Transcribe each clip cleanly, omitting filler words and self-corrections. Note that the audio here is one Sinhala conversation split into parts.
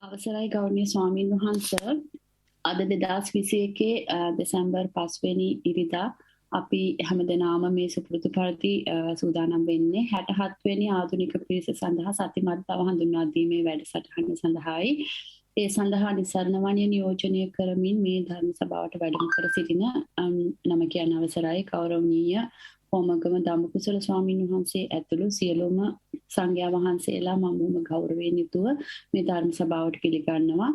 අවසරයි ගෞරවනීය ස්වාමීන් වහන්ස අද 2021 දෙසැම්බර් 5 වෙනි ඉරිදා අපි හැමදෙනාම මේ සුපුරුදු පරිදි සූදානම් වෙන්නේ 67 වෙනි ආධුනික පිරිස සඳහා සතිමත් බව හඳුන්වා දීමේ වැඩසටහන සඳහායි. ඒ සඳහා නිසරණ වණිය නියෝජනය කරමින් මේ ධර්ම සභාවට වැඩම කර සිටින නම කියන අවසරයි ගෞරවනීය කොමගම ධම්මකුසල ස්වාමීන් වහන්සේ ඇතුළු සියලුම සංඝයා වහන්සේලා මම ගෞරවයෙන් යුතුව මේ ධර්ම සභාවට පිළිගන්නවා.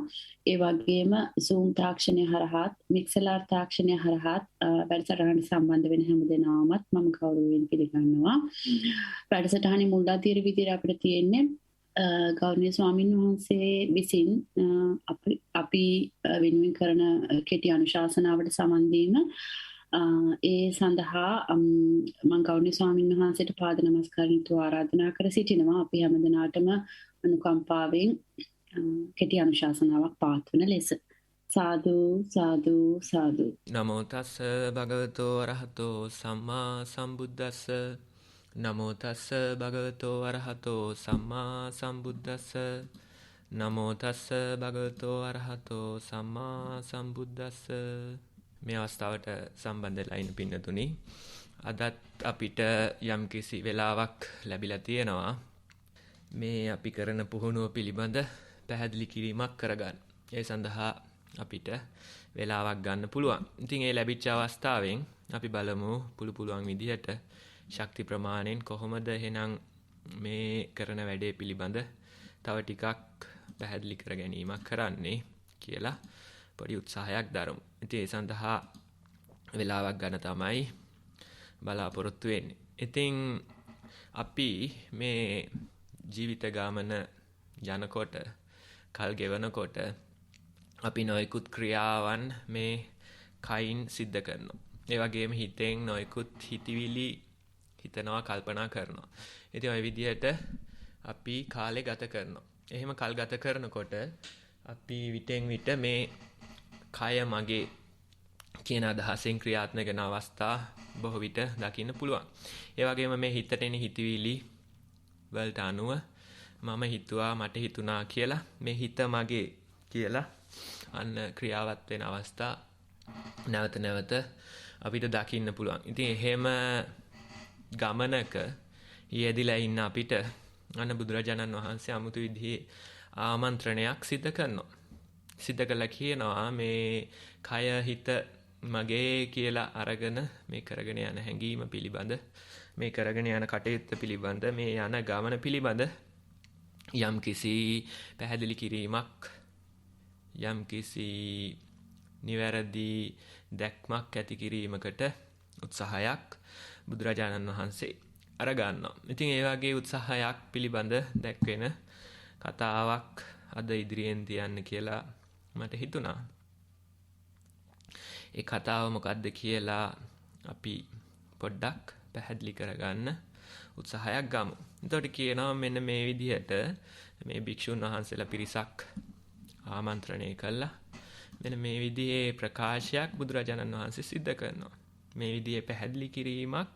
ඒ වගේම Zoom තාක්ෂණය හරහාත් Mixlr තාක්ෂණය හරහාත් වැඩසටහනට සම්බන්ධ වෙන හැම දෙනාමත් මම ගෞරවයෙන් පිළිගන්නවා. වැඩසටහනේ මුල් අදියර විදිහට අපිට තියෙන්නේ ගෞරවනීය ස්වාමීන් වහන්සේ විසින් අපි වෙනුවෙන් කරන කෙටි අනුශාසනාවට සමන් දීම ඒ සඳහා මම ගෞරවනීය ස්වාමීන් වහන්සේට පාද නමස්කාරයතු ආරාධනා කර සිටිනවා. අපි හැමදෙනාටම අනුකම්පාවෙන් කෙටි අනුශාසනාවක් පාත්වන ලෙස සාදු සාදු සාදු. නමෝ තස්ස භගවතෝ අරහතෝ සම්මා සම්බුද්දස්ස. නමෝ තස්ස භගවතෝ අරහතෝ සම්මා සම්බුද්දස්ස. නමෝ තස්ස භගවතෝ අරහතෝ සම්මා සම්බුද්දස්ස. මේ අවස්ථාවට සම්බන්ධලා ඉන්න පින්නතුනි, අදත් අපිට යම්කිසි වෙලාවක් ලැබිලා තියෙනවා මේ අපි කරන පුහුණුව පිළිබඳ පැහැදිලි කිරීමක් කරගන්න. ඒ සඳහා අපිට වෙලාවක් ගන්න පුළුවන්. ඉතින් ඒ ලැබිච්ච අවස්ථාවෙන් අපි බලමු පුළුවන් විදිහට ශක්ති ප්‍රමාණයෙන් කොහොමද එහෙනම් මේ කරන වැඩේ පිළිබඳ තව ටිකක් පැහැදිලි කර ගැනීමක් කරන්නේ කියලා පොඩි උත්සාහයක් දරමු. ඉතින් ඒ සඳහා වෙලාවක් ගන්න තමයි බලාපොරොත්තු වෙන්නේ. ඉතින් අපි මේ ජීවිත ගමන යනකොට, කල් ගෙවනකොට අපි නොයෙකුත් ක්‍රියාවන් මේ කයින් සිද්ධ කරනවා. ඒ වගේම හිතෙන් නොයෙකුත් හිතවිලි හිතනවා, කල්පනා කරනවා. ඉතින් ওই විදිහට අපි කාලය ගත කරනවා. එහෙම කල් ගත කරනකොට අපි විටෙන් විට මේ කය මගේ කියන අදහසෙන් ක්‍රියාත්මක වෙන අවස්ථා බොහෝ විට දකින්න පුළුවන්. ඒ වගේම මේ හිතට එන හිතවිලි වලට අනුව මම හිතුවා, මට හිතුණා කියලා මේ හිත මගේ කියලා අන්න ක්‍රියාවත් වෙන අවස්ථා නැවත නැවත අපිට දකින්න පුළුවන්. ඉතින් එහෙම ගමනක යෙදිලා ඉන්න අපිට අන්න බුදුරජාණන් වහන්සේ 아무තු විදිහේ ආමන්ත්‍රණයක් සිද්ධ කරනවා. සිද්ධ කළා කියනවා මේ කය හිත මගේ කියලා අරගෙන මේ කරගෙන යන හැඟීම පිළිබඳ, මේ කරගෙන යන කටයුත්ත පිළිබඳ, මේ යන ගමන පිළිබඳ යම් කිසි පැහැදිලි කිරීමක්, යම් කිසි නිවැරදි දැක්මක් ඇති කිරීමකට උත්සාහයක් බුදුරජාණන් වහන්සේ අරගන්නවා. ඉතින් ඒ වගේ උත්සාහයක් පිළිබඳ දැක්වෙන කතාවක් අද ඉදිරියෙන් තියන්න කියලා මට හිතුණා. ඒ කතාව මොකක්ද කියලා අපි පොඩ්ඩක් පැහැදිලි කරගන්න උත්සාහයක් ගමු. එතකොට කියනවා මෙන්න මේ විදිහට මේ භික්ෂුන් වහන්සේලා පිරිසක් ආමන්ත්‍රණය කළා. මෙන්න මේ විදිහේ ප්‍රකාශයක් බුදුරජාණන් වහන්සේ සිද්ධ කරනවා. මේ විදිහේ පැහැදිලි කිරීමක්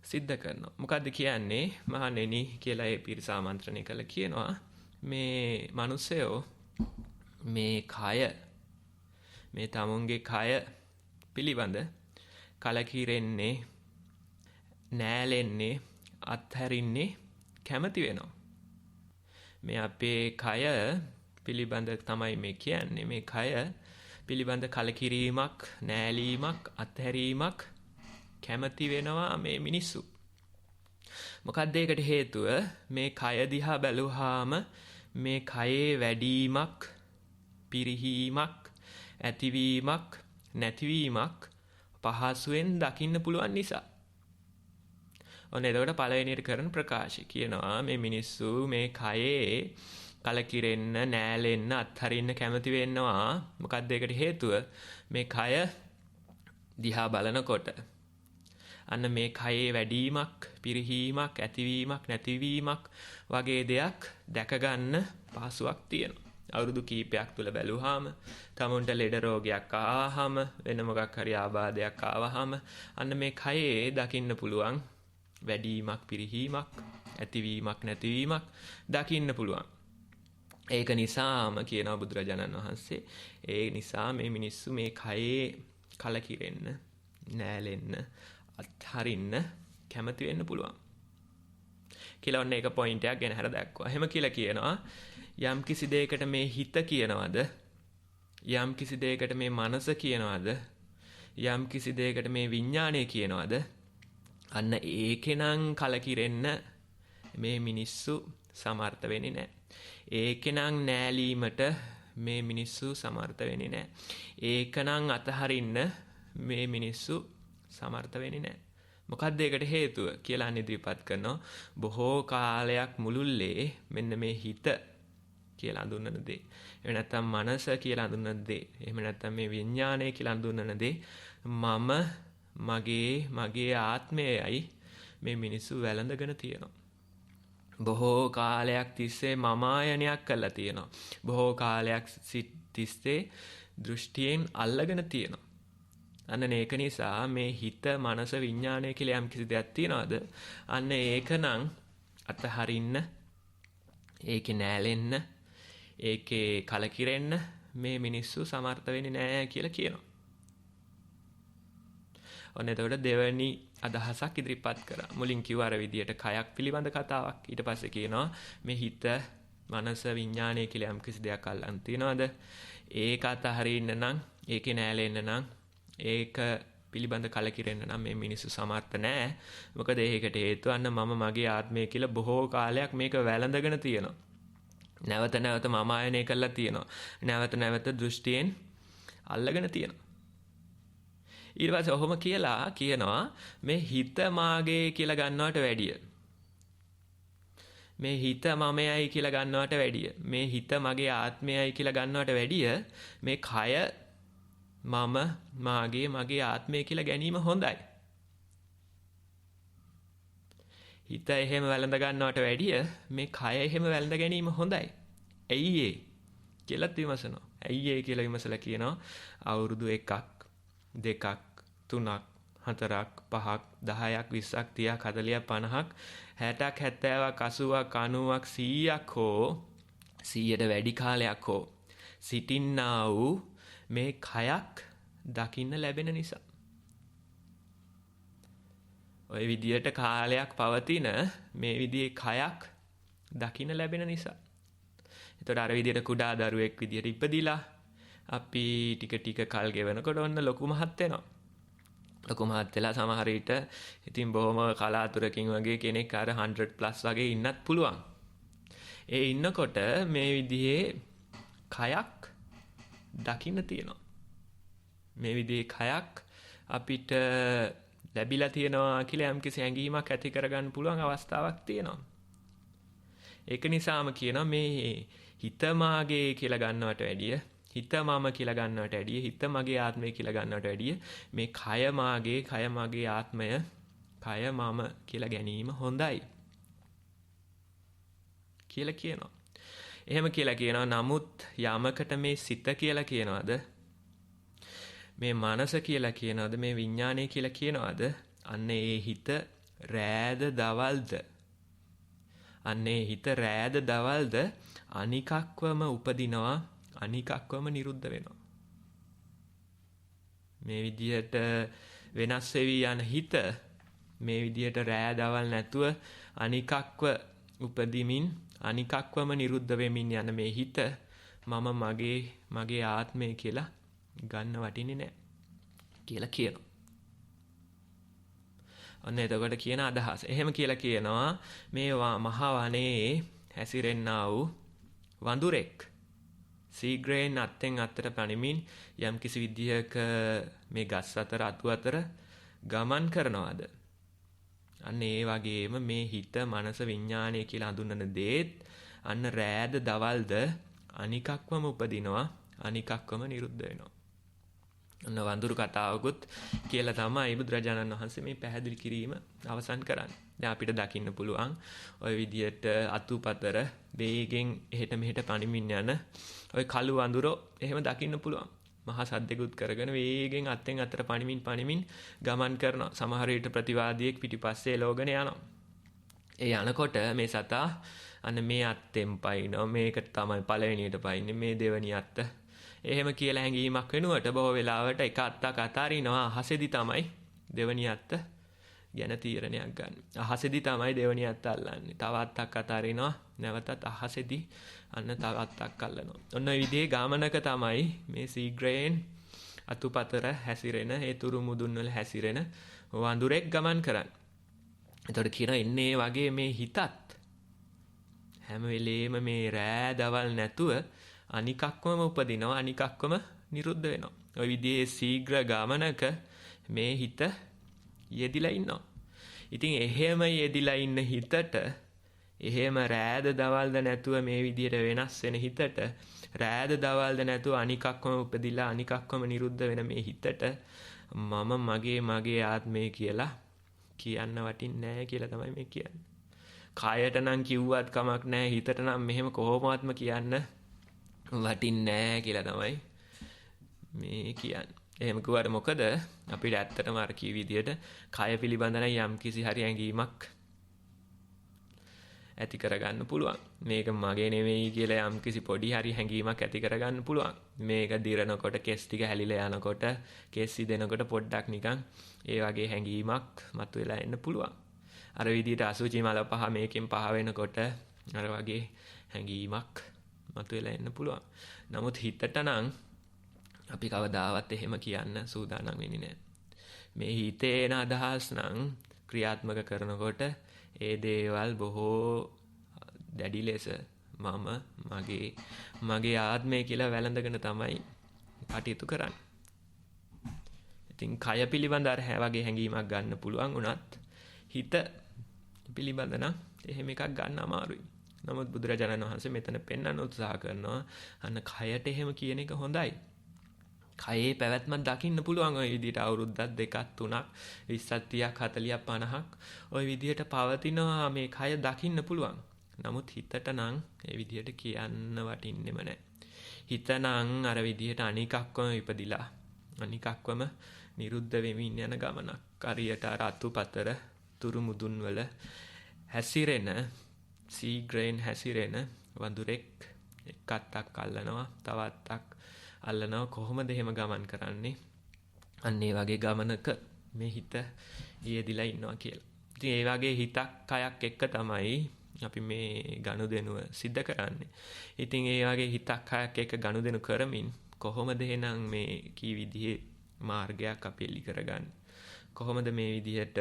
සිද්ධ කරනවා. මොකද්ද කියන්නේ? මහණෙනි කියලා ඒ පිරිස ආමන්ත්‍රණය කළා කියනවා මේ මිනිස්සයෝ මේ කය, මේ තමුන්ගේ කය පිළිබඳ කලකිරෙන්නේ, නෑලෙන්නේ, අත්හැරින්නේ කැමති වෙනවා. මේ අපේ කය පිළිබඳ තමයි මේ කියන්නේ. මේ කය පිළිබඳ කලකිරීමක්, නෑලීමක්, අත්හැරීමක් කැමති වෙනවා මේ මිනිස්සු. මොකක්ද ඒකට හේතුව? මේ කය දිහා බැලුවාම මේ කයේ වැඩිවීමක්, පිරිහීමක්, ඇතිවීමක්, නැතිවීමක් පහසුවෙන් දකින්න පුළුවන් නිසා. ඔන්න එතකොට පළවෙනියට කරන ප්‍රකාශය කියනවා මේ මිනිස්සු මේ කයේ කලකිරෙන්න, නෑලෙන්න, අත්හරින්න කැමති වෙනවා. මොකක්ද ඒකට හේතුව? මේ කය දිහා බලනකොට අන්න මේ කයේ වැඩිවීමක්, පිරිහීමක්, ඇතිවීමක්, නැතිවීමක් වගේ දෙයක් දැක ගන්න පහසුවක් තියෙනවා. අවුරුදු කීපයක් තුල බැලුවාම තමුන්ට ලෙඩ රෝගයක් ආවහම, වෙන මොකක් හරි ආබාධයක් ආවහම අන්න මේ කයේ දකින්න පුළුවන් වැඩිවීමක්, පිරිහීමක්, ඇතිවීමක්, නැතිවීමක් දකින්න පුළුවන්. ඒක නිසාම කියනවා බුදුරජාණන් වහන්සේ ඒ නිසා මේ මිනිස්සු මේ කයේ කලකිරෙන්න, නෑලෙන්න, අත්හරින්න කැමති වෙන්න පුළුවන්. කියලා ඔන්න ඒක පොයින්ට් එකක් ගෙන හර දැක්කුවා. එහෙම කියලා කියනවා යම් කිසි දෙයකට මේ හිත කියනවද? යම් කිසි දෙයකට මේ මනස කියනවද? යම් කිසි දෙයකට මේ විඥාණය කියනවද? අන්න ඒකෙනම් කලකිරෙන්න මේ මිනිස්සු සමර්ථ වෙන්නේ නැහැ. ඒකෙනම් නෑලීමට මේ මිනිස්සු සමර්ථ වෙන්නේ නැහැ. ඒකනම් අතහරින්න මේ මිනිස්සු සමර්ථ වෙන්නේ නැහැ. මොකක්ද ඒකට හේතුව කියලා ඉදිරිපත් කරනවා. බොහෝ කාලයක් මුළුල්ලේ මෙන්න මේ හිත කියලා හඳුන්වන දේ. එහෙම නැත්නම් මනස කියලා හඳුන්වන දේ. එහෙම නැත්නම් මේ විඥානය කියලා හඳුන්වන දේ මම මගේ ආත්මයයි මේ මිනිස්සු වැළඳගෙන තියෙනවා. බොහෝ කාලයක් තිස්සේ මමායනයක් කරලා තියෙනවා. බොහෝ කාලයක් තිස්සේ දෘෂ්ටියෙන් අල්ලගෙන තියෙනවා. අන්න ඒක නිසා මේ හිත මනස විඥානය කියලා යම් කිසි දෙයක් තියනවාද? අන්න ඒකනම් අතහරින්න, ඒකේ නෑලෙන්න, ඒකේ කලකිරෙන්න මේ මිනිස්සු සමර්ථ වෙන්නේ නැහැ කියලා කියනවා. ඔන්න එතකොට දෙවැනි අදහසක් ඉදිරිපත් කරා. මුලින් කිව්ව අර විදියට කයක් පිළිබඳ කතාවක්. ඊට පස්සේ කියනවා මේ හිත, මනස, විඥානය කියලා යම් කිසි දෙයක් අල්ලන් තියනවාද? ඒක අතහරින්න නම්, ඒකේ නෑලෙන්න නම්, ඒක පිළිබඳ කලකිරෙන්න නම් මේ මිනිස්සු සමර්ථ නැහැ. මොකද ඒකට හේතුව අන්න මම මගේ ආත්මය කියලා බොහෝ කාලයක් මේක වැළඳගෙන තියෙනවා. නැවත නැවත මම ආයනය කරලා තියෙනවා. නැවත නැවත දෘෂ්ටියෙන් අල්ලගෙන තියෙනවා. ඊට පස්සේ ඔහොම කියලා කියනවා මේ හිත මාගේ කියලා ගන්නවට වැඩිය. මේ හිත මමයි කියලා ගන්නවට වැඩිය. මේ හිත මගේ ආත්මයයි කියලා ගන්නවට වැඩිය මේ කය මම මගේ ආත්මය කියලා ගැනීම හොඳයි. හිත එහෙම වැළඳ ගන්නවට වැඩිය මේ කය එහෙම වැළඳ ගැනීම හොඳයි. ඇයි ඒ කියලා විමසනවා. ඇයි ඒ කියලා විමසලා කියනවා අවුරුදු 1ක් 2ක් 3ක් 4ක් 5ක් 10ක් 20ක් 30ක් 40ක් 50ක් 60ක් 70ක් 80ක් 90ක් 100ක් හෝ 100ට වැඩි කාලයක් හෝ සිටින්නා වූ මේ කයක් දකින්න ලැබෙන නිසා. ඔය විදියට කාලයක් පවතින මේ විදිහේ කයක් දකින්න ලැබෙන නිසා. එතකොට අර විදියට කුඩා දරුවෙක් විදියට ඉපදිලා අපි ටික ටික කල් ගෙවනකොට ඔන්න ලොකු මහත් වෙනවා. ලොකු මහත් වෙලා සමහර විට ඉතින් බොහොම කලාතුරකින් වගේ කෙනෙක් අර 100+ වගේ ඉන්නත් පුළුවන්. ඒ ඉන්නකොට මේ විදිහේ කයක් දකින්න තියෙනවා. මේ විදිහේ කයක් අපිට ලැබිලා තියෙනවා කියලා යම්කිසි හැඟීමක් ඇති කරගන්න පුළුවන් අවස්ථාවක් තියෙනවා. ඒක නිසාම කියනවා මේ හිත මාගේ කියලා ගන්නවට වැඩිය, හිත මම කියලා ගන්නවට වැඩිය, හිත මගේ ආත්මය කියලා ගන්නවට වැඩිය මේ කය මාගේ, කය මගේ ආත්මය, කය මම කියලා ගැනීම හොඳයි කියලා කියනවා. එහෙම කියලා කියනවා. නමුත් යමකට මේ සිත කියලා කියනවාද? මේ මනස කියලා කියනවාද? මේ විඥානය කියලා කියනවාද? අන්න ඒ හිත රෑද දවල්ද? අන්න ඒ හිත රෑද දවල්ද අනිකක්වම උපදිනවා, අනිකක්වම නිරුද්ධ වෙනවා. මේ විදියට වෙනස් වෙවි යන හිත මේ විදියට රෑ දවල් නැතුව අනිකක්ව උපදිමින් අනිකක්වම නිරුද්ධ වෙමින් යන මේ හිත මම මගේ ආත්මය කියලා ගන්න වටින්නේ නැහැ කියලා කියනවා. ඔන්න එතකොට කියන අදහස. එහෙම කියලා කියනවා මේ මහා වනයේ හැසිරෙන්නා වූ වඳුරෙක් සීග්‍රයෙන් අත්ෙන් අතට පනිමින් යම් කිසි විදිහක මේ ගස් අතර අතු අතර ගමන් කරනවාද? අන්න ඒ වගේම මේ හිත මනස විඥානය කියලා හඳුන්වන දේත් අන්න රෑද දවල්ද අනිකක්වම උපදිනවා, අනිකක්වම නිරුද්ධ වෙනවා. අන්න වඳුරු කතාවකුත් කියලා තමයි බුදුරජාණන් වහන්සේ මේ පැහැදිලි කිරීම අවසන් කරන්නේ. දැන් අපිට දකින්න පුළුවන් ওই විදියට අතුපතර වේගෙන් එහෙට මෙහෙට පනිමින් යන ওই කළු වඳුරෝ එහෙම දකින්න පුළුවන්. මහා සද්දෙකුත් කරගෙන වේගෙන් අත්ෙන් අතට පනිමින් ගමන් කරනවා. සමහර විට ප්‍රතිවාදියෙක් පිටිපස්සේ එලවගෙන යනවා. ඒ යනකොට මේ සතා අන්න මේ අත්තෙන් පයින්නවා. මේක තමයි පළවෙනියට පයින්නේ. මේ දෙවෙනි අත්ත. එහෙම කියලා හැඟීමක් වෙනුවට බොහෝ වෙලාවට එක අත්තක් අතාරිනවා. අහසෙදි තමයි දෙවෙනි අත්ත ගැන තීරණයක් ගන්න. අහසෙදි තමයි දෙවෙනි අත්ත අල්ලන්නේ. තව අත්තක් අතාරිනවා. නැවතත් අහසෙදි අන්න තව අත්තක් අල්ලනවා. ඔන්න ඔය විදිහේ ගාමනක තමයි මේ සීග්‍රයෙන් අතුපතර හැසිරෙන, ඒ තුරු මුදුන් වල හැසිරෙන වඳුරෙක් ගමන් කරන්නේ. එතකොට කියනවා එන්නේ වගේ මේ හිතත් හැම වෙලේම මේ රෑ දවල් නැතුව අනිකක්වම උපදිනවා, අනිකක්වම නිරුද්ධ වෙනවා. ওই විදිහේ ශීඝ්‍ර ගමනක මේ හිත යෙදිලා ඉන්නවා. ඉතින් එහෙම යෙදිලා ඉන්න හිතට, එහෙම රෑද දවල්ද නැතුව මේ විදිහට වෙනස් වෙන හිතට, රෑද දවල්ද නැතුව අනිකක්වම උපදිලා අනිකක්වම නිරුද්ධ වෙන මේ හිතට මම මගේ ආත්මය කියලා කියන්න වටින්නේ නැහැ කියලා තමයි මේ කියන්නේ. කායට නම් කිව්වත් කමක් නැහැ, හිතට නම් මෙහෙම කොහොමවත්ම කියන්න වටින්නේ නැහැ කියලා තමයි මේ කියන්නේ. එහෙම කිව්වට මොකද අපිට ඇත්තටම අර කී විදියට කය පිළිබඳ යම් කිසි හරි ඇඟීමක් ඇති කරගන්න පුළුවන්. මේක මගේ නෙවෙයි කියලා යම් කිසි පොඩි හරි හැඟීමක් ඇති කරගන්න පුළුවන්. මේක දිරනකොට, කෙස් ටික හැලිලා යනකොට, කෙස් සිදෙනකොට පොඩ්ඩක් නිකන් ඒ වගේ හැඟීමක් මතුවලා එන්න පුළුවන්. අර විදියට අසුචි මල පහ මේකෙන් පහ වෙනකොට අර වගේ හැඟීමක් මතුවලා එන්න පුළුවන්. නමුත් හිතට නම් අපි කවදාවත් එහෙම කියන්න සූදානම් වෙන්නේ නැහැ. මේ හිතේ එන අදහස් නම් ක්‍රියාත්මක කරනකොට ඒ දේවල් බොහෝ දැඩි ලෙස මගේ ආත්මය කියලා වැළඳගෙන තමයි කටයුතු කරන්නේ. ඉතින් කය පිළිබඳ අර වගේ හැඟීමක් ගන්න පුළුවන් වුණත් හිත පිළිබඳ නම් එහෙම එකක් ගන්න අමාරුයි. නමුත් බුදුරජාණන් වහන්සේ මෙතන පෙන්වන්න උත්සාහ කරනවා අන්න කයට එහෙම කියන එක හොඳයි. කයේ පැවැත්මක් දකින්න පුළුවන් ওই විදිහට අවුරුද්දක් 2ක් 3ක් 20ක් 30ක් 40ක් 50ක් ওই විදිහට පවතිනවා මේ කය දකින්න පුළුවන්. නමුත් හිතට නම් ඒ විදිහට කියන්න වටින්නෙම නැහැ. හිත නම් අර විදිහට අනිකක්වම ඉපදිලා අනිකක්වම නිරුද්ධ වෙමින් යන ගමනක්. හරියට අර අතුපතර තුරු මුදුන් වල හැසිරෙන, සීග්‍රයෙන් හැසිරෙන වඳුරෙක් එක් අත්තක් අල්ලනවා, තව අත්තක් අල්ලනවා. කොහොමද එහෙම ගමන් කරන්නේ? අන්න ඒ වගේ ගමනක මේ හිත යෙදිලා ඉන්නවා කියලා. ඉතින් ඒ වගේ හිතක් කයක් එක්ක තමයි අපි මේ ගනුදෙනුව සිද්ධ කරන්නේ. ඉතින් ඒ වගේ හිතක් කයක් එක්ක ගනුදෙනු කරමින් කොහොමද එහෙනම් මේ කී විදිහේ මාර්ගයක් අපි එලි කරගන්නේ? කොහොමද මේ විදිහට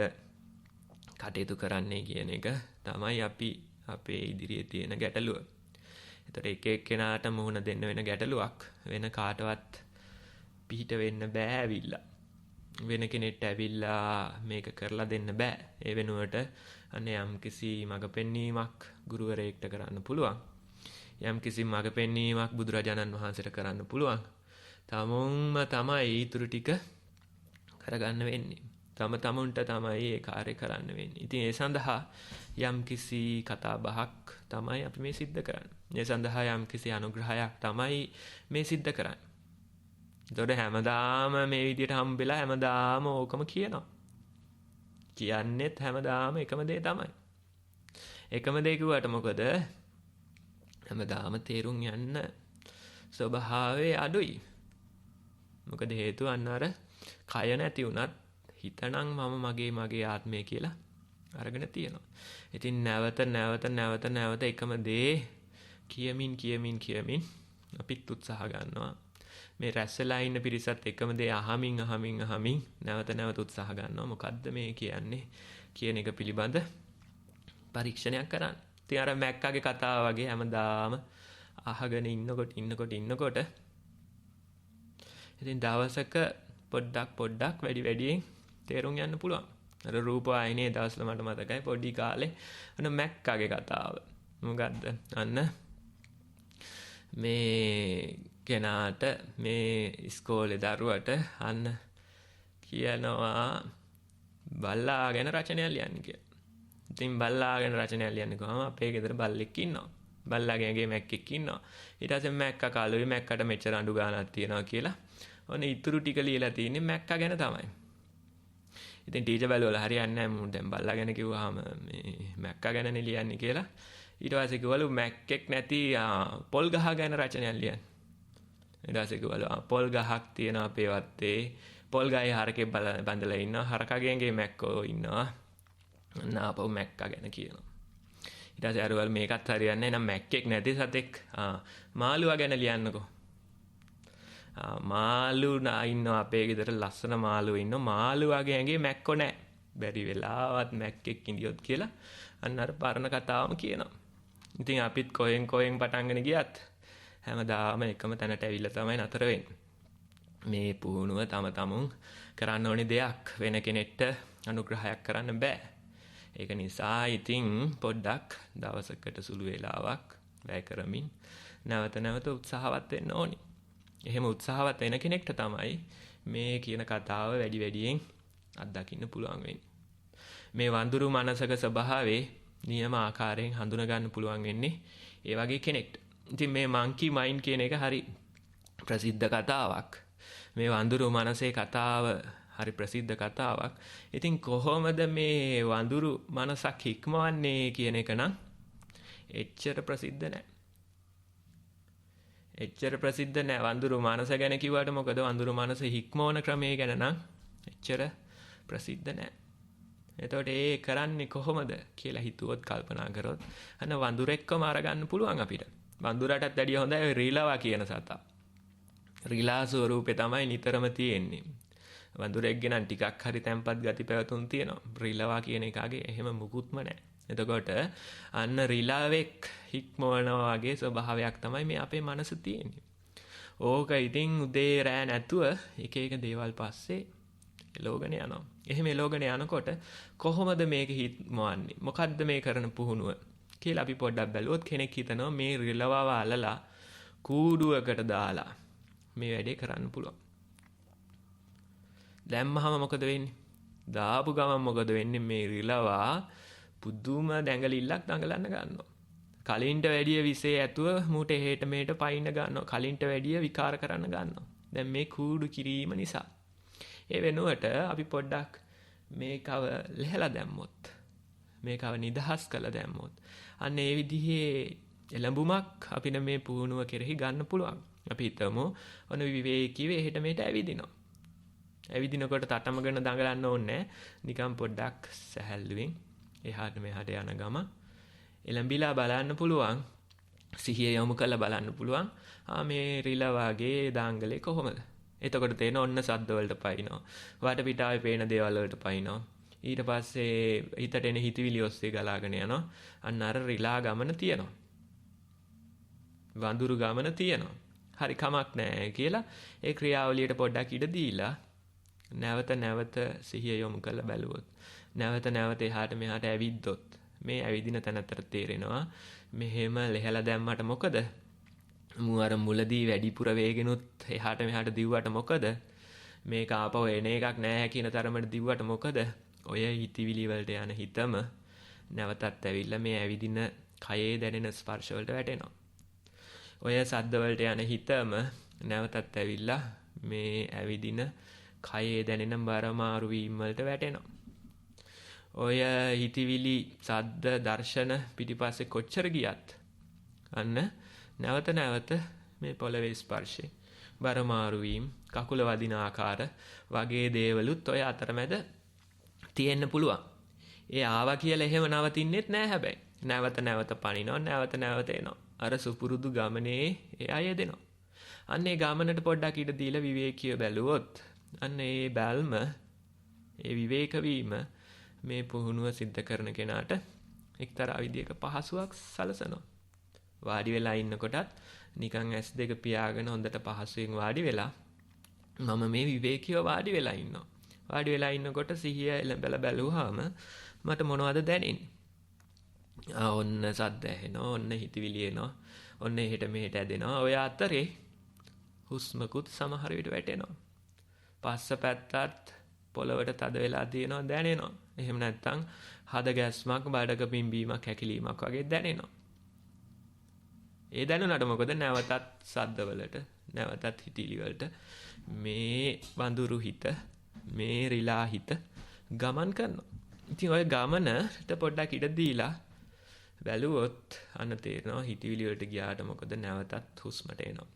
කටයුතු කරන්නේ කියන එක තමයි අපි අපේ ඉදිරියේ තියෙන ගැටලුව. ඒතර එක එක්කෙනාට මුහුණ දෙන්න වෙන ගැටලුවක් වෙන කාටවත් පිහිට වෙන්න බෑ ඇවිල්ලා. වෙන කෙනෙක්ට ඇවිල්ලා මේක කරලා දෙන්න බෑ. ඒ වෙනුවට අනේ යම් කිසි මඟ පෙන්වීමක් ගුරුවරයෙක්ට කරන්න පුළුවන්. යම් කිසි මඟ පෙන්වීමක් බුදුරජාණන් වහන්සේට කරන්න පුළුවන්. තමුන්ම තමයි ඊටු ටික කරගන්න වෙන්නේ. තමුන්ට තමයි ඒ කාර්ය කරන්න වෙන්නේ. ඉතින් ඒ සඳහා යම් කිසි කතා බහක් තමයි අපි මේ සිද්ධ කරන්නේ. ඒ සඳහා යම් කිසි අනුග්‍රහයක් තමයි මේ සිද්ධ කරන්නේ. ඒතකොට හැමදාම මේ විදිහට හම්බෙලා හැමදාම ඕකම කියනවා. කියන්නේත් හැමදාම එකම දේ තමයි. එකම දේ කිව්වට මොකද? හැමදාම තේරුම් යන්න ස්වභාවය අඩුයි. මොකද හේතුව අන්න අර කය නැති වුණත් හිතනම් මගේ ආත්මය කියලා අරගෙන තියෙනවා. ඉතින් නැවත එකම දේ කියමින් අපිත් උත්සාහ ගන්නවා. මේ රැස්වලා ඉන්න පිරිසත් එකම දේ අහමින් නැවත උත්සාහ ගන්නවා. මොකද්ද මේ කියන්නේ කියන එක පිළිබඳ පරීක්ෂණයක් කරන්න. ඉතින් අර මැක්කාගේ කතාව වගේ හැමදාම අහගෙන ඉන්නකොට ඉතින් දවසක පොඩ්ඩක් වැඩියෙන් තේරුම් යන්න පුළුවන්. අර රූපවාහිනියේ දවස්වල මට මතකයි පොඩි කාලේ අන්න මැක්කාගේ කතාව. මොකද්ද? අන්න මේ කෙනාට මේ ඉස්කෝලේ දරුවට අන්න කියනවා බල්ලා ගැන රචනයක් ලියන්න කියලා. ඉතින් බල්ලා ගැන රචනයක් ලියන්න ගියාම අපේ ගෙදර බල්ලෙක් ඉන්නවා. බල්ලාගේ මැක්කෙක් ඉන්නවා. ඊට පස්සේ මැක්කා කාලේ මැක්කට මෙච්චර අඬු ගානක් තියනවා කියලා. ඔන්න ඉතුරු ටික ලියලා තියෙන්නේ මැක්කා ගැන තමයි. ඉතින් ටීචර් බැලුවලා හරියන්නේ නැහැ. මම දැන් බල්ලා ගැන කිව්වහම මේ මැක්කා ගැනනේ ලියන්නේ කියලා. ඊට පස්සේ කිව්වලු මැක් එක නැති පොල් ගහ ගැන රචනයක් ලියන්න. ඊට පස්සේ කිව්වලු පොල් ගහක් තියෙන අපේ වත්තේ. පොල් ගහේ හරකෙක් බඳලා ඉන්නවා. හරකගෙන්ගේ මැක්කෝ ඉන්නවා. නාපව මැක්කා ගැන කියනවා. ඊට පස්සේ අරවල මේකත් හරියන්නේ නැහැ. නම් මැක්කෙක් නැති සතෙක් මාළුවා ගැන ලියන්නකෝ. මාළු ඉන්නවා අපේ ගෙදර ලස්සන මාළුවෝ ඉන්නවා. මාළුවාගේ ඇඟේ මැක්කෝ නැහැ. බැරි වෙලාවත් මැක්කෙක් ඉඳියොත් කියලා අන්න අර පරණ කතාවම කියනවා. ඉතින් අපිත් කොහෙන් පටන්ගෙන ගියත් හැමදාම එකම තැනට ඇවිල්ලා තමයි නතර වෙන්නේ. මේ පුහුණුව තම තමුන් කරන්න ඕනේ දෙයක්. වෙන කෙනෙක්ට අනුග්‍රහයක් කරන්න බෑ. ඒක නිසා ඉතින් පොඩ්ඩක් දවසකට සුළු වේලාවක් වැය කරමින් නැවත උත්සාහවත් වෙන්න ඕනි. එහෙම උත්සාහවත් වෙන කෙනෙක්ට තමයි මේ කියන කතාව වැඩියෙන් අත්දකින්න පුළුවන් වෙන්නේ. මේ වඳුරු මනසක ස්වභාවයේ නියම ආකාරයෙන් හඳුනා ගන්න පුළුවන් වෙන්නේ ඒ වගේ කෙනෙක්ට. ඉතින් මේ මංකි මයින්ඩ් කියන එක හරි ප්‍රසිද්ධ කතාවක්. මේ වඳුරු මනසේ කතාව හරි ප්‍රසිද්ධ කතාවක්. ඉතින් කොහොමද මේ වඳුරු මනසක් හික්මවන්නේ කියන එක නම් එච්චර ප්‍රසිද්ධ නැහැ. එච්චර ප්‍රසිද්ධ නැහැ වඳුරු මනස ගැන කිව්වට මොකද වඳුරු මනස හික්මවන ක්‍රමය ගැන නම් එච්චර ප්‍රසිද්ධ නැහැ. එතකොට ඒ කරන්නේ කොහොමද කියලා හිතුවොත් කල්පනා කරොත් අන්න වඳුරෙක්වම අරගන්න පුළුවන් අපිට. වඳුරටත් වැඩිය හොඳයි රිලවා කියන සතා. රිලා ස්වරූපේ තමයි නිතරම තියෙන්නේ. වඳුරෙක්ගේ නම් ටිකක් හරි තැම්පත් ගති පැවතුම් තියෙනවා. රිලවා කියන එකාගේ එහෙම මුකුත්ම නැහැ. එතකොට අන්න රිලාවෙක් හික්මවනවා වගේ ස්වභාවයක් තමයි මේ අපේ මනස තියෙන්නේ. ඕක ඉතින් උදේ රෑ නැතුව එක දේවල් පස්සේ එලෝගන යනවා. එහෙම එලෝගන යනකොට කොහොමද මේක හික්මවන්නේ? මොකද්ද මේ කරන පුහුණුව කියලා අපි පොඩ්ඩක් බැලුවොත් කෙනෙක් හිතනවා මේ රිලවව අල්ලලා කූඩුවකට දාලා මේ වැඩේ කරන්න පුළුවන්. දැම්මහම මොකද වෙන්නේ? දාපු ගමන් මොකද වෙන්නේ? මේ රිලවා පුදුම දැඟලිල්ලක් දඟලන්න ගන්නවා. කලින්ට වැඩිය විසේ ඇතුව මූට එහෙට මෙහෙට පයින්න ගන්නවා. කලින්ට වැඩිය විකාර කරන්න ගන්නවා. දැන් මේ කූඩු කිරීම නිසා. ඒ වෙනුවට අපි පොඩ්ඩක් මේකව ලෙහලා දැම්මොත්, මේකව නිදහස් කළා දැම්මොත්, අන්න ඒ විදිහේ එළඹුමක් අපිට මේ පුහුණුව කෙරෙහි ගන්න පුළුවන්. අපි හිතමු ඔන්න විවේකීව එහෙට මෙහෙට ඇවිදිනවා. ඇවිදිනකොට තටමගෙන දඟලන්න ඕනේ නිකන් පොඩ්ඩක් සැහැල්ලුවෙන් එහාට මෙහාට යන ගම එළඹිලා බලන්න පුළුවන්. සිහිය යොමු කරලා බලන්න පුළුවන්. මේ රිලවාගේ දාංගලේ කොහොමද? එතකොට තේන ඔන්න සද්ද වලට පයින්නවා. වටපිටාවේ පේන දේවල් වලට පයින්නවා. ඊට පස්සේ හිතට එන හිතවිලි ඔස්සේ ගලාගෙන යනවා. අන්න අර රිලා ගමන තියෙනවා. වඳුරු ගමන තියෙනවා. හරි කමක් නැහැ කියලා ඒ ක්‍රියාවලියට පොඩ්ඩක් ඉඩ දීලා නැවත සිහිය යොමු කරලා බැලුවොත්, නැවත එහාට මෙහාට ඇවිද්දොත් මේ ඇවිදින තැනතර තේරෙනවා මෙහෙම ලෙහලා දැම්මට මොකද? මූ අර මුලදී වැඩිපුර වේගෙනුත් එහාට මෙහාට දිව්වට මොකද? මේක ආපහු එන එකක් නැහැ කියන තරමට දිව්වට මොකද? ඔය හිතවිලි වලට යන හිතම නැවතත් ඇවිල්ලා මේ ඇවිදින කයේ දැනෙන ස්පර්ශ වලට වැටෙනවා. ඔය සද්ද වලට යන හිතම නැවතත් ඇවිල්ලා මේ ඇවිදින කයේ දැනෙන බර මාරු වීම වලට වැටෙනවා. ඔය හිතවිලි සද්ද දර්ශන පිටිපස්සේ කොච්චර ගියත් අන්න නැවත මේ පොළවේ ස්පර්ශේ බර මාරු වීම, කකුල වදින ආකාර වගේ දේවලුත් ඔය අතරමැද තියෙන්න පුළුවන්. ඒ ආවා කියලා එහෙම නවතින්නෙත් නෑ හැබැයි. නැවත පනිනවා, නැවත එනවා. අර සුපුරුදු ගමනේ ඒ අය දෙනවා. අන්න ඒ ගමනට පොඩ්ඩක් ඉඩ දීලා විවේකීව බැලුවොත් අන්න ඒ බැල්ම, ඒ විවේක වීම මේ පුහුණුව සිද්ධ කරන කෙනාට එක්තරා විදියක පහසුවක් සලසනවා. වාඩි වෙලා ඉන්නකොටත් නිකන් S2 පියාගෙන හොඳට පහසුවෙන් වාඩි වෙලා මම මේ විවේකීව වාඩි වෙලා ඉන්නවා. වාඩි වෙලා ඉන්නකොට සිහිය එළඹලා බැලුවාම මට මොනවද දැනෙන්නේ? ඔන්න සද්ද ඇහෙනවා, ඔන්න හිතවිලි එනවා, ඔන්න එහෙට මෙහෙට ඇදෙනවා. ඔය අතරේ හුස්මකුත් සමහර විට වැටෙනවා. පස්ස පැත්තත් පොළවට තද වෙලා තියෙනවා දැනෙනවා. එහෙම නැත්නම් හද ගැස්මක්, බඩක පිම්බීමක්, හැකිලීමක් වගේ දැනෙනවා. ඒ දැනුණාට මොකද? නැවතත් සද්දවලට, නැවතත් හිතිලි වලට මේ වඳුරු හිත, මේ රිලා හිත ගමන් කරනවා. ඉතින් ඔය ගමනට පොඩ්ඩක් ඉඩ දීලා බැලුවොත් අන්න තේරෙනවා හිතවිලි වලට ගියාට මොකද නැවතත් හුස්මට එනවා.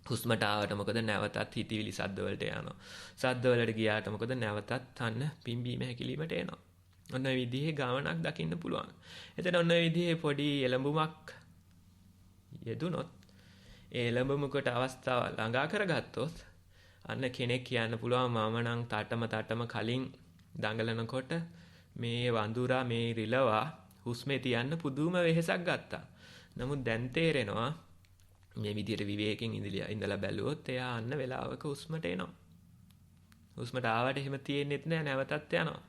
හුස්මට ආවට මොකද නැවතත් හිතවිලි සද්ද වලට යනවා. සද්ද වලට ගියාට මොකද නැවතත් අන්න පිම්බීම හැකිලීමට එනවා. ඔන්න ඔය විදිහේ ගමනක් දකින්න පුළුවන්. එතන ඔන්න ඔය විදිහේ පොඩි එළඹුමක් යෙදුනොත් ඒ එළඹුමකට අවස්ථාව ළඟා කරගත්තොත් අන්න කෙනෙක් කියන්න පුළුවන් මම නම් තටම කලින් දඟලනකොට මේ වඳුරා මේ රිලවා හුස්මේ තියන්න පුදුම වෙහෙසක් ගත්තා. නමුත් දැන් තේරෙනවා මේ විදියට විවේකයෙන් ඉඳලා බැලුවොත් එයා අන්න වෙලාවක හුස්මට එනවා. හුස්මට ආවට එහෙම තියෙන්නෙත් නෑ නැවතත් යනවා.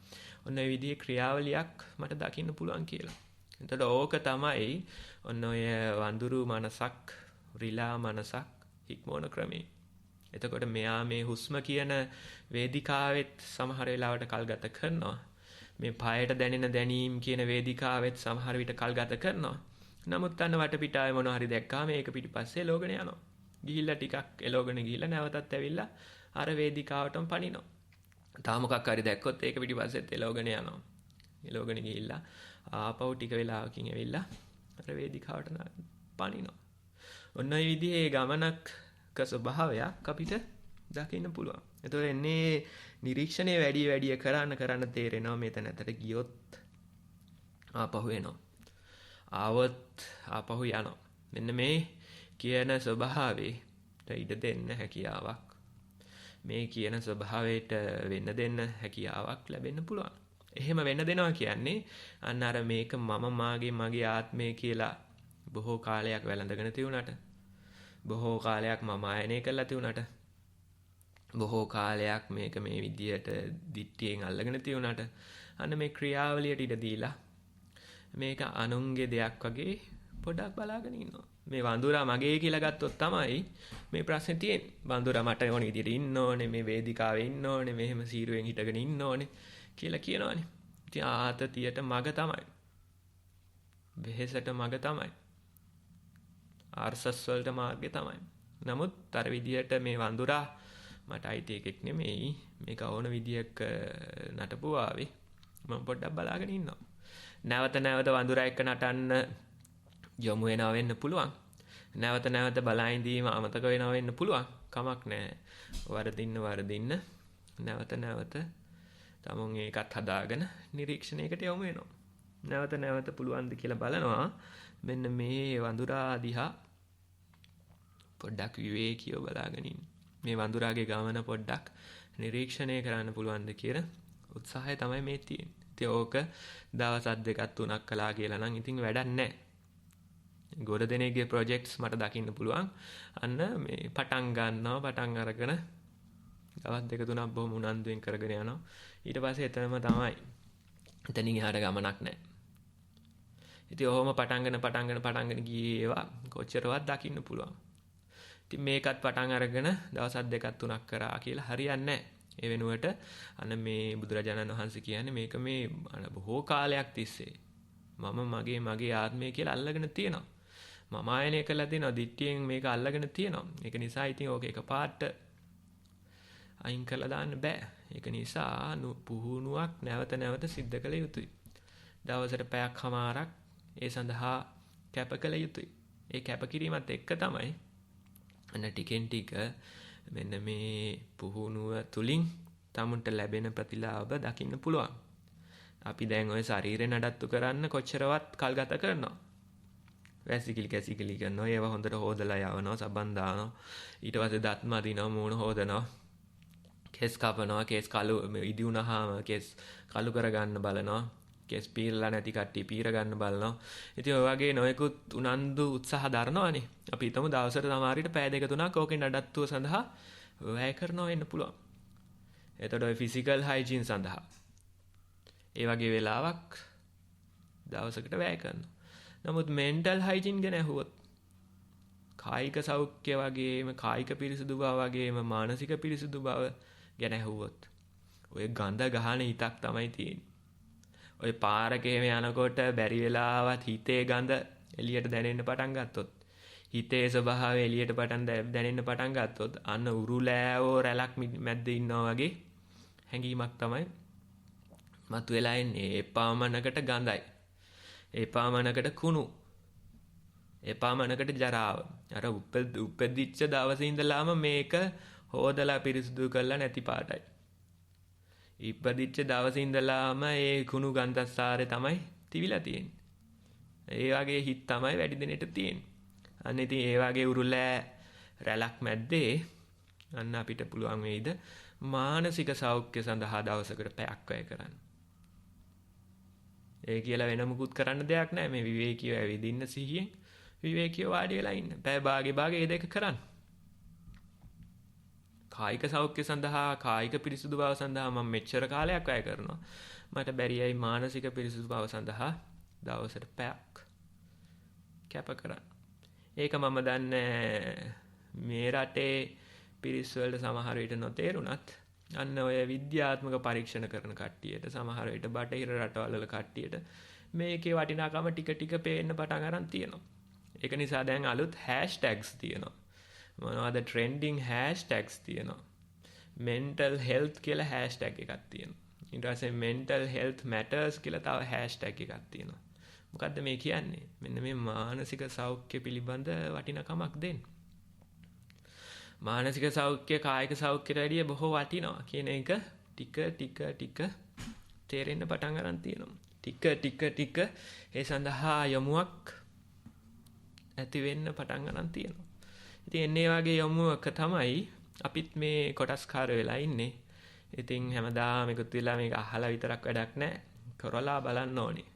ඔන්න ඔය විදිහේ ක්‍රියාවලියක් මට දකින්න පුළුවන් කියලා. එතකොට ඕක තමයි ඔන්න ඔය වඳුරු මනසක් රිලා මනසක් හික්මවන ක්‍රමේ. එතකොට මෙයා මේ හුස්ම කියන වේදිකාවෙත් සමහර වෙලාවට කල් ගත කරනවා. මේ පායට දැනෙන දැනීම් කියන වේදිකාවෙත් සමහර විට කල් ගත කරනවා. නමුත් අන්න වටපිටාවේ මොනවා හරි දැක්කාම ඒක පිටිපස්සේ එලෝගෙන යනවා. ගිහිල්ලා ටිකක් එලෝගෙන ගිහිල්ලා නැවතත් ඇවිල්ලා අර වේදිකාවටම පනිනවා. තාම මොකක් හරි දැක්කොත් ඒක පිටිපස්සෙත් එලෝගෙන යනවා. එලෝගෙන ගිහිල්ලා ආපහු ටික වෙලාවකින් ඇවිල්ලා අර වේදිකාවට පනිනවා. ඔන්න ඔය විදිහේ ගමනක ස්වභාවයක් අපිට දකින්න පුළුවන්. එතකොට එන්නේ නිරීක්ෂණය වැඩි කරන්න තේරෙනවා මෙතනට ගියොත් ආපහු එනවා. ආවොත් ආපහු යනවා. මෙන්න මේ කියන ස්වභාවයට ඉඩ දෙන්න හැකියාවක්. මේ කියන ස්වභාවයට වෙන්න දෙන්න හැකියාවක් ලැබෙන්න පුළුවන්. එහෙම වෙන්න දෙනවා කියන්නේ අන්න අර මේක මම මගේ ආත්මය කියලා බොහෝ කාලයක් වැළඳගෙන තියුණාට බොහෝ කාලයක් මම ආයනය කරලා තියුණාට බොහෝ කාලයක් මේක මේ විදියට දිට්ටියෙන් අල්ලගෙන තියුණාට අන්න මේ ක්‍රියාවලියට ඉඩ දීලා මේක අනුන්ගේ දෙයක් වගේ පොඩක් බලාගෙන ඉන්නවා. මේ වඳුරා මගේ කියලා ගත්තොත් තමයි මේ ප්‍රශ්නේ තියෙන්නේ. වඳුරා මට ඕන විදියට ඉන්න ඕනේ, මේ වේදිකාවේ ඉන්න ඕනේ, මෙහෙම සීරුවෙන් හිටගෙන ඉන්න ඕනේ කියලා කියනවනේ. ඉතින් ආතතියට මග තමයි. වෙහෙසට මග තමයි. ආර්සස් වලට මාර්ගය තමයි. නමුත් අර විදියට මේ වඳුරා මට අයිති එකෙක් නෙමෙයි. මේක ඕන විදියක නටපුවාවේ මම පොඩ්ඩක් බලාගෙන ඉන්නවා. නැවත වඳුරා එක්ක නටන්න යොමු වෙනවා වෙන්න පුළුවන්. නැවත බලා ඉඳීම අමතක වෙනවා වෙන්න පුළුවන්. කමක් නැහැ. වරදින්න නැවත තමුන් ඒකත් හදාගෙන නිරීක්ෂණයකට යොමු වෙනවා. නැවත පුළුවන්ද කියලා බලනවා. මෙන්න මේ වඳුරා දිහා පොඩ්ඩක් විවේකීව බලාගෙන ඉන්න. මේ වඳුරාගේ ගමන පොඩ්ඩක් නිරීක්ෂණය කරන්න පුළුවන්ද කියලා උත්සාහය තමයි මේ තියෙන්නේ. ඉතින් ඕක දවස් 2ක් 3ක් කළා කියලා නම් ඉතින් වැඩක් නැහැ. ගොඩ දෙනෙක්ගේ ප්‍රොජෙක්ට්ස් මට දකින්න පුළුවන්. අන්න මේ පටන් අරගෙන දවස් 2 3ක් බොහොම උනන්දුවෙන් කරගෙන යනවා. ඊට පස්සේ එතනම තමයි. එතනින් එහාට ගමනක් නැහැ. ඉතින් ඔහොම පටන්ගෙන ගියේ ඒවා කොච්චරවත් දකින්න පුළුවන්. ඉතින් මේකත් පටන් අරගෙන දවස් 2ක් 3ක් කරා කියලා හරියන්නේ නැහැ. ඒ වෙනුවට අන්න මේ බුදුරජාණන් වහන්සේ කියන්නේ මේක මේ බොහෝ කාලයක් තිස්සේ මම මගේ ආත්මය කියලා අල්ලගෙන තියෙනවා. මම ආයනය කළා දෙනවා. දිට්ඨියෙන් මේක අල්ලගෙන තියෙනවා. ඒක නිසා ඉතින් ඕක එකපාරට අයින් කරලා දාන්න බෑ. ඒක නිසා පුහුණුවක් නැවත සිද්ධ කළ යුතුයි. දවසට පැයක් හමාරක් ඒ සඳහා කැප කළ යුතුයි. ඒ කැපකිරීමත් එක්ක තමයි අන්න ටිකෙන් ටික මෙන්න මේ පුහුණුව තුලින් tamunට ලැබෙන ප්‍රතිලාභ දකින්න පුළුවන්. අපි දැන් ওই ශරීරය නඩත්තු කරන්න කොච්චරවත් කල් ගත කරනවා. කැසිකිලි කරනවා. ඒවා හොඳට හොදලා යවනවා, සබන් දානවා. ඊට පස්සේ දත් මදිනවා, මූණ හොදනවා. කෙස් කපනවා, කෙස් කළු ඉදි වුණාම කෙස් කළු කරගන්න බලනවා. කෙස් පීරලා නැති කට්ටිය පීර ගන්න බලනවා. ඉතින් ඔය වගේ නොයෙකුත් උනන්දු උත්සාහ දරනවානේ. අපි හිතමු දවසට සමහරවිට පැය 2-3ක් ඕකේ නඩත්තුව සඳහා වැය කරනවා වෙන්න පුළුවන්. එතකොට ඔය ෆිසිකල් හයිජීන් සඳහා ඒ වගේ වෙලාවක් දවසකට වැය කරනවා. නමුත් මෙන්ටල් හයිජීන් ගැන අහුවොත් කායික සෞඛ්‍ය වගේම කායික පිරිසිදු බව වගේම මානසික පිරිසිදු බව ගැන අහුවොත් ඔය ගඳ ගහන හිතක් තමයි තියෙන්නේ. ඔය පාරක එහෙම යනකොට බැරි වෙලාවත් හිතේ ගඳ එළියට දැනෙන්න පටන් ගත්තොත් හිතේ ස්වභාවය එළියට දැනෙන්න පටන් ගත්තොත් අන්න උරුලෑවෝ රැලක් මැද්දේ ඉන්නවා වගේ හැඟීමක් තමයි මතුවලා එන්නේ. ඒ පමණකට ගඳයි. එපාමනකට කුණු. එපාමනකට ජරාව. අර උපදිච්ච දවසේ ඉඳලාම මේක හොදලා පිරිසුදු කරලා නැති පාටයි. ඉපදිච්ච දවසේ ඉඳලාම ඒ කුණු ගන්ධස්සාරේ තමයි තිබිලා තියෙන්නේ. ඒ වගේ හිත් තමයි වැඩි දිනෙට තියෙන්නේ. අන්න ඉතින් ඒ වගේ උරුලෑ රැලක් මැද්දේ අන්න අපිට පුළුවන් වෙයිද මානසික සෞඛ්‍ය සඳහා දවසකට පැයක් වැය කරන්න. ඒ කියලා වෙන මුකුත් කරන්න දෙයක් නැහැ. මේ විවේකීව ඇවිදින්න සිහියෙන් විවේකීව වාඩි වෙලා ඉන්න. පැය භාගේ ඒ දෙක කරන්න. කායික සෞඛ්‍ය සඳහා කායික පිරිසුදු බව සඳහා මම මෙච්චර කාලයක් වැය කරනවා. මට බැරියයි මානසික පිරිසුදු බව සඳහා දවසට පැයක් කැප කරන්න. ඒක මම දන්නේ මේ රටේ පිරිස් වලට සමහර විට නොතේරුණත් අන්න ඔය විද්‍යාත්මක පරීක්ෂණ කරන කට්ටියට සමහර විට බටහිර රටවල් වල කට්ටියට මේකේ වටිනාකම ටික ටික පේන්න පටන් අරන් තියෙනවා. ඒක නිසා දැන් අලුත් හෑෂ්ටැග්ස් තියෙනවා. මොනවද ට්‍රෙන්ඩින් හෑෂ්ටැග්ස් තියෙනවා. mental health කියලා හෑෂ්ටැග් එකක් තියෙනවා. ඊට පස්සේ mental health matters කියලා තව හෑෂ්ටැග් එකක් තියෙනවා. මොකද්ද මේ කියන්නේ? මෙන්න මේ මානසික සෞඛ්‍ය පිළිබඳ වටිනකමක් දෙන්න. මානසික සෞඛ්‍ය කායික සෞඛ්‍යයට වැඩිය බොහෝ වටිනවා කියන එක ටික තේරෙන්න පටන් ගන්න තියෙනවා. ටික ඒ සඳහා යමුවක් ඇති වෙන්න පටන් ගන්න තියෙනවා. ඉතින් එන්නේ වගේ යමුවක තමයි අපිත් මේ කොටස්කාර වෙලා ඉන්නේ. ඉතින් හැමදාම එකතු වෙලා මේක අහලා විතරක් වැඩක් නැහැ. කරලා බලන්න ඕනේ.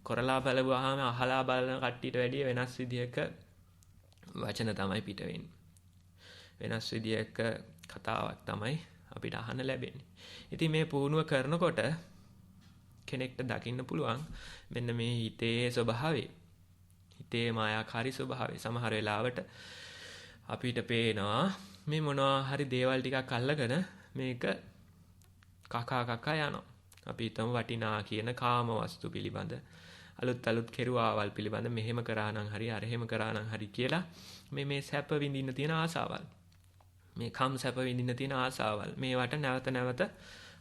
කරලා බලුවාම අහලා බලන කට්ටියට වැඩිය වෙනස් විදියක වචන තමයි පිට වෙන්නේ. වෙනස් විදියක කතාවක් තමයි අපිට අහන්න ලැබෙන්නේ. ඉතින් මේ පුහුණුව කරනකොට කෙනෙක්ට දකින්න පුළුවන් මෙන්න මේ හිතේ ස්වභාවය. හිතේ මායාකාරී ස්වභාවය. සමහර වෙලාවට අපිට පේනවා මේ මොනවා හරි දේවල් ටිකක් අල්ලගෙන මේක කකා යනවා. අපි හිතමු වටිනා කියන කාම වස්තු පිළිබඳ අලුත් කෙරුවාවල් පිළිබඳ මෙහෙම කරා නම් හරි අර එහෙම කරා නම් හරි කියලා මේ සැප විඳින්න තියෙන ආසාවල්. මේ කම් සැප විඳින්න තියෙන ආසාවල්. මේවට නැවත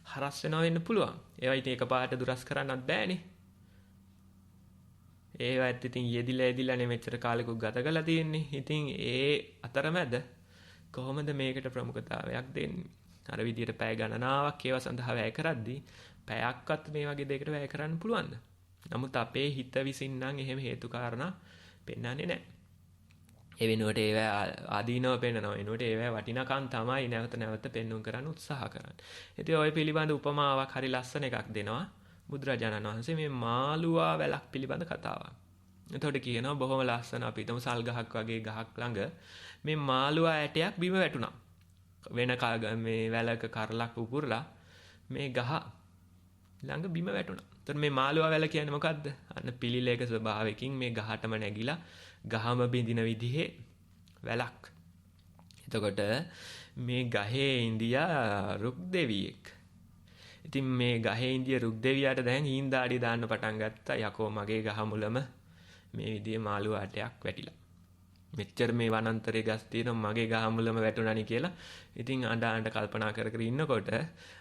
හරස් වෙනවා වෙන්න පුළුවන්. ඒවා ඉතින් එකපාරට දුරස් කරන්නත් බෑනේ. ඒවත් ඉතින් යෙදිලා මෙච්චර කාලෙකුත් ගත කරලා තියෙන්නේ. ඉතින් ඒ අතරමැද කොහොමද මේකට ප්‍රමුඛතාවයක් දෙන්නේ? අර විදියට පැය ගණනාවක් ඒවා සඳහා වැය කරද්දී පැයක්වත් මේ වගේ දෙයකට වැය කරන්න පුළුවන්ද? නමුත් අපේ හිත විසින් නම් එහෙම හේතු කාරණා පෙන්වන්නේ නැහැ. ඒ වෙනුවට ඒවා ආදීනව පෙන්නනවා. එනකොට ඒවා වටිනාකම් තමයි නැවත පෙන්වුම් කරන්න උත්සාහ කරන්නේ. ඉතින් ওই පිළිබඳ උපමාවක් හරි ලස්සන එකක් දෙනවා බුදුරජාණන් වහන්සේ මේ මාළුවා වැලක් පිළිබඳ කතාවක්. එතකොට කියනවා බොහොම ලස්සන අපි හිතමු සල් ගහක් වගේ ගහක් ළඟ මේ මාළුවා ඇටයක් බිම වැටුණා. වෙන මේ වැලක කරලක් උපුරලා මේ ගහ ළඟ බිම වැටුණා. එතකොට මේ මාළුවා වැල කියන්නේ මොකද්ද? අන්න පිළිලයක ස්වභාවයකින් මේ ගහටම නැගිලා ගහම බිඳින විදිහේ වැලක්. එතකොට මේ ගහේ ඉන්දියා රුක් දෙවියෙක්. ඉතින් මේ ගහේ ඉන්දියා රුක් දෙවියාට දැන් හීන්දාඩිය දාන්න පටන් ගත්තා. යකෝ මගේ ගහ මුලම මේ විදිහේ මාළුවා ඇටයක් වැටිලා. මෙච්චර මේ වනාන්තරයේ ගස් තියෙනවා මගේ ගහ මුලම වැටුණානි කියලා. ඉතින් අඬ කල්පනා කර ඉන්නකොට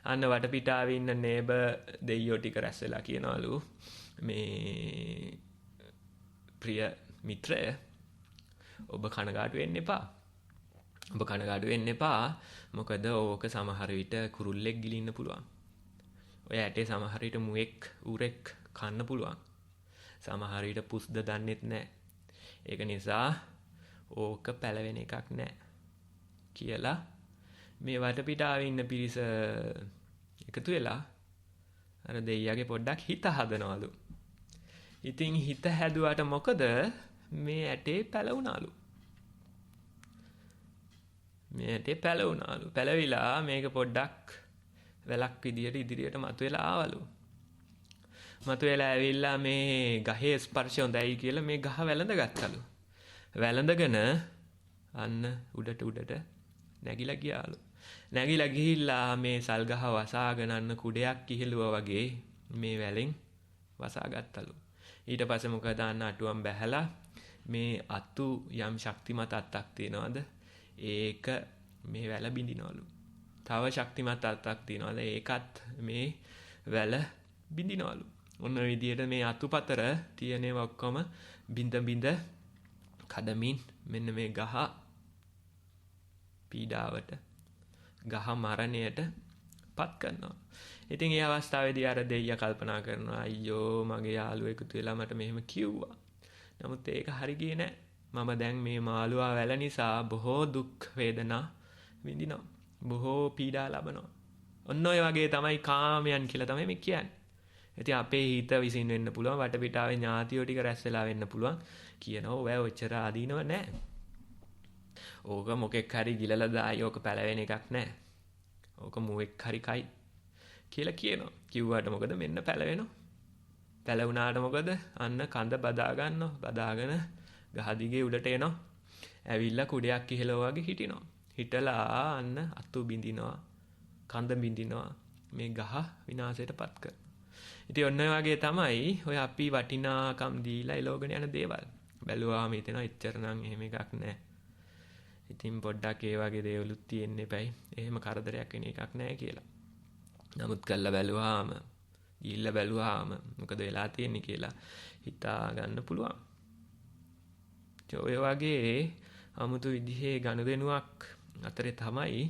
අන්න වටපිටාවේ ඉන්න නේබ දෙයියෝ ටික රැස් වෙලා කියනවලු මේ ප්‍රිය මිත්‍රය ඔබ කනගාටු වෙන්න එපා. ඔබ කනගාටු වෙන්න එපා. මොකද ඕක සමහර විට කුරුල්ලෙක් ගිලින්න පුළුවන්. ඔය ඇටේ සමහර විට මුවෙක් ඌරෙක් කන්න පුළුවන්. සමහර විට පුස්ද දන්නෙත් නැහැ. ඒක නිසා ඕක පැලවෙන එකක් නැහැ කියලා මේ වටපිටාවේ ඉන්න පිරිස එකතු වෙලා අර දෙයියාගේ පොඩ්ඩක් හිත හදනවලු. ඉතින් හිත හැදුවට මොකද මේ ඇටේ පැලවුණාලු. මේ ඇටේ පැලවුණාලු. පැලවිලා මේක පොඩ්ඩක් වැලක් විදියට ඉදිරියට මතුවලා ආවලු. මතුවලා ඇවිල්ලා මේ ගහේ ස්පර්ශය හොඳයි කියලා මේ ගහ වැළඳ ගත්තලු. වැළඳගෙන අන්න උඩට නැගිලා ගියාලු. නැගිලා ගිහිල්ලා මේ සල් ගහ වසාගෙන අන්න කුඩයක් කිහිලුවා වගේ මේ වැලෙන් වසා ගත්තලු. ඊට පස්සේ මොකද අන්න අටුවම් බැහැලා මේ අතු යම් ශක්තිමත් අත්තක් තියනවාද ඒක මේ වැල බිඳිනවලු. තව ශක්තිමත් අත්තක් තියනවාද ඒකත් මේ වැල බිඳිනවලු. ඔන්න ඔය විදිහට මේ අතුපතර තියෙනවා ඔක්කොම බින්ද බින්ද කඩමින් මෙන්න මේ ගහ පීඩාවට ගහ මරණයට පත් කරනවා. ඉතින් ඒ අවස්ථාවේදී අර දෙයියා කල්පනා කරනවා අයියෝ මගේ යාළුවෝ එකතු වෙලා මට මෙහෙම කිව්වා. නමුත් ඒක හරි ගියේ නෑ. මම දැන් මේ මාළුවා වැල නිසා බොහෝ දුක් වේදනා විඳිනවා. බොහෝ පීඩා ලබනවා. ඔන්න ඔය වගේ තමයි කාමයන් කියලා තමයි මේ කියන්නේ. ඉතින් අපේ හිත විසින් වෙන්න පුළුවන් වටපිටාවේ ඥාතියෝ ටික රැස් වෙලා වෙන්න පුළුවන් කියනවා ඔය ඔච්චර ආදීනව නෑ. ඕක මොකෙක් හරි ගිලලා දායි ඕක පැලවෙන එකක් නෑ. ඕක මුවෙක් හරි කයි කියලා කියනවා. කිව්වට මොකද මෙන්න පැලවෙනවා. පැලවුණාට මොකද අන්න කඳ බදා ගන්නවා. බදාගෙන ගහ දිගේ උඩට එනවා. ඇවිල්ලා කුඩයක් ඉහළව වගේ හිටිනවා. හිටලා අන්න අතු බින්දිනවා. කඳ බින්දිනවා. මේ ගහ විනාශයටපත් කරනවා. ඉතින් ඔන්න ඔය වගේ තමයි ඔය අපි වටිනාකම් දීලා එලෝගෙන යන දේවල්. බැලුවාම හිතෙනවා එච්චර නම් එහෙම එකක් නැහැ. ඉතින් පොඩ්ඩක් ඒ වගේ දේවලුත් තියෙන්න එපයි. එහෙම කරදරයක් වෙන එකක් නැහැ කියලා. නමුත් කළා බැලුවාම, ගිහිල්ලා බැලුවාම මොකද වෙලා තියෙන්නේ කියලා හිතා ගන්න පුළුවන්. ඔය වගේ 아무තු විදිහේ ගනුදෙනුවක් අතරේ තමයි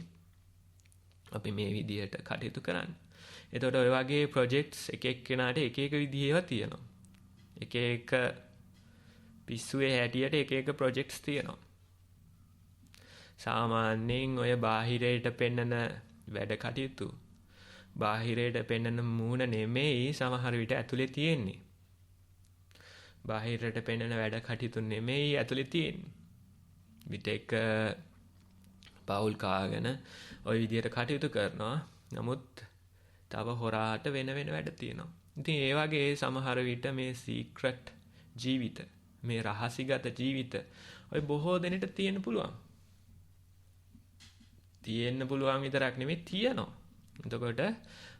අපි මේ විදිහට කටයුතු කරන්නේ. එතකොට ඔය වගේ ප්‍රොජෙක්ට්ස් එක එක්කෙනාට එක එක විදිහේව තියෙනවා. එක එක පිස්සුවේ හැටියට එක එක ප්‍රොජෙක්ට්ස් තියෙනවා. සාමාන්‍යයෙන් ඔය බාහිරයට පෙන්නන වැඩ කටයුතු බාහිරයට පෙන්නන මූණ නෙමෙයි සමහර විට ඇතුලේ තියෙන්නේ. බාහිරයට පෙන්නන වැඩ කටයුතු නෙමෙයි ඇතුලේ තියෙන්නේ. විතෙක පවුල් කාගෙන ওই විදිහට කටයුතු කරනවා. නමුත් තව හොරාට වෙන වැඩ තියෙනවා. ඉතින් ඒ වගේ සමහර විට මේ සීක්‍රට් ජීවිත, මේ රහසිගත ජීවිත ඔය බොහෝ දෙනෙට තියෙන්න පුළුවන්. තියෙන්න පුළුවන් විතරක් නෙමෙයි තියෙනවා. එතකොට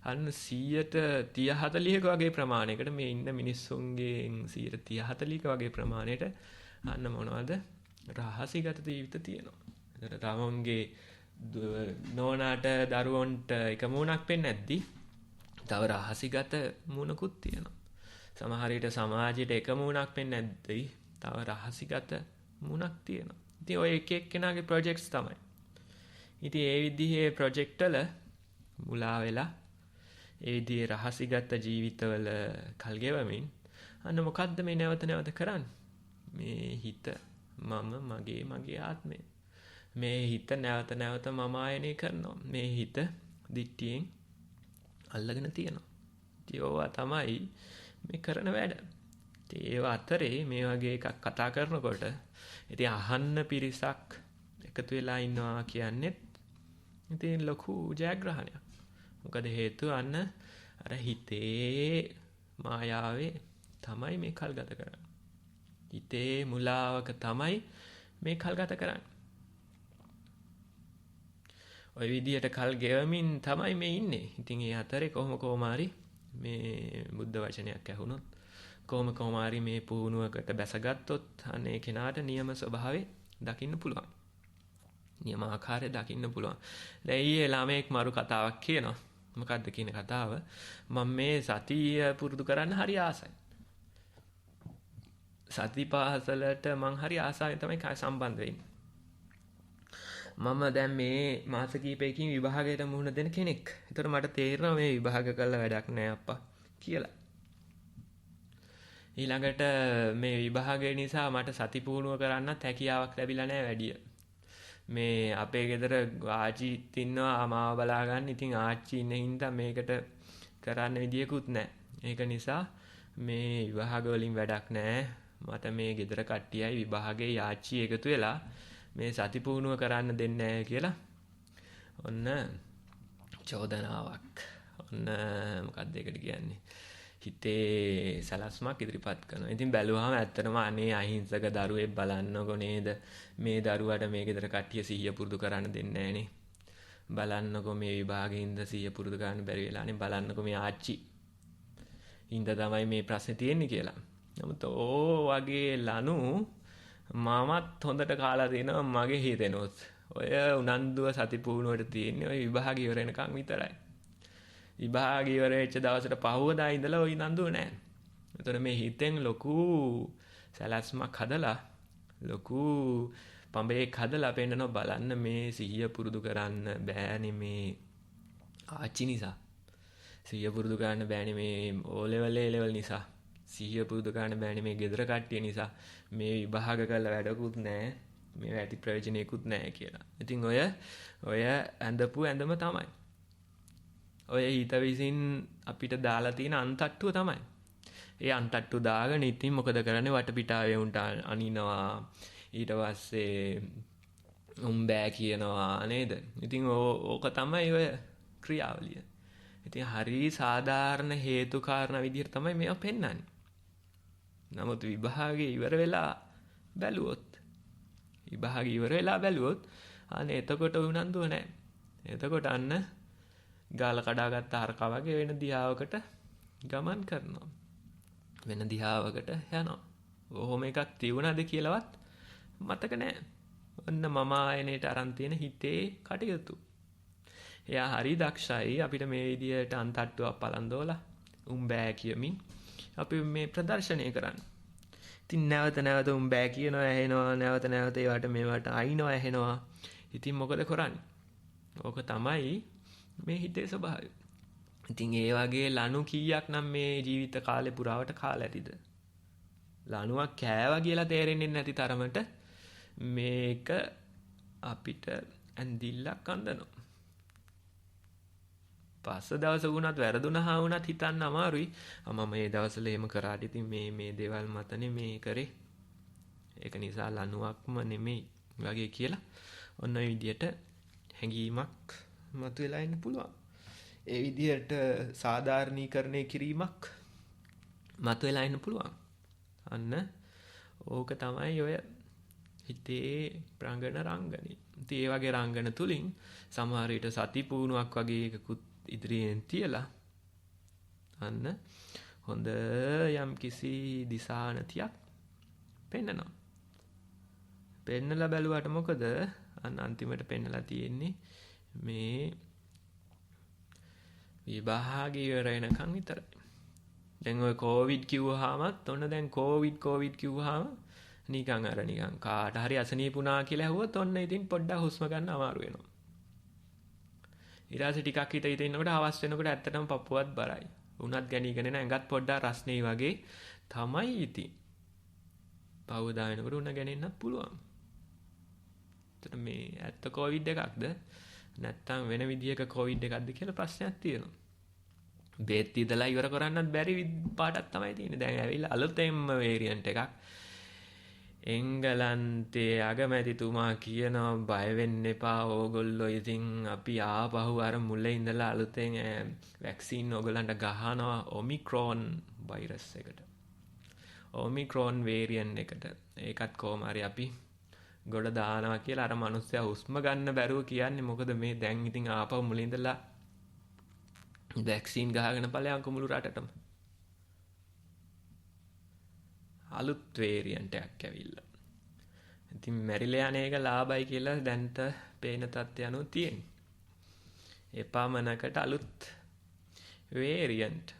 අන්න 130 40ක වගේ ප්‍රමාණයකට මේ ඉන්න මිනිස්සුන්ගේ 130 40ක වගේ ප්‍රමාණයට අන්න මොනවද රහසිගත ජීවිත තියෙනවා. එතකොට තමන්ගේ නෝනාට දරුවන්ට එක මූණක් පෙන්නේ නැද්දි තව රහසිගත මූණකුත් තියෙනවා. සමහර විට සමාජයට එක මූණක් පෙන්නේ නැද්දි තව රහසිගත මූණක් තියෙනවා. ඉතින් ඔය එක එක්කෙනාගේ ප්‍රොජෙක්ට්ස් තමයි. ඉතින් ඒ විදිහේ ප්‍රොජෙක්ට් වල මුලා වෙලා ඒ විදිහේ රහසිගත ජීවිතවල කල් ගෙවමින් අන්න මොකද්ද මේ නැවත කරන්නේ? මේ හිත මගේ ආත්මය. මේ හිත නැවත මම ආයනය කරනවා. මේ හිත දිට්ඨියෙන් අල්ලගෙන තියෙනවා. ඉතින් ඕවා තමයි මේ කරන වැඩ. ඉතින් ඒව අතරේ මේ වගේ එකක් කතා කරනකොට ඉතින් අහන්න පිරිසක් එකතු වෙලා ඉන්නවා කියන්නේත් ඉතින් ලොකු ජයග්‍රහණයක්. මොකද හේතුව අන්න අර හිතේ මායාවේ තමයි මේ කල් ගත කරන්නේ. හිතේ මුලාවක තමයි මේ කල් ගත කරන්නේ. ඔය විදිහට කල් ගෙවමින් තමයි මේ ඉන්නේ. ඉතින් ඒ අතරේ කොහොම හරි මේ බුද්ධ වචනයක් ඇහුනොත් කොහොම හරි මේ පුහුණුවකට බැසගත්තොත් අනේ කෙනාට නියම ස්වභාවය දකින්න පුළුවන්. නියම ආකාරය දකින්න පුළුවන්. දැන් ඊයේ ළමෙක් මරු කතාවක් කියනවා. මොකද්ද කියන කතාව? මම මේ සතිය පුරුදු කරන්න හරි ආසයි. සතිපාසලට මං හරි ආසාවෙන් තමයි සම්බන්ධ වෙන්නේ. මම දැන් මේ මාස කිහිපයකින් විභාගයට මුහුණ දෙන කෙනෙක්. ඒතර මට තේරෙනවා මේ විභාග කළා වැඩක් නෑ අප්පා කියලා. ඊළඟට මේ විභාගය නිසා මට සති පුහුණුව කරන්නත් හැකියාවක් ලැබිලා නෑ වැඩිය. මේ අපේ ගෙදර ආච්චිත් ඉන්නවා මාව බලා ගන්න. ඉතින් ආච්චි ඉන්න හින්දා මේකට කරන්න විදියකුත් නෑ. ඒක නිසා මේ විභාග වලින් වැඩක් නෑ. මට මේ ගෙදර කට්ටියයි විභාගේ ආච්චි එකතු වෙලා මේ සති පුහුණුව කරන්න දෙන්නේ නැහැ කියලා ඔන්න චෝදනාවක්. ඔන්න මොකක්ද ඒකට කියන්නේ? හිතේ සලස්මක් ඉදිරිපත් කරනවා. ඉතින් බැලුවාම ඇත්තටම අනේ අහිංසක දරුවෙක් බලන්නකො නේද? මේ දරුවට මේ ගෙදර කට්ටිය සිහිය පුරුදු කරන්න දෙන්නේ නැහනේ. බලන්නකො මේ විභාගෙින්ද සිහිය පුරුදු කරන්න බැරි වෙලානේ. බලන්නකො මේ ආච්චි හින්ද තමයි මේ ප්‍රශ්නේ තියෙන්නේ කියලා. නමුත් ඕ වගේ ලනු මමත් හොඳට කාලා දෙනවා මගේ හිතෙනොත්. ඔය උනන්දුව සති පුහුණුවට තියෙන්නේ ඔය විභාගය ඉවර වෙනකන් විතරයි. විභාගය ඉවර වෙච්ච දවසට පහුවදා ඉඳලා ඔය උනන්දුව නැහැ. එතකොට මේ හිතෙන් ලොකු සැලැස්මක් හදලා ලොකු පඹයක් හදලා පෙන්නනවා බලන්න මේ සිහිය පුරුදු කරන්න බෑනේ මේ ආච්චි නිසා. සිහිය පුරුදු කරන්න බෑනේ මේ O level A level නිසා. සිහිය පුරුදු කරන්න බෑනේ මේ ගෙදර කට්ටිය නිසා. මේ විභාග කරලා වැඩකුත් නැහැ. මේ ඇති ප්‍රයෝජනෙකුත් නැහැ කියලා. ඉතින් ඔය ඇඳපු ඇඳම තමයි. ඔය හිත විසින් අපිට දාලා තියෙන අන්තට්ටුව තමයි. ඒ අන්තට්ටු දාගෙන ඉතින් මොකද කරන්නේ වටපිටාවේ උන්ට අනිනවා. ඊට පස්සේ බෑ කියනවා නේද? ඉතින් ඕක තමයි ඔය ක්‍රියාවලිය. ඉතින් හරි සාධාරණ හේතු කාරණා විදිහට තමයි මේවා පෙන්වන්නේ. නමුත් විභාගේ ඉවර වෙලා බැලුවොත් අනේ එතකොට උනන්දුව නැහැ. එතකොට අන්න ගාල කඩාගත්ත හරකා වගේ වෙන දිහාවකට ගමන් කරනවා. වෙන දිහාවකට යනවා. ඔහොම එකක් තියුණාද කියලාවත් මතක නැහැ. ඔන්න මම ආයනේට අරන් තියෙන හිතේ කටයුතු. එයා හරි දක්ෂයි අපිට මේ විදියට අන්තට්ටුවක් පලන්දෝලා බෑ කියමින් අපි මේ ප්‍රදර්ශනය කරන්න. ඉතින් නැවත බෑ කියනවා ඇහෙනවා නැවත ඒවට මේවට අයිනවා ඇහෙනවා. ඉතින් මොකද කරන්නේ? ඕක තමයි මේ හිතේ ස්වභාවය. ඉතින් ඒ වගේ ලනු කීයක් නම් මේ ජීවිත කාලේ පුරාවට කාලා ඇතිද? ලනුවක් කෑවා කියලා තේරෙන්නේ නැති තරමට මේක අපිට ඇඳිල්ලක් අඳනවා. පස්ස දවස වුණත් වැරදුනහා වුණත් හිතන්න අමාරුයි. මම මේ දවස්වල එහෙම කරාට ඉතින් මේ දේවල් මතනේ මේ කරේ. ඒක නිසා ලනුවක්ම නෙමෙයි වගේ කියලා ඔන්න ඔය විදියට හැඟීමක් මතුවලා ඉන්න පුළුවන්. ඒ විදියට සාධාරණීකරණය කිරීමක් මතුවලා ඉන්න පුළුවන්. අන්න ඕක තමයි ඔය හිතේ රංගන රංගනේ. ඉතින් ඒ වගේ රංගන තුලින් සමහර විට සති පුහුණුවක් වගේ එකකුත් ඉදිරියෙන් තියලා අන්න හොඳ යම් කිසි දිශානතියක් පෙන්නනවා. පෙන්නලා බැලුවට මොකද අන්න අන්තිමට පෙන්නලා තියෙන්නේ මේ විභාගය ඉවර වෙනකන් විතරයි. දැන් ඔය කොවිඩ් කිව්වහමත් ඔන්න දැන් කොවිඩ් කිව්වහම නිකන් කාට හරි අසනීපුණා කියලා ඇහුවොත් ඔන්න ඉතින් පොඩ්ඩක් හුස්ම ගන්න අමාරු වෙනවා. ඊට පස්සේ ටිකක් හිත ඉන්නකොට හවස් වෙනකොට ඇත්තටම පපුවත් බරයි. උණත් ගැනීගෙන එන ඇඟත් පොඩ්ඩක් රස්නේ වගේ තමයි ඉතින්. පව දානකොට උණ ගැනෙන්නත් පුළුවන්. එතන මේ ඇත්ත කොවිඩ් එකක්ද නැත්නම් වෙන විදියක කොවිඩ් එකක්ද කියලා ප්‍රශ්නයක් තියෙනවා. බේත් ඉදලා ඉවර කරන්නත් බැරි පාටක් තමයි තියෙන්නේ. දැන් ඇවිල්ලා අලුතෙන්ම වේරියන්ට් එකක්. එංගලන්තයේ අගමැතිතුමා කියනවා බය වෙන්න එපා ඕගොල්ලෝ ඉතින් අපි ආපහු අර මුල ඉඳලා අලුතෙන් වැක්සින් ඕගොල්ලන්ට ගහනවා ඔමික්‍රෝන් වෛරස් එකට. ඔමික්‍රෝන් වේරියන්ට් එකට. ඒකත් කොහොම හරි අපි ගොඩ දානවා කියලා අර මිනිස්සයා හුස්ම ගන්න බැරුව කියන්නේ මොකද මේ දැන් ඉතින් ආපහු මුල ඉඳලා වැක්සින් ගහගෙන ඵලයන් මුළු රටටම. අලුත් වේරියන්ට් එකක් ඇවිල්ලා. ඉතින් මැරිලා යන එක ලාභයි කියලා දැන්ට පේන තත්ත්වය අනුව තියෙන්නේ. එපමණකට අලුත් වේරියන්ට්.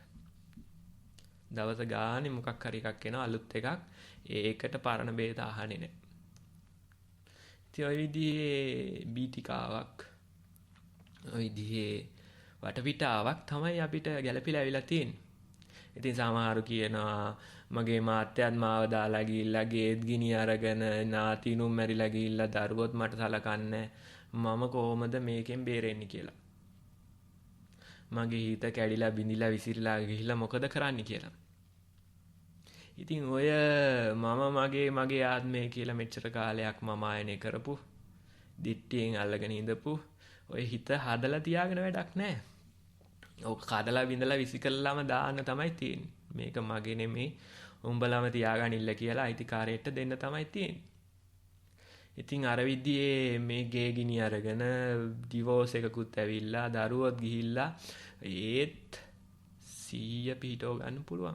දවස ගානේ මොකක් හරි එකක් එනවා අලුත් එකක්. ඒකට පරණ බේත අහන්නේ නැහැ. ඉතින් ওই විදිහේ බීතිකාවක් ওই විදිහේ වටපිටාවක් තමයි අපිට ගැළපිලා ඇවිල්ලා තියෙන්නේ. ඉතින් සමහරු කියනවා මගේ මාත්‍යත් මාව දාලා ගිහිල්ලා ගේත් ගිනි අරගෙන නාතිනුම් මැරිලා ගිහිල්ලා දරුවොත් මට සලකන්නේ මම කොහොමද මේකෙන් බේරෙන්නේ කියලා. මගේ හිත කැඩිලා බිඳිලා විසිරලා ගිහිල්ලා මොකද කරන්නේ කියලා. ඉතින් ඔය මගේ ආත්මය කියලා මෙච්චර කාලයක් මම ආයනය කරපු දිට්ටියෙන් අල්ලගෙන ඉඳපු ඔය හිත හදලා තියාගෙන වැඩක් නැහැ. ඔක කඩලා බිඳලා විසි කළාම දාන්න තමයි තියෙන්නේ. මේක මගේ නෙමෙයි උඹලම තියාගනින්න කියලා අයිතිකාරයට දෙන්න තමයි තියෙන්නේ. ඉතින් අර විදිහේ මේ ගේ ගිනි අරගෙන ඩිවෝස් එකකුත් ඇවිල්ලා දරුවොත් ගිහිල්ලා ඒත් 100 පිටව ගන්න පුළුවන්.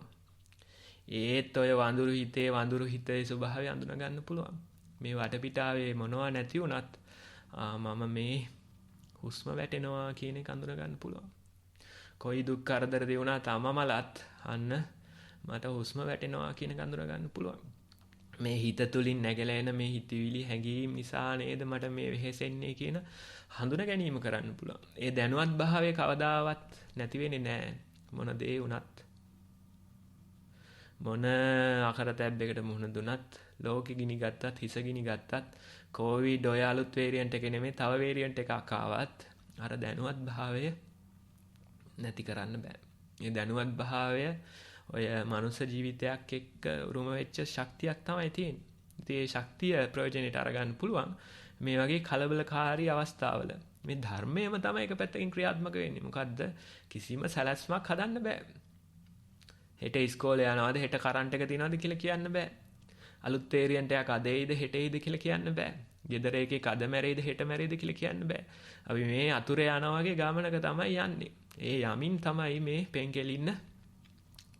ඒත් ඔය වඳුරු හිතේ ස්වභාවය අඳුන ගන්න පුළුවන්. මේ වටපිටාවේ මොනවා නැති වුණත් මම මේ හුස්ම වැටෙනවා කියන එක අඳුන ගන්න පුළුවන්. කොයි දුක් කරදර දෙවුණා තමමලත් අන්න මට හුස්ම වැටෙනවා කියන එක අඳුර ගන්න පුළුවන්. මේ හිත තුලින් නැගලා එන මේ හිතවිලි හැඟීම් නිසා නේද මට මේ වෙහෙසෙන්නේ කියන හඳුන ගැනීම කරන්න පුළුවන්. ඒ දැනුවත් භාවය කවදාවත් නැති වෙන්නේ නැහැ. මොන දේ වුණත්. මොන අකරතැබ්බයකට මුහුණ දුන්නත්, ලෝකෙ ගිනි ගත්තත්, හිස ගිනි ගත්තත්, කොවිඩ් ඔය අලුත් වේරියන්ට් එක නෙමෙයි තව වේරියන්ට් එකක් ආවත් අර දැනුවත් භාවය නැති කරන්න බෑ. මේ දැනුවත් භාවය ඔය මනුස්ස ජීවිතයක් එක්ක උරුම වෙච්ච ශක්තියක් තමයි තියෙන්නේ. ඉතින් ඒ ශක්තිය ප්‍රයෝජනෙට අරගන්න පුළුවන් මේ වගේ කලබලකාරී අවස්ථාවල. මේ ධර්මයේම තමයි එක පැත්තකින් ක්‍රියාත්මක වෙන්නේ. මොකද්ද? කිසිම සැලැස්මක් හදන්න බෑ. හෙට ඉස්කෝලේ යනවාද, හෙට කරන්ට් එක තියනවාද කියලා කියන්න බෑ. අලුත් වේරියන්ට් එකක් අද එයිද, හෙට එයිද කියලා කියන්න බෑ. ගෙදර එකෙක් අද මැරෙයිද, හෙට මැරෙයිද කියලා කියන්න බෑ. අපි මේ අතුරේ යනවා වගේ ගමනක තමයි යන්නේ. ඒ යමින් තමයි මේ පෙන්කෙලින්න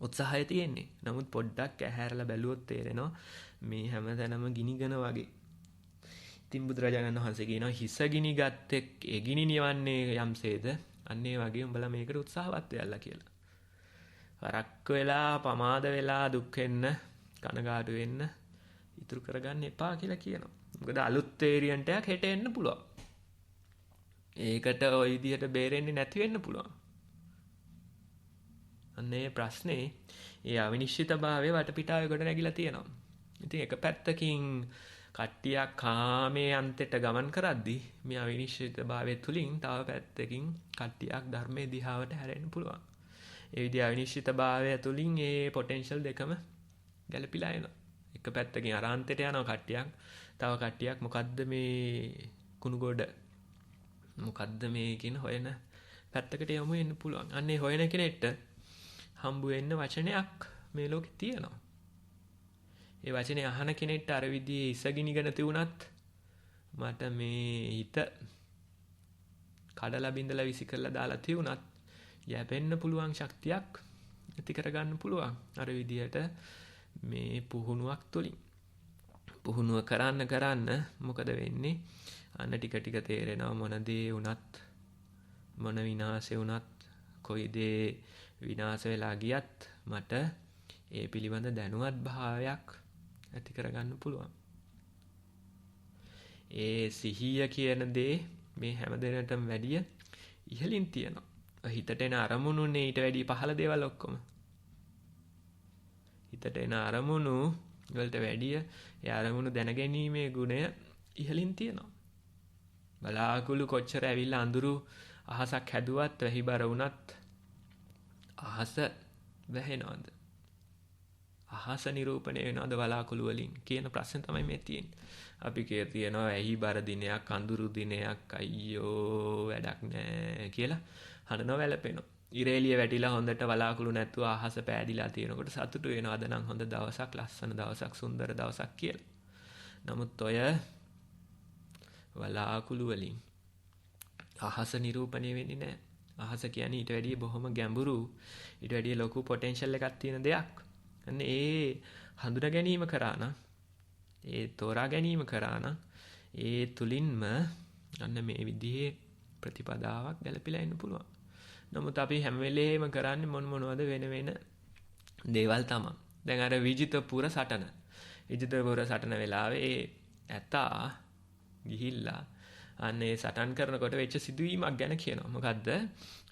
උත්සාහය තියෙන්නේ. නමුත් පොඩ්ඩක් ඇහැරලා බැලුවොත් තේරෙනවා මේ හැමතැනම ගිනිගන වගේ. ඉතින් බුදුරජාණන් වහන්සේ කියනවා හිස ගිනි ගත්තෙක් ඒ ගිනි නිවන්නේ යම්සේද අන්න ඒ වගේ උඹලා මේකට උත්සාහවත් වෙයලා කියලා. වරක් වෙලා පමාද වෙලා දුක් වෙන්න කනගාටු වෙන්න ඉතුරු කරගන්න එපා කියලා කියනවා. මොකද අලුත් වේරියන්ට් එකක් හෙට එන්න පුළුවන්. ඒකට ওই විදිහට බේරෙන්නේ නැති වෙන්න පුළුවන්. අන්නේ ප්‍රශ්නේ ඒ අවිනිශ්චිතභාවය වටපිටාවේ ගොඩ නැගිලා තියෙනවා. ඉතින් එක පැත්තකින් කට්ටියක් කාමයේ අන්තයට ගමන් කරද්දී මේ අවිනිශ්චිතභාවය තුලින් තව පැත්තකින් කට්ටියක් ධර්මයේ දිහාවට හැරෙන්න පුළුවන්. ඒ විදිහ අවිනිශ්චිතභාවය තුලින් ඒ පොටෙන්ෂල් දෙකම ගැලපිලා එනවා. එක පැත්තකින් අරාන්තයට යනවා කට්ටියක්. තව කට්ටියක් මොකද්ද මේ කුණුගොඩ මොකද්ද මේ කියන හොයන පැත්තකට යමු වෙන්න පුළුවන්. අන්නේ හොයන කෙනෙක්ට හම්බ වෙන්න වචනයක් මේ ලෝකේ තියෙනවා. ඒ වචනේ අහන කෙනෙක්ට අර විදිහේ ඉසගිනිගෙන තියුණත් මට මේ හිත කඩලා බින්දලා විසි කරලා දාලා තියුණත් යැපෙන්න පුළුවන් ශක්තියක් ඇති කරගන්න පුළුවන්. අර විදිහට මේ පුහුණුවක් තුලින්. පුහුණුව කරන්න මොකද වෙන්නේ? අන්න ටික ටික තේරෙනවා මොන දේ වුණත් මොන විනාශේ වුණත් කොයි දේ විනාශ වෙලා ගියත් මට ඒ පිළිබඳ දැනුවත් භාවයක් ඇති කරගන්න පුළුවන්. ඒ සිහිය කියන දේ මේ හැම දෙයකටම වැඩිය ඉහළින් තියෙනවා. හිතට එන අරමුණුනේ ඊට වැඩිය පහළ දේවල් ඔක්කොම. හිතට එන අරමුණු වලට වැඩිය ඒ අරමුණු දැනගැනීමේ ගුණය ඉහළින් තියෙනවා. බලාකුළු කොච්චර ඇවිල්ලා අඳුරු අහසක් හැදුවත් වැහිබර වුණත් අහස වැහෙනවද? අහස නිරූපණය වෙනවද බලාකුළු වලින් කියන ප්‍රශ්නේ තමයි මේ තියෙන්නේ. අපි කියනවා වැහිබර දිනයක් අඳුරු දිනයක් අයියෝ වැඩක් නෑ කියලා හඬනව වැළපෙනවා. ඉරේලිය වැටිලා හොඳට බලාකුළු නැතුව අහස පෑදිලා තියෙනකොට සතුටු වෙනවා අද නම් හොඳ දවසක්, ලස්සන දවසක්, සුන්දර දවසක් කියලා. නමුත් ඔය බලාකුළු වලින් අහස නිරූපණය වෙන්නේ නැහැ. අහස කියන්නේ ඊට වැඩිය බොහොම ගැඹුරු, ඊට වැඩිය ලොකු පොටෙන්ෂල් එකක් තියෙන දෙයක්. අන්න ඒ හඳුනා ගැනීම කරා නම්, ඒ තෝරා ගැනීම කරා නම්, ඒ තුලින්ම අන්න මේ විදිහේ ප්‍රතිපදාවක් ගැලපිලා ඉන්න පුළුවන්. නමුත් අපි හැම වෙලේම කරන්නේ මොනවද වෙන දේවල් තමයි. දැන් අර විජිතපුර සටන. විජිතපුර සටන වෙලාවේ ඒ ඇතා ගිහිල්ලා අනේ සටන් කරනකොට වෙච්ච සිදුවීමක් ගැන කියනවා. මොකද්ද?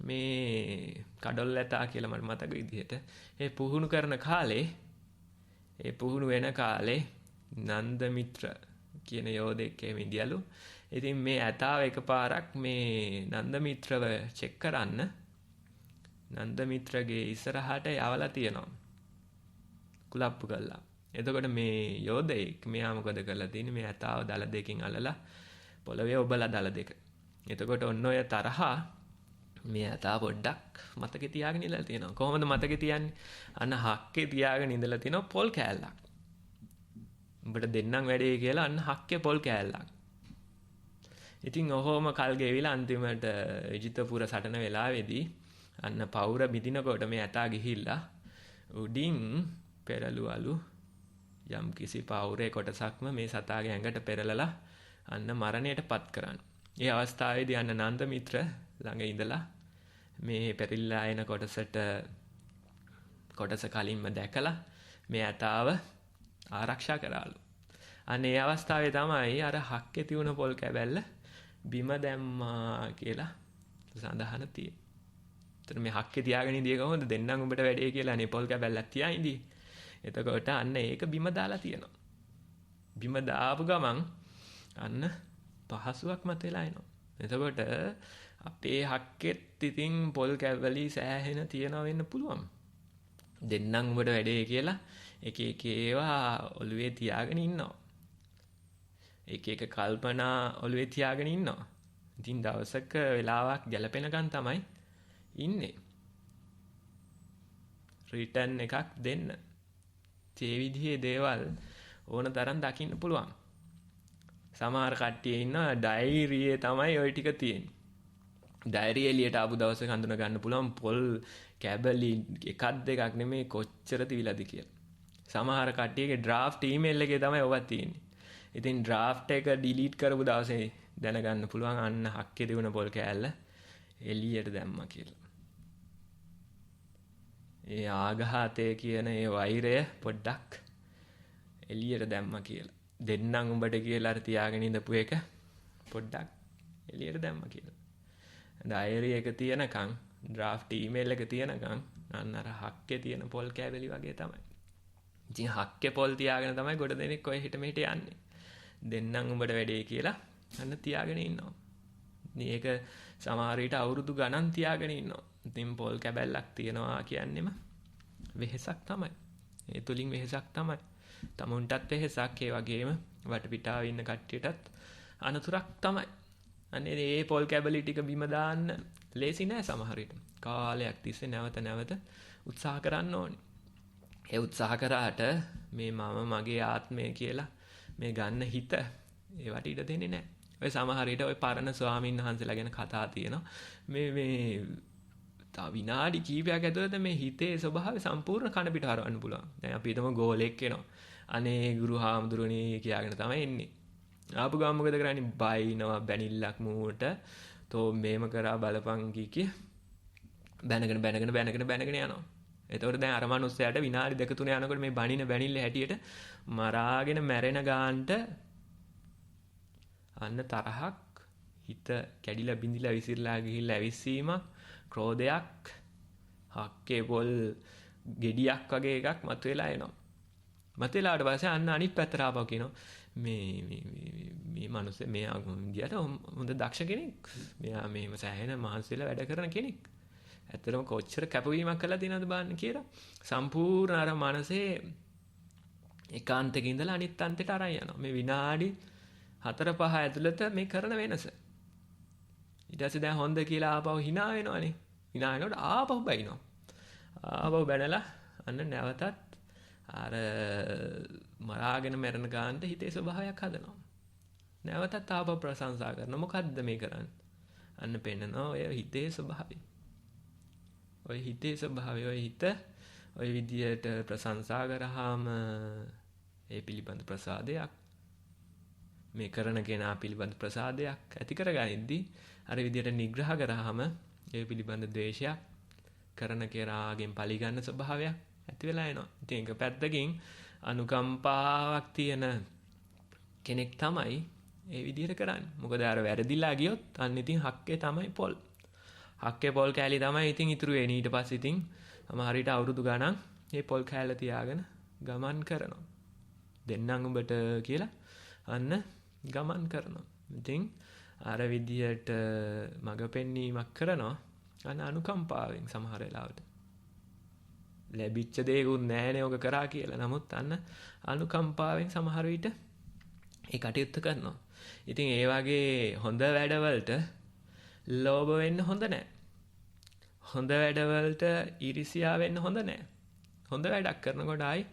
මේ කඩොල් ඇතා කියලා මට මතක විදිහට ඒ පුහුණු කරන කාලේ, ඒ පුහුණු වෙන කාලේ නන්ද මිත්‍ර කියන යෝධෙක් එමෙ ඉඳියලු. ඉතින් මේ ඇතාව එකපාරක් මේ නන්ද මිත්‍රව චෙක් කරන්න නන්ද මිත්‍රගේ ඉස්සරහට යවලා තියෙනවා. කුලප්පු කළා. එතකොට මේ යෝධයෙක් මෙයා මොකද කරලා තියෙන්නේ? මේ ඇතාව දල දෙකකින් අල්ලලා පොළවේ ඔබලා දල දෙක. එතකොට ඔන්න ඔය තරහා මේ ඇතා පොඩ්ඩක් මතකේ තියාගෙන ඉඳලා තියෙනවා. කොහොමද මතකේ තියන්නේ? අන්න හක්කේ තියාගෙන ඉඳලා තියෙනවා පොල් කෑල්ලක්. උඹට දෙන්නම් වැඩේ කියලා අන්න හක්කේ පොල් කෑල්ලක්. ඉතින් ඔහොම කල් ගෙවිලා අන්තිමට විජිතපුර සටන වෙලාවේදී අන්න පවුර බිදිනකොට මේ ඇතා ගිහිල්ලා උඩින් පෙරළුවලු යම් කිසි පවුරේ කොටසක්ම මේ සතාගේ ඇඟට පෙරලලා අන්න මරණයට පත් කරන්න. ඒ අවස්ථාවේදී අන්න නන්ද මිත්‍ර ළඟ ඉඳලා මේ පෙරිල්ලා එන කොටසට කොටස කලින්ම දැකලා මේ ඇතාව ආරක්ෂා කරාලු. අන්න ඒ අවස්ථාවේ තමයි අර හක්කේ තියුණ පොල් කැබැල්ල බිම දැම්මා කියලා සඳහන තියෙන්නේ. එතන මේ හක්කේ තියාගෙන ඉඳිය කොහොමද දෙන්නම් උඹට වැඩේ කියලා නේ පොල් කැබැල්ලක් තියා ඉඳී. එතකොට අන්න ඒක බිම දාලා තියෙනවා. බිම දාපු ගමන් අන්න පහසුවක් මත වෙලා එනවා. එතකොට අපේ හක්කෙත් ඉතින් පොල් කැබලි සෑහෙන තියනවා වෙන්න පුළුවන්. දෙන්නම් උඹට වැඩේ කියලා එක එක ඒවා ඔළුවේ තියාගෙන ඉන්නවා. එක එක කල්පනා ඔළුවේ තියාගෙන ඉන්නවා. ඉතින් දවසක වෙලාවක් ගැලපෙනකන් තමයි ඉන්නේ. රිටර්න් එකක් දෙන්න. ඒ විදිහේ දේවල් ඕන තරම් දකින්න පුළුවන්. සමහර කට්ටිය ඉන්නවා ඩයරියේ තමයි ওই ටික තියෙන්නේ. ඩයරි එළියට ආපු දවසක හඳුන ගන්න පුළුවන් පොල් කැබලි එකක් දෙකක් නෙමෙයි කොච්චර තිබිලාද කියලා. සමහර කට්ටියගේ ඩ්‍රාෆ්ට් ඊමේල් එකේ තමයි ඔවා තියෙන්නේ. ඉතින් ඩ්‍රාෆ්ට් එක ඩිලීට් කරපු දවසේ දැනගන්න පුළුවන් අන්න හක්කේ දෙවන පොල් කෑල්ල එළියට දැම්මා කියලා. ඒ ආඝාතය කියන ඒ වෛරය පොඩ්ඩක් එළියට දැම්මා කියලා. දෙන්නම් උඹට කියලා අර තියාගෙන ඉඳපු එක පොඩ්ඩක් එළියට දැම්මා කියලා. ඩයරි එක තියනකම් ඩ්‍රාෆ්ට් ඊමේල් එක තියනකම් අන්න අර හක්කේ තියෙන පොල් කෑබලි වගේ තමයි. ඉතින් හක්කේ පොල් තියාගෙන තමයි ගොඩ දෙනෙක් ඔය හිට මෙහෙට යන්නේ. දෙන්නම් උඹට වැඩේ කියලා අන්න තියාගෙන ඉන්නවා. මේක සමහර විට අවුරුදු ගණන් තියාගෙන ඉන්නවා. ඉතින් පොල් කැබැල්ලක් තියනවා කියන්නෙම වෙහෙසක් තමයි. ඒ තුලින් වෙහෙසක් තමයි. තමුන්ටත් වෙහෙසක් ඒ වගේම වටපිටාව ඉන්න කට්ටියටත් අනතුරක් තමයි. අනේ මේ පොල් කැබලි ටික බිම දාන්න ලේසි නෑ සමහර විට. කාලයක් තිස්සේ නැවත නැවත උත්සාහ කරන්න ඕනේ. ඒ උත්සාහ කරාට මේ මම මගේ ආත්මය කියලා මේ ගන්න හිත ඒවට ඉඩ දෙන්නේ නැහැ. ඔය සමහර විට ඔය පරණ ස්වාමීන් වහන්සේලා ගැන කතා තියෙනවා. මේ විනාඩි කීපයක් ඇතුළත මේ හිතේ ස්වභාවය සම්පූර්ණ කන පිට හරවන්න පුළුවන්. දැන් අපි හිතමු ගෝලෙක් එනවා. අනේ ගුරු හාමුදුරනේ කියාගෙන තමයි එන්නේ. ආපු ගමන් මොකද කරන්නේ? බයිනවා බැනිල්ලක් මූට. තෝ මේම කරා බලපන් කිය බැනගෙන යනවා. එතකොට දැන් අර මනුස්සයාට විනාඩි 2-3 යනකොට මේ බණින බැනිල්ල හැටියට මරාගෙන මැරෙන ගානට අන්න තරහක් හිත කැඩිලා බිඳිලා විසිරලා ගිහිල්ලා ඇවිස්සීමක් ක්‍රෝධයක් හක්කේ පොල් ගෙඩියක් වගේ එකක් මතුවලා එනවා. මතුවලාට පස්සේ අන්න අනිත් පැත්තට ආපහු කියනවා මේ මනුස්සේ මෙයා ගියට හොඳ දක්ෂ කෙනෙක්. මෙයා මේව සෑහෙන මහන්සිලා වැඩ කරන කෙනෙක්. ඇත්තටම කොච්චර කැපවීමක් කළා තියෙනවද බලන්න කියලා. සම්පූර්ණ අර මනසේ ඒකාන්තක ඉඳලා අනිත් අන්තයට අරන් යනවා. මේ විනාඩි 4-5 ඇතුළත මේ කරන වෙනස. ඊට පස්සේ දැන් හොඳ කියලා ආපහු hina වෙනවනේ. hina වෙනකොට ආපහු බයිනවා. ආපහු බැනලා අන්න නැවතත් අර මරාගෙන මැරෙන ගානට හිතේ ස්වභාවයක් හදනවා. නැවතත් ආපහු ප්‍රශංසා කරනවා. මොකද්ද මේ කරන්නේ? අන්න පෙන්නනවා ඔය හිතේ ස්වභාවය. ඔය හිතේ ස්වභාවය ඔය හිත ඔය විදියට ප්‍රශංසා කරාම ඒ පිළිබඳ ප්‍රසාදයක් මේ කරන කෙනා පිළිබඳ ප්‍රසාදයක් ඇති කරගනිද්දී අර විදියට නිග්‍රහ කරාම ඒ පිළිබඳ ද්වේෂයක් කරන කෙනාගෙන් පරිගන්න ස්වභාවයක් ඇති වෙලා එනවා. ඉතින් ඒක පැත්තකින් අනුකම්පාවක් තියෙන කෙනෙක් තමයි ඒ විදියට කරන්නේ. මොකද අර වැරදිලා ගියොත් අන්න ඉතින් හක්කේ තමයි පොල්. හක්කේ පොල් කෑලි තමයි ඉතින් ඉතුරු වෙන්නේ. ඊට පස්සේ ඉතින් සමහර විට අවුරුදු ගණන් මේ පොල් කෑල්ල තියාගෙන ගමන් කරනවා. දෙන්නම් උඹට කියලා අන්න ගමන් කරනවා. ඉතින් අර විදියට මඟ පෙන්වීමක් කරනවා අන්න අනුකම්පාවෙන් සමහර වෙලාවට. ලැබිච්ච දේකුත් නැහැනේ ඔක කරා කියලා. නමුත් අන්න අනුකම්පාවෙන් සමහර විට ඒ කටයුත්ත කරනවා. ඉතින් ඒ වගේ හොඳ වැඩවලට ලෝභ වෙන්න හොඳ නැහැ. හොඳ වැඩවලට ඊර්ෂ්‍යා වෙන්න හොඳ නැහැ. හොඳ වැඩක් කරනකොට ආයි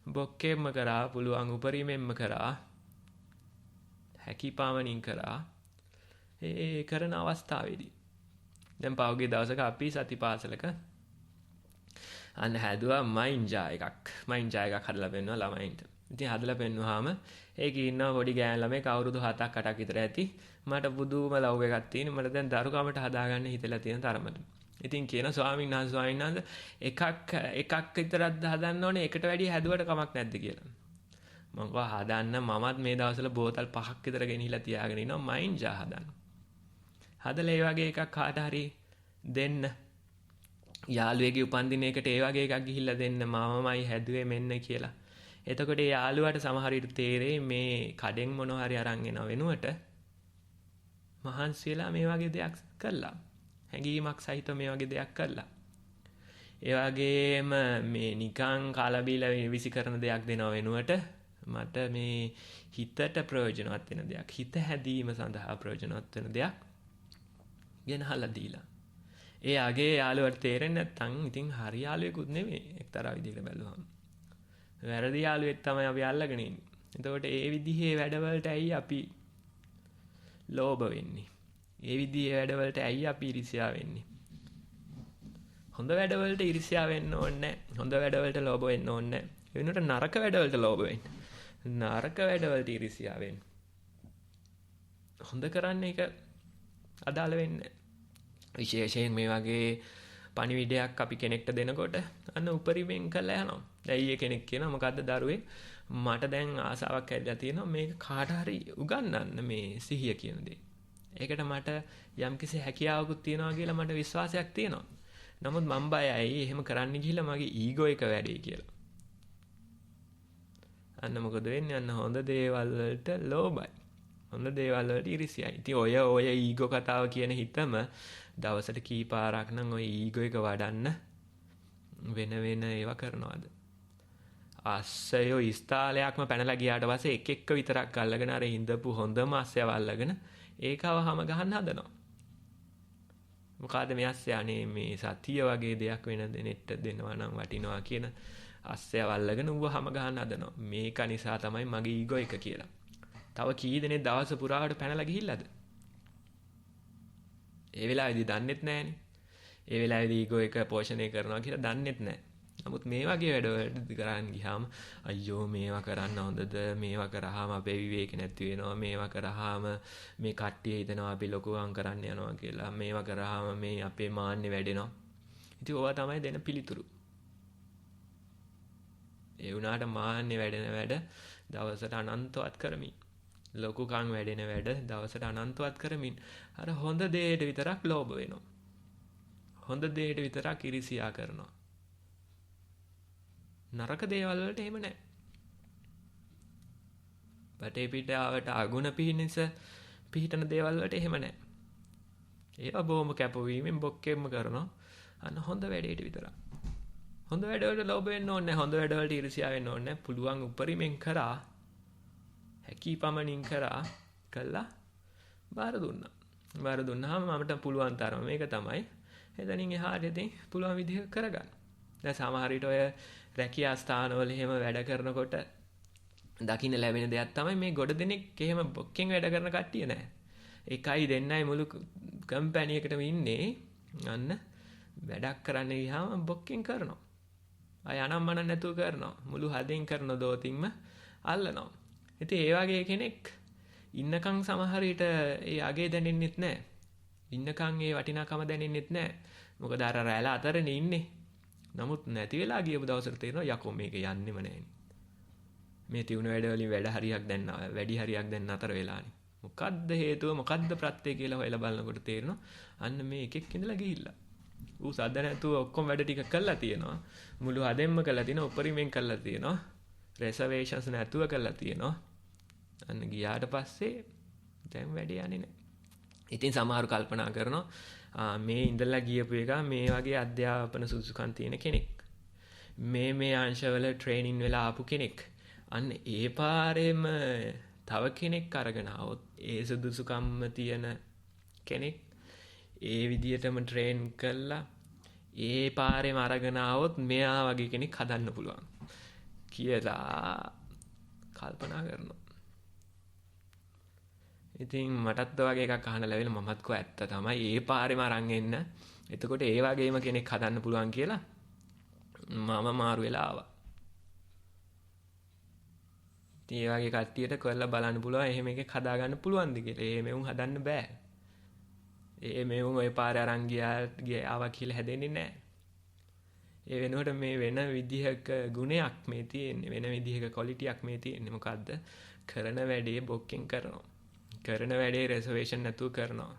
බොක්කෙම්ම කරා පුළුවන් උපරිමෙන්ම කරා හැකියපමණින් කරා ඒ කරන අවස්ථාවේදී දැන් පහුගිය දවසක අපි සතිපාසලක අන්න හැදුවා මයින්ජා එකක් හදලා පෙන්නුවා ළමයින්ට. ඉතින් හදලා පෙන්නුවාම ඒකේ ඉන්න පොඩි ගෑනු ළමෙක් අවුරුදු 7-8ක් විතර ඇති. මට පුදුම ලව් එකක් තියෙන. මට දැන් දරුකමට හදාගන්න හිතලා තියෙන තරමට. ඉතින් කියන ස්වාමීන් වහන්සේ එකක් විතරක් හදන්න ඕනේ එකට වැඩිය හැදුවට කමක් නැද්ද කියලා. මම කිව්වා හදන්න මමත් මේ දවස්වල බෝතල් 5ක් විතර ගෙනහිලා තියාගෙන ඉනවා මයින් ජා හදන්න. හදලා ඒ වගේ එකක් කාට හරි දෙන්න. යාළුවෙගේ උපන්දිනයකට ඒ වගේ එකක් ගිහිල්ලා දෙන්න මමමයි හැදුවේ මෙන්න කියලා. එතකොට ඒ යාළුවාට සමහර විට තේරෙයි මේ කඩෙන් මොනවා හරි අරන් එන වෙනුවට මහන්සි වෙලා මේ වගේ දෙයක් කළා. හැඟීමක් සහිතව මේ වගේ දෙයක් කළා. ඒ වගේම මේ නිකං කාලා බීලා විසි කරන දෙයක් දෙනව වෙනුවට මට මේ හිතට ප්‍රයෝජනවත් වෙන දෙයක්, හිත හැදීම සඳහා ප්‍රයෝජනවත් වෙන දෙයක් ගෙනහලා දීලා. ඒ අගේ යාළුවට තේරෙන්නේ නැත්නම් ඉතින් හරි යාළුවෙකුත් නෙමෙයි එක්තරා විදිහකට බැලුවම. වැරදි යාළුවෙක් තමයි අපි අල්ලගෙන ඉන්නේ. එතකොට ඒ විදිහේ වැඩවලට ඇයි අපි ලෝභ වෙන්නේ? ඒ විදිහේ වැඩවලට ඇයි අපි ඊර්ෂ්‍යා වෙන්නේ? හොඳ වැඩවලට ඊර්ෂ්‍යා වෙන්න ඕනේ නැහැ. හොඳ වැඩවලට ලෝභ වෙන්න ඕනේ නැහැ. ඒ වෙනුවට නරක වැඩවලට ලෝභ වෙන්න. නරක වැඩවලට ඊර්ෂ්‍යා වෙන්න. හොඳ කරන්න එක අදාළ වෙන්නේ විශේෂයෙන් මේ වගේ පණිවිඩයක් අපි කෙනෙක්ට දෙනකොට අන්න උපරිමයෙන් කළා යනවා. දැන් ඊයේ කෙනෙක් කියනවා මොකද්ද දරුවේ මට දැන් ආසාවක් ඇවිල්ලා තියෙනවා මේක කාට හරි උගන්වන්න මේ සිහිය කියන දේ. ඒකට මට යම්කිසි හැකියාවකුත් තියෙනවා කියලා මට විශ්වාසයක් තියෙනවා. නමුත් මම බයයි එහෙම කරන්න ගිහිල්ලා මගේ ඊගෝ එක වැඩේ කියලා. අන්න මොකද වෙන්නේ? අන්න හොඳ දේවල් වලට ලෝභයි. හොඳ දේවල් වලට ඊර්ෂ්‍යයි. ඉතින් ඔය ඊගෝ කතාව කියන හිතම දවසට කී පාරක් නම් ඔය ඊගෝ එක වඩන්න වෙන ඒවා කරනවාද? අස්සයෝ ඉස්තාලයක්ම පැනලා ගියාට පස්සේ එක විතරක් අල්ලගෙන අර හිඳපු හොඳම අස්සයව අල්ලගෙන ඒකවම ගහන්න හදනවා. මොකද මේ අස්සය අනේ මේ සතිය වගේ දෙයක් වෙන දෙනෙට දෙනවා නම් වටිනවා කියන අස්සයව අල්ලගෙන ඌවම ගහන්න හදනවා. මේක නිසා තමයි මගේ ඊගෝ එක කියලා. තව කී දෙනෙක් දවස පුරාවට පැනලා ගිහිල්ලාද? ඒ වෙලාවේදී දන්නෙත් නැහනේ. ඒ වෙලාවේදී ඊගෝ එක පෝෂණය කරනවා කියලා දන්නෙත් නැහැ. නමුත් මේ වගේ වැඩවලට කරන් ගියාම අයියෝ මේවා කරන්න හොඳද? මේවා කරාම අපේ විවේක නැති වෙනවා. මේවා කරාම මේ කට්ටිය හිතනවා අපි ලොකුකම් කරන්න යනවා කියලා. මේවා කරාම මේ අපේ මාන්නේ වැඩෙනවා. ඉතින් ඕවා තමයි දෙන පිළිතුරු. ඒ වුණාට මාන්නේ වැඩෙන වැඩ දවසට අනන්තවත් කරමින් ලොකුකම් වැඩෙන වැඩ දවසට අනන්තවත් කරමින් අර හොඳ දෙයට විතරක් ලෝභ වෙනවා. හොඳ දෙයට විතරක් ඊර්ෂ්‍යා කරනවා. නරක දේවල් වලට එහෙම නැහැ. බටේ පිටාවට අගුණ පිහිටන දේවල් වලට එහෙම නැහැ. ඒවා බොහොම කැපවීමෙන් බොක්කෙම්ම කරනවා. අන්න හොඳ වැඩේට විතරක්. හොඳ වැඩවලට ලෝභ වෙන්න ඕනේ නැහැ. හොඳ වැඩවලට ඊර්ෂ්‍යා වෙන්න ඕනේ නැහැ. පුළුවන් උපරිමෙන් කරා හැකි පමණින් කරා කළා බාර දුන්නා. බාර දුන්නාම මමට පුළුවන් තරම මේක තමයි. එතනින් එහාට ඉතින් පුළුවන් විදිහ කරගන්න. දැන් සමහර විට ඔය රැකියා ස්ථානවල එහෙම වැඩ කරනකොට දකින්න ලැබෙන දෙයක් තමයි මේ ගොඩ දෙනෙක් එහෙම බොක්කෙන් වැඩ කරන කට්ටිය නෑ. එකයි දෙන්නයි මුළු කම්පැනි එකටම ඉන්නේ. අන්න වැඩක් කරන්න ගියාම බොක්කෙන් කරනවා. අය අනම්මන නැතුව කරනවා. මුළු හදෙන් කරන දෝතින්ම අල්ලනවා. ඉතින් ඒ වගේ කෙනෙක් ඉන්නකම් සමහර විට ඒ අගේ දැනෙන්නෙත් නෑ. ඉන්නකම් ඒ වටිනාකම දැනෙන්නෙත් නෑ. මොකද අර රැළ අතරනේ ඉන්නේ. නමුත් නැති වෙලා ගියපු දවසට තේරෙනවා යකෝ මේක යන්නෙම නෑනේ. මේ තියුණු වැඩ වලින් වැඩි හරියක් දැන් අතර වෙලානේ. මොකද්ද හේතුව මොකද්ද ප්‍රත්‍ය කියලා හොයලා බලනකොට තේරෙනවා අන්න මේ එකෙක් ඉඳලා ගිහිල්ලා. ඌ සද්ද නැතුව ඔක්කොම වැඩ ටික කළා තියෙනවා. මුළු හදෙන්ම කළා තියෙනවා. උපරිමෙන් කළා තියෙනවා. රෙසර්වේෂන්ස් නැතුව කළා තියෙනවා. අන්න ගියාට පස්සේ දැන් වැඩේ යන්නේ නැහැ. ඉතින් සමහරු කල්පනා කරනවා මේ ඉඳලා ගියපු එක මේ වගේ අධ්‍යාපන සුසුකම් තියෙන කෙනෙක්. මේ අංශවල ට්‍රේනින් වෙලා ආපු කෙනෙක්. අන්න ඒ පාරෙම තව කෙනෙක් අරගෙන આવොත් ඒ සුදුසුකම් තියෙන කෙනෙක් ඒ විදියටම ට්‍රේන් කළා ඒ පාරෙම අරගෙන આવොත් මෙයා වගේ කෙනෙක් හදන්න පුළුවන් කියලා කල්පනා කරනවා. ඉතින් මටත් වගේ එකක් අහන්න ලැබෙලා මමත් කෝ ඇත්ත තමයි ඒ පාරෙම අරන් එන්න. එතකොට ඒ වගේම කෙනෙක් හදන්න පුළුවන් කියලා මම මාරු වෙලා ආවා. ඉතින් ඒ වගේ කට්ටියට කරලා බලන්න පුළුවන් එහෙම එකක් හදාගන්න පුළුවන්ද කියලා. එහෙම උන් හදන්න බෑ. මෙවුන් ඔය පාරේ අරන් ආවා කියලා හැදෙන්නේ නැහැ. ඒ වෙනුවට මේ වෙන විදිහක ගුණයක් මේ තියෙන්නේ. වෙන විදිහක ක්වොලිටියක් මේ තියෙන්නේ. මොකද්ද? කරන වැඩේ බොක්කෙන් කරනවා. කරන වැඩේ රිසර්වේෂන් නැතුව කරනවා.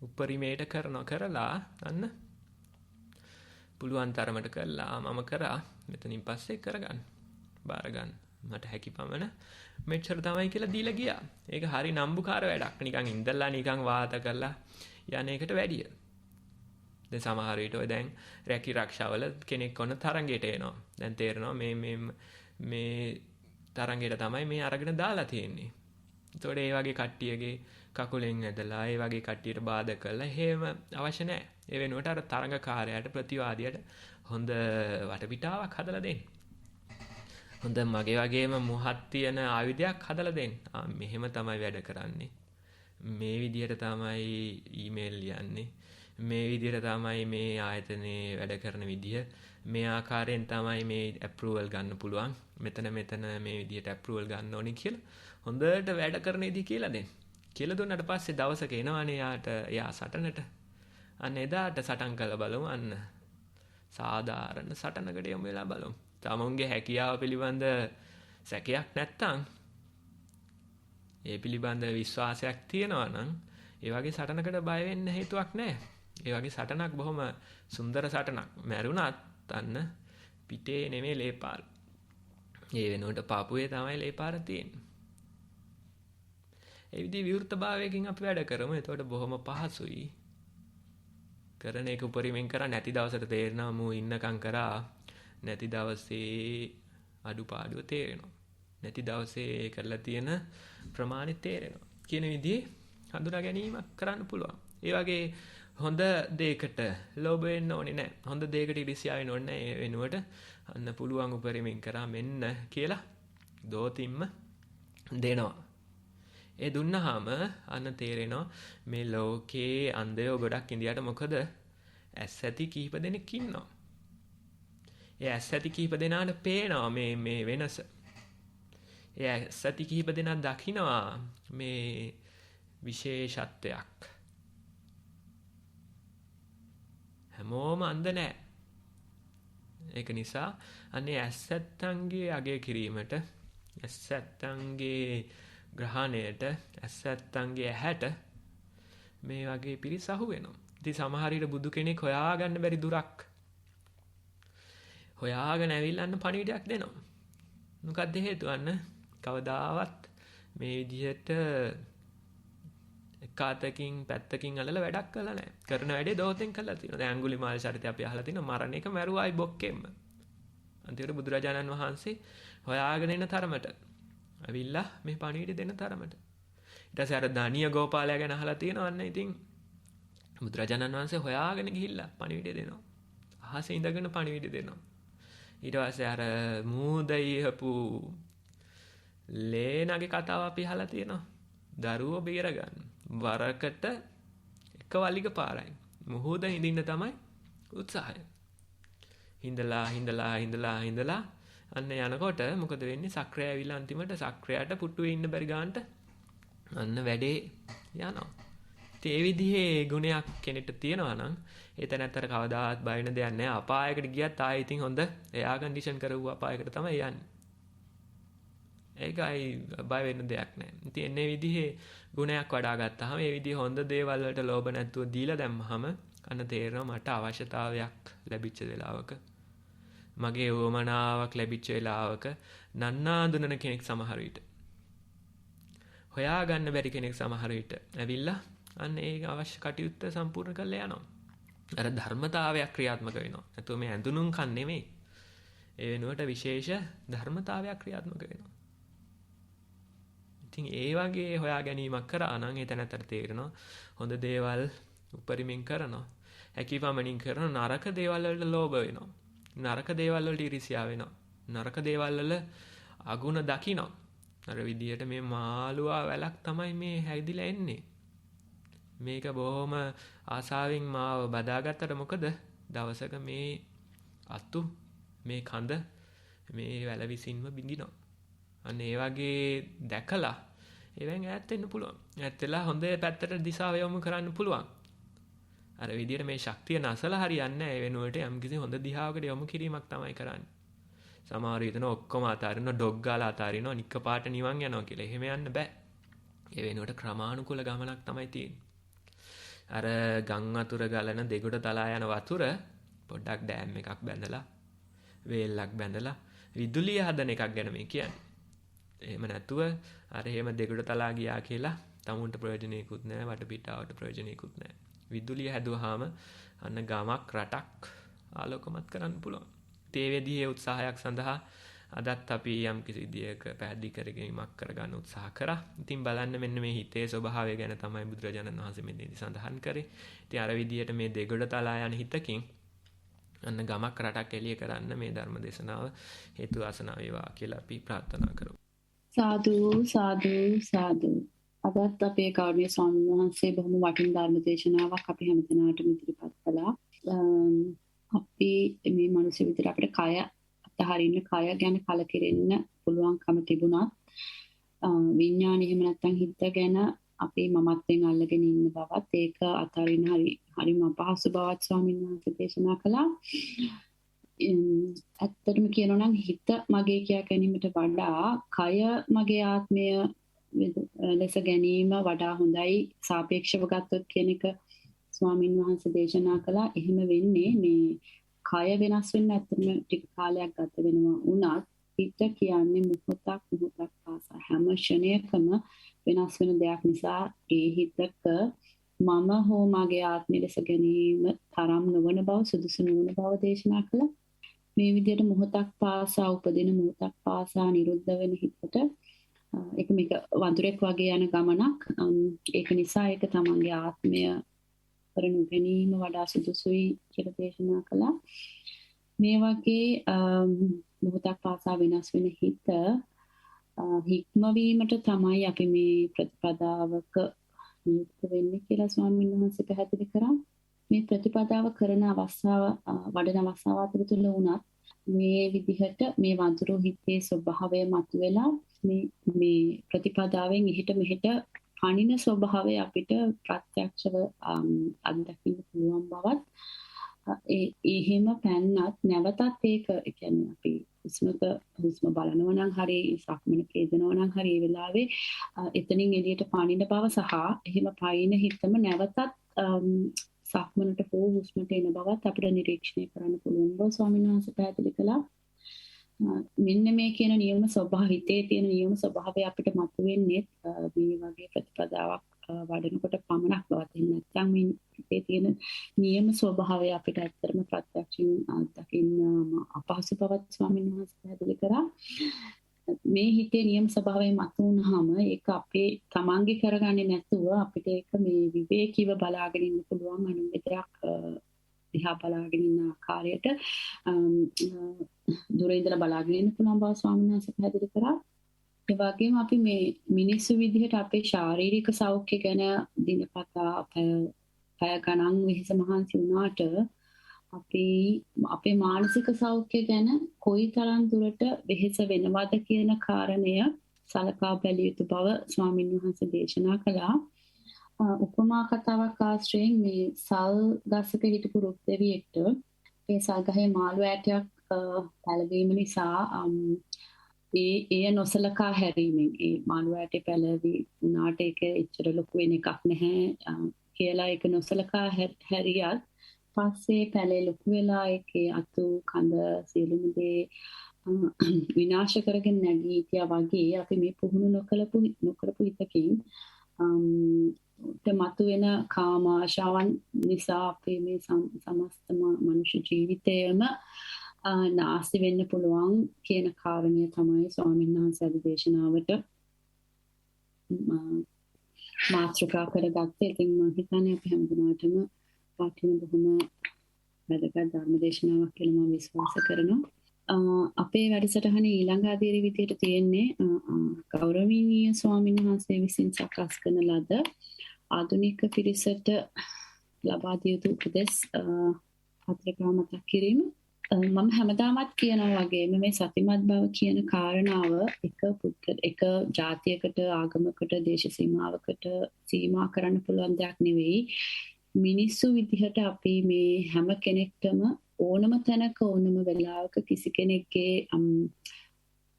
උපරිමයට කරලා අන්න පුළුවන් තරමට කළා මම කරා මෙතනින් පස්සේ කරගන්න බාර ගන්න මට හැකි පමණ මෙච්චර තමයි කියලා දීලා ගියා. ඒක හරි නම්බුකාර වැඩක්. නිකන් ඉඳලා නිකන් වාත කරලා යන එකට වැඩිය. දැන් සමහර විට ඔය දැන් රැකී ආරක්ෂාවල කෙනෙක් ඔන්න තරංගයට එනවා. දැන් තේරෙනවා මේ තරංගයට තමයි මේ අරගෙන දාලා තියෙන්නේ. ඒතකොට ඒ වගේ කට්ටියගේ කකුලෙන් ඇදලා ඒ වගේ කට්ටියට බාධා කරලා එහෙම අවශ්‍ය නැහැ. ඒ වෙනුවට අර තරංගකාරයාට ප්‍රතිවාදියාට හොඳ වටපිටාවක් හදලා දෙන්න. හොඳ මගේ වගේම මුහත් තියෙන ආයුධයක් හදලා දෙන්න. මෙහෙම තමයි වැඩ කරන්නේ. මේ විදිහට තමයි ඊමේල් ලියන්නේ. මේ විදිහට තමයි මේ ආයතනයේ වැඩ කරන විදිහ. මේ ආකාරයෙන් තමයි මේ ඇප්‍රූවල් ගන්න පුළුවන්. මෙතන මේ විදිහට ඇප්‍රූවල් ගන්න ඕනේ කියලා හොඳට වැඩ කරන විදිහ කියලා දෙන්න. කියලා දුන්නාට පස්සේ දවසක එනවනේ එයා සටනට. අන්න එදාට සටන් කළ බලමු අන්න. සාධාරණ සටනකට යමු වෙලා බලමු. තමුන්ගේ හැකියාව පිළිබඳ සැකයක් නැත්තම් ඒ පිළිබඳ විශ්වාසයක් තියෙනවා නම් ඒ වගේ සටනකට බය වෙන්න හේතුවක් නැහැ. ඒ වගේ සටනක් බොහොම සුන්දර සටනක්. මැරුණත් අන්න පිටේ නෙමෙයි ලේපාර. ඒ වෙනුවට පාපුවේ තමයි ලේපාර තියෙන්නේ. ඒ විදිහේ විවෘතභාවයකින් අපි වැඩ කරමු. එතකොට බොහොම පහසුයි. කරන එක උපරිමයෙන් කරා නැති දවසට තේරෙනවා මූ ඉන්නකම් කරා. නැති දවසේ අඩුපාඩුව තේරෙනවා. නැති දවසේ කරලා තියෙන ප්‍රමාණය තේරෙනවා. කියන විදිහේ හඳුනා ගැනීමක් කරන්න පුළුවන්. ඒ වගේ හොඳ දෙයකට ලෝභ වෙන්න ඕනේ නැහැ. හොඳ දෙයකට ඉරිසියා වෙන්න ඕනේ නැහැ. ඒ වෙනුවට අන්න පුළුවන් උපරිමයෙන් කරා මෙන්න කියලා දෝතිම්ම දෙනවා. ඒ දුන්නාම අන්න තේරෙනවා මේ ලෝකේ අන්ධයෝ ගොඩක් ඉඳියට මොකද ඇස් ඇති කීප දෙනෙක් ඉන්නවා. ඒ ඇස් ඇති කීප දෙනාට පේනවා මේ වෙනස. ඒ ඇස් ඇති කීප දෙනා දකිනවා මේ විශේෂත්වයක්. හැමෝම අන්ධ නැහැ. ඒක නිසා අනේ ඇස් ඇත්තන්ගේ අගය කිරීමට ඇස් ඇත්තන්ගේ ග්‍රහණයට ඇස් ඇත්තන්ගේ ඇහැට මේ වගේ පිරිස අහු වෙනවා. ඉතින් සමහර විට බුදු කෙනෙක් හොයාගන්න බැරි දුරක් හොයාගෙන ඇවිල්ලා අන්න පණිවිඩයක් දෙනවා. මොකක්ද හේතුව? අන්න කවදාවත් මේ විදිහට එකාතකින් පැත්තකින් අල්ලලා වැඩක් කළා නැහැ. කරන වැඩේ දෝතෙන් කළා තියෙනවා. දැන් අඟුලිමාල චරිතය අපි අහලා තිනවා මරණ එක මරුවායි බොක්කෙම්ම. අන්තිමට බුදුරජාණන් වහන්සේ හොයාගෙන එන තරමට ඇවිල්ලා මේ පණිවිඩ දෙන තරමට. ඊට පස්සේ අර දානිය ගෝපාලයා ගැන අහලා තියෙනවා. අන්න ඉතින් බුදුරජාණන් වහන්සේ හොයාගෙන ගිහිල්ලා පණිවිඩ දෙනවා. අහසේ ඉඳගෙන පණිවිඩ දෙනවා. ඊට පස්සේ අර මූදයිහපු ලේනගේ කතාව අපි අහලා තියෙනවා. දරුවෝ බේරගන්න. වරකට එක වලිග පාරයි. මුහුද හිඳින්න තමයි උත්සාහය. හිඳලා අන්න යනකොට මොකද වෙන්නේ? සක්‍රය ඇවිල්ලා අන්තිමට සක්‍රයට පුටුවේ ඉන්න බැරි ගන්නට අන්න වැඩේ යනවා. ඉතින් ඒ විදිහේ ගුණයක් කෙනෙක්ට තියෙනවා නම් එතනතර කවදාවත් බය වෙන දෙයක් නැහැ. අපායකට ගියත් ආයෙ ඉතින් හොඳ එයා කන්ඩිෂන් කරවුව අපායකට තමයි යන්නේ. ඒකයි බය වෙන්න දෙයක් නැහැ. ඉතින් එන්නේ විදිහේ ගුණයක් වඩා ගත්තාම ඒ විදිහේ හොඳ දේවල් වලට ලෝභ නැතුව දීලා දැම්මහම අන්න තේරෙනවා මට අවශ්‍යතාවයක් ලැබිච්ච වෙලාවක මගේ වමනාවක් ලැබිච්ච වෙලාවක නන්නාඳුනන කෙනෙක් සමහර විට හොයාගන්න බැරි කෙනෙක් සමහර විට ඇවිල්ලා අන්න ඒ අවශ්‍ය කටයුත්ත සම්පූර්ණ කරලා යනවා. අර ධර්මතාවයක් ක්‍රියාත්මක වෙනවා. නැතුව මේ ඇඳුනුම් කන් නෙමෙයි. ඒ වෙනුවට විශේෂ ධර්මතාවයක් ක්‍රියාත්මක වෙනවා. ඉතින් ඒ වගේ හොයා ගැනීමක් කරා නම් එතනතර තේරෙනවා හොඳ දේවල් උපරිමයෙන් කරනවා. හැකියපමණින් කරන නරක දේවල් වලට ලෝභ වෙනවා. නරක දේවල් වලට ඊර්ෂ්‍යා වෙනවා. නරක දේවල් වල අගුණ දකිනවා. අර විදියට මේ මාළුවා වැලක් තමයි මේ හැදිලා එන්නේ. මේක බොහොම ආසාවෙන් මාව බදාගත්තට මොකද දවසක මේ අතු මේ කඳ මේ වැල විසින්ම බිඳිනවා. අන්න ඒ වගේ දැකලා ඒවෙන් ඈත් වෙන්න පුළුවන්. ඈත් වෙලා හොඳ පැත්තට දිශාව යොමු කරන්න පුළුවන්. අර විදියට මේ ශක්තිය නැසලා හරියන්නේ නැහැ. ඒ වෙනුවට යම්කිසි හොඳ දිහාවකට යොමු කිරීමක් තමයි කරන්නේ. සමහර විටන ඔක්කොම අතාරින ඩොග් ගාලා අතාරිනවා නික්ක පාට නිවන් යනවා කියලා. එහෙම යන්න බෑ. ඒ වෙනුවට ක්‍රමානුකූල ගමනක් තමයි තියෙන්නේ. අර ගම් වතුර ගලන දෙගොඩ තලා යන වතුර පොඩ්ඩක් ඩෑම් එකක් බැඳලා වේල්ලක් බැඳලා විදුලිය හදන එකක් ගැන මේ කියන්නේ. එහෙම නැතුව අර එහෙම දෙගොඩ තලා ගියා කියලා තමුන්ට ප්‍රයෝජනෙකුත් නැහැ, වටපිටාවට ප්‍රයෝජනෙකුත් නැහැ. විදුලිය හැදුවාම අන්න ගමක් රටක් ආලෝකමත් කරන්න පුළුවන්. ඒ විදිහේ උත්සාහයක් සඳහා අදත් අපි යම් කිසි විදියක පැහැදිලි කරගැනීමක් කරගන්න උත්සාහ කරා. ඉතින් බලන්න මෙන්න මේ හිතේ ස්වභාවය ගැන තමයි බුදුරජාණන් වහන්සේ මෙතනදී සඳහන් කරේ. ඉතින් අර විදියට මේ දෙගොඩ තලා යන හිතකින් අන්න ගමක් රටක් එළිය කරන්න මේ ධර්ම දේශනාව හේතු වාසනා වේවා කියලා අපි ප්‍රාර්ථනා කරමු. සාදු සාදු සාදු. අදත් අපේ ගෞරවනීය ස්වාමීන් වහන්සේ බොහොම වටිනා ධර්ම දේශනාවක් අපි හැමදෙනාටම ඉදිරිපත් කළා. අපි මේ මිනිස් විදිහට අපිට කය අතහරින්න, කය ගැන කලකිරෙන්න පුළුවන්කම තිබුණත් විඥාණය එහෙම නැත්නම් හිත ගැන අපි මමත්වෙන් අල්ලගෙන ඉන්න බවත් ඒක අතහරින්න හරිම අපහසු බවත් ස්වාමීන් වහන්සේ දේශනා කළා. ඇත්තටම කියනවා නම් හිත මගේ කියා ගැනීමට වඩා කය මගේ ආත්මය ලෙස ගැනීම වඩා හොඳයි සාපේක්ෂව ගත්තොත් කියන එක ස්වාමීන් වහන්සේ දේශනා කළා. එහෙම වෙන්නේ මේ කය වෙනස් වෙන්න ඇත්තටම ටික කාලයක් ගත වෙනවා වුණත් හිත කියන්නේ මොහොතක් පාසා හැම ක්ෂණයකම වෙනස් වෙන දෙයක් නිසා ඒ හිතක මම හෝ මගේ ආත්මය ලෙස ගැනීම තරම් නොවන බව, සුදුසු නොවන බව දේශනා කළා. මේ විදිහට මොහොතක් පාසා උපදින, මොහොතක් පාසා නිරුද්ධ වෙන හිතට ඒක මේක වඳුරෙක් වගේ යන ගමනක්. ඒක නිසා ඒක තමන්ගේ ආත්මය කරනු ගැනීම වඩා සුදුසුයි කියලා දේශනා කළා. මේ වගේ මොහොතක් පාසා වෙනස් වෙන හිත හික්මවීමට තමයි අපි මේ ප්‍රතිපදාවක නියුක්ත වෙන්නේ කියලා ස්වාමීන් වහන්සේ පැහැදිලි කරා. මේ ප්‍රතිපදාව කරන අවස්ථාව වඩන අවස්ථාව අතරතුර වුණත් මේ විදිහට මේ වඳුරු හිතේ ස්වභාවය මතුවෙලා මේ ප්‍රතිපදාවෙන් එහෙට මෙහෙට පණින ස්වභාවය අපිට ප්‍රත්‍යක්ෂව අත්දකින්න පුළුවන් බවත් එහෙම පැන්නත් නැවතත් ඒක කියන්නේ අපි හුස්ම බලනවා නම් හරි සක්මන කේදනවා නම් හරි ඒ වෙලාවේ එතනින් එළියට පණින බව සහ එහෙම පයින් හිතම නැවතත් සක්මනට හෝ හුස්මට එන බවත් අපිට නිරීක්ෂණය කරන්න පුළුවන් බව ස්වාමීන් වහන්සේ පැහැදිලි කළා. මෙන්න මේ කියන නියම ස්වභාවය, හිතේ තියෙන නියම ස්වභාවය අපිට මතුවෙන්නේ මේ වගේ ප්‍රතිපදාවක් වඩනකොට පමණක් බවත්. එහෙම නැත්නම් මේ හිතේ තියෙන නියම ස්වභාවය අපිට ඇත්තටම ප්‍රත්‍යක්ෂයෙන් දකින්න අපහසු බවත් ස්වාමීන් වහන්සේ පැහැදිලි කරා. මේ හිතේ නියම ස්වභාවය මතුවුනහම ඒක අපේ තමන්ගේ කරගන්නේ නැතුව අපිට ඒක මේ විවේකීව බලාගෙන ඉන්න පුළුවන්. අනුන්ගේ දෙයක් දිහා බලාගෙන ඉන්න ආකාරයට දුරින් ඉඳලා බලාගෙන ඉන්න පුළුවන් බව ස්වාමීන් වහන්සේ පැහැදිලි කරා. ඒ වගේම අපි මේ මිනිස්සු විදිහට අපේ ශාරීරික සෞඛ්‍ය ගැන දිනපතා පැය ගණන් වෙහෙස මහන්සි වුණාට අපේ මානසික සෞඛ්‍ය ගැන කොයිතරම් දුරට වෙහෙස වෙනවද කියන කාරණය සලකා බැලිය යුතු බව ස්වාමීන් වහන්සේ දේශනා කළා. උපමා කතාවක් ආශ්‍රයෙන් මේ සල් ගසක හිටපු රුක් දෙවියෙක්ට ඒ සල් ගහේ මාළු ඇටයක් පැලවීම නිසා ඒ නොසලකා හැරීමෙන් ඒ මාළු ඇටේ පැලවි වුණාට ඒක එච්චර ලොකු වෙන එකක් නැහැ කියලා ඒක නොසලකා හැරියත් පස්සේ පැලේ ලොකු වෙලා ඒකේ අතු කඳ සියලුම දේ විනාශ කරගෙන නැගී හිටියා වගේ අපි මේ පුහුණු නොකරපු හිතකින් මතුවෙන කාම ආශාවන් නිසා අපේ මේ සමස්ත මනුෂ්‍ය ජීවිතයම නාස්ති වෙන්න පුළුවන් කියන කාරණය තමයි ස්වාමීන් වහන්සේ දේශනාවට මාතෘකා කරගත්තේ. ඉතින් මම හිතන්නේ අපි හැමෝටම පාටින බොහොම වැදගත් ධර්ම දේශනාවක් කියලා මම විශ්වාස කරනවා. අපේ වැඩසටහනේ ඊළඟ අදියර විදියට තියෙන්නේ ගෞරවනීය ස්වාමීන් වහන්සේ විසින් සකස් කරන ලද ආධුනික පිරිසට ලබා දිය යුතු උපදෙස් පත්‍රිකා මතක් කිරීම. මම හැමදාමත් කියනවා වගේ මේ සතිමත් බව කියන කාරණාව එක ජාතියකට ආගමකට දේශ සීමාවකට සීමා කරන්න පුළුවන් දෙයක් නෙවෙයි. මිනිස්සු විදිහට අපි මේ හැම කෙනෙක්ටම ඕනම තැනක ඕනම වෙලාවක කිසි කෙනෙක්ගේ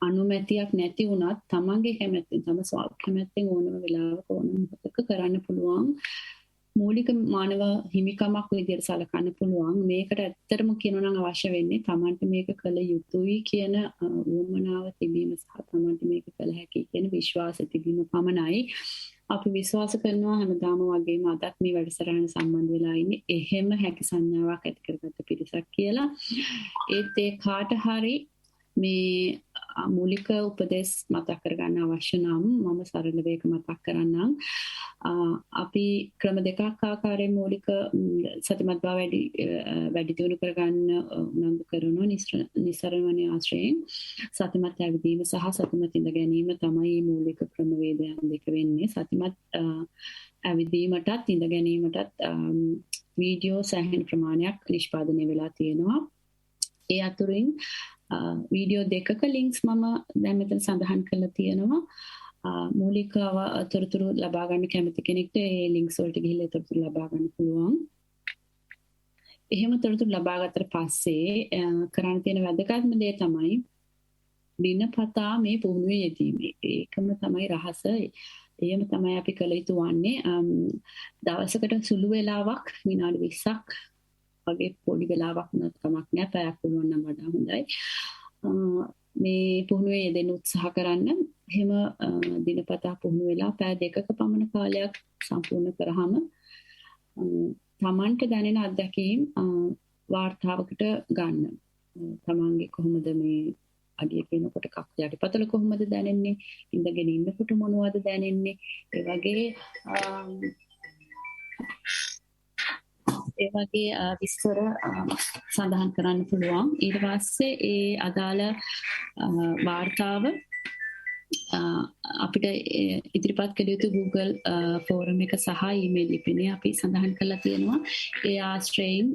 අනුමැතියක් නැති වුණත් තමන්ගේ කැමැත්තෙන් තම කැමැත්තෙන් ඕනම වෙලාවක ඕනම මොහොතක කරන්න පුළුවන් මූලික මානව හිමිකමක් විදිහට සලකන්න පුළුවන්. මේකට ඇත්තටම කියනවා නම් අවශ්‍ය වෙන්නේ තමන්ට මේක කළ යුතුයි කියන උවමනාව තිබීම සහ තමන්ට මේක කළ හැකි කියන විශ්වාසය තිබීම පමණයි. අපි විශ්වාස කරනවා හැමදාම වගේම අදත් මේ වැඩසටහන සම්බන්ධ වෙලා ඉන්නේ එහෙම හැකි සංඥාවක් ඇති කරගත්ත පිරිසක් කියලා. ඒත් ඒ කාට හරි මේ මූලික උපදෙස් මතක් කරගන්න අවශ්‍ය නම් මම සරලව ඒක මතක් කරන්නම්. අපි ක්‍රම දෙකක් ආකාරයෙන් මූලික සතිමත් බව වැඩි දියුණු කරගන්න උනන්දු කරනවා. නිස්සරණවනේ ආශ්‍රයෙන් සතිමත් ඇවිදීම සහ සතිමත් ඉඳ ගැනීම තමයි මූලික ක්‍රමවේදයන් දෙක වෙන්නේ. සතිමත් ඇවිදීමටත් ඉඳ ගැනීමටත් වීඩියෝ සෑහෙන ප්‍රමාණයක් නිෂ්පාදනය වෙලා තියෙනවා. ඒ අතුරින් වීඩියෝ දෙකක ලින්ක්ස් මම දැන් මෙතන සඳහන් කරලා තියෙනවා. මූලික තොරතුරු ලබා ගන්න කැමති කෙනෙක්ට ඒ ලින්ක්ස් වලට ගිහිල්ලා තොරතුරු ලබා ගන්න පුළුවන්. එහෙම තොරතුරු ලබා ගත්තට පස්සේ කරන්න තියෙන වැදගත්ම දේ තමයි දිනපතා මේ පුහුණුවේ යෙදීම. ඒකම තමයි රහස. එහෙම තමයි අපි කළ යුතු වන්නේ. දවසකට සුළු වෙලාවක් විනාඩි 20ක් වගේ පොඩි වෙලාවක් වුණත් කමක් නැහැ. පැයක් වුණා නම් වඩා හොඳයි. මේ පුහුණුවේ යෙදෙන්න උත්සාහ කරන්න. එහෙම දිනපතා පුහුණු වෙලා පැය 2ක පමණ කාලයක් සම්පූර්ණ කරාම තමන්ට දැනෙන අත්දැකීම් වාර්තාවකට ගන්න. තමන්ගේ කොහොමද මේ අඩිය කියනකොට කක් යටිපතුල කොහොමද දැනෙන්නේ? ඉඳගෙන ඉන්නකොට මොනවද දැනෙන්නේ? ඒ වගේ විස්තර සඳහන් කරන්න පුළුවන්. ඊට පස්සේ ඒ අදාළ වාර්තාව අපිට ඉදිරිපත් කළ යුතු Google ෆෝරම් එක සහ ඊමේල් ලිපිනේ අපි සඳහන් කරලා තියෙනවා. ඒ ආශ්‍රයෙන්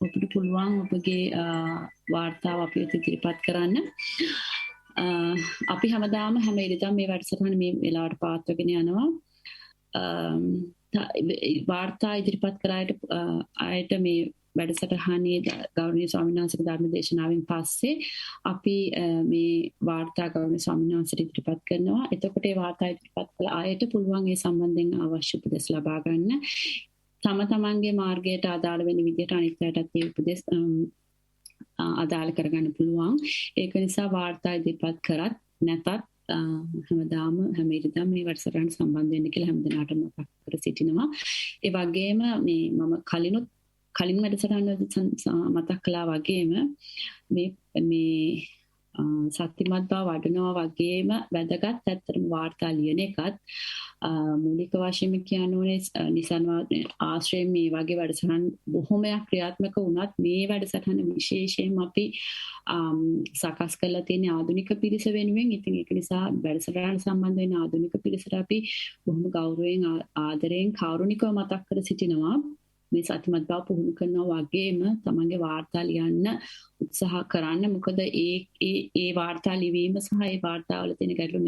ඔබට පුළුවන් ඔබගේ වාර්තාව අපිට ඉදිරිපත් කරන්න. අපි හැමදාම හැම ඉරිදා මේ වැඩසටහන මේ වෙලාවට පාත්වගෙන යනවා. වාර්තා ඉදිරිපත් කරායට ආයත මේ වැඩසටහනේ ගෞරවනීය ස්වාමීන් වහන්සේගේ ධර්ම දේශනාවෙන් පස්සේ අපි මේ වාර්තා ගෞරවනීය ස්වාමීන් වහන්සේට ඉදිරිපත් කරනවා. එතකොට ඒ වාර්තා ඉදිරිපත් කළ ආයත පුළුවන් ඒ සම්බන්ධයෙන් අවශ්‍ය උපදෙස් ලබා ගන්න. තම තමන්ගේ මාර්ගයට අදාළ වෙන විදිහට අනිත් අයටත් ඒ උපදෙස් අදාළ කරගන්න පුළුවන්. ඒක නිසා වාර්තා ඉදිරිපත් කරත් නැතත් හැමදාම හැම ඉරිදාම මේ වැඩසටහන සම්බන්ධ වෙන්න කියලා හැමදෙනාටම මතක් කර සිටිනවා. ඒ වගේම මේ මම කලින් වැඩසටහන මතක් කළා වගේම මේ සත්‍යමත් බව වඩනවා වගේම වැදගත් ඇත්තටම වාර්තා ලියන එකත් මූලික වශයෙන්ම කියනෝනේ නිසන්වාදී ආශ්‍රයෙන් මේ වගේ වැඩසටහන් බොහොමයක් ක්‍රියාත්මක වුණත් මේ වැඩසටහන විශේෂයෙන්ම අපි සකස් කරලා තියෙන ආධුනික පිරිස වෙනුවෙන්. ඉතින් ඒක නිසා වැඩසටහන සම්බන්ධ වෙන ආධුනික පිරිසට අපි බොහොම ගෞරවයෙන් ආදරයෙන් කෞරුණිකව මතක් කර සිටිනවා. මේ සතිමත් බව පුහුණු කරනවා වගේම තමන්ගේ වාර්තා ලියන්න උත්සාහ කරන්න. මොකද ඒ වාර්තා ලිවීම සහ ඒ වාර්තාවල තියෙන ගැටලු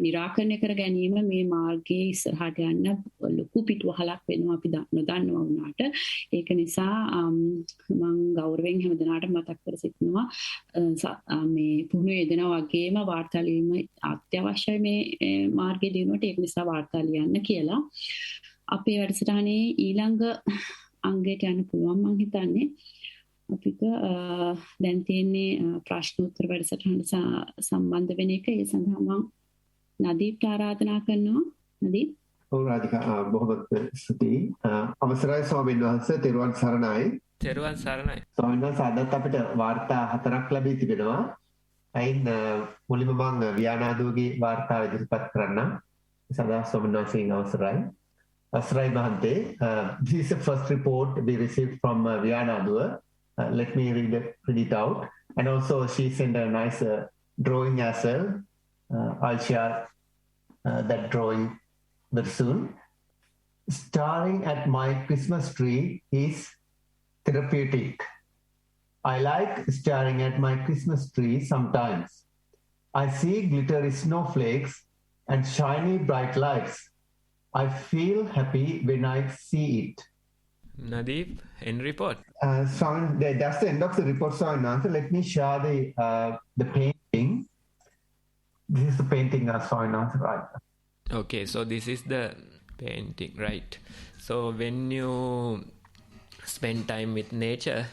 निराකරණය කර ගැනීම මේ මාර්ගයේ ඉස්සරහට යන්න ලොකු පිටුවහලක් වෙනවා අපි නොදන්නවා වුණාට. ඒක නිසා මම ගෞරවයෙන් හැමදෙනාටම මතක් කර සිටිනවා මේ පුහුණු යෙදෙනා වගේම වාර්තා ලිවීම අත්‍යවශ්‍යයි මේ මාර්ගයේ දිනුවට. ඒක නිසා වාර්තා ලියන්න කියලා. අපේ වැඩසටහනේ ඊළඟ අංගයට යන්න පුළුවන් මම හිතන්නේ. අපිට දැන් තියෙන්නේ ප්‍රශ්න උත්තර වැඩසටහන සම්බන්ධ වෙන එක. ඒ සඳහා මම නදීප්ට ආරාධනා කරනවා. නදීප්. ඔව් රාධිකා බොහොම ස්තුතියි. අවසරයි ස්වාමීන් වහන්සේ. තෙරුවන් සරණයි. තෙරුවන් සරණයි. ස්වාමීන් වහන්සේ අදත් අපිට වාර්තා 4ක් ලැබී තිබෙනවා. අයින් මුලින්ම මම ව්‍යානාදුවගේ වාර්තාව ඉදිරිපත් කරන්නම්. සදා ස්වාමීන් වහන්සේගේ අවසරයි. Asrai Mahante, this is the first report we received from Vianadua. Let me read it out. And also she sent a nice drawing as well. I'll share that drawing very soon. Staring at my Christmas tree is therapeutic. I like staring at my Christmas tree sometimes. I see glittery snowflakes and shiny bright lights. I feel happy when I see it. Nadeep, end report. That's the end of the report, so let me share the painting. This is the painting that's right. Okay, so this is the painting, right? So when you spend time with nature,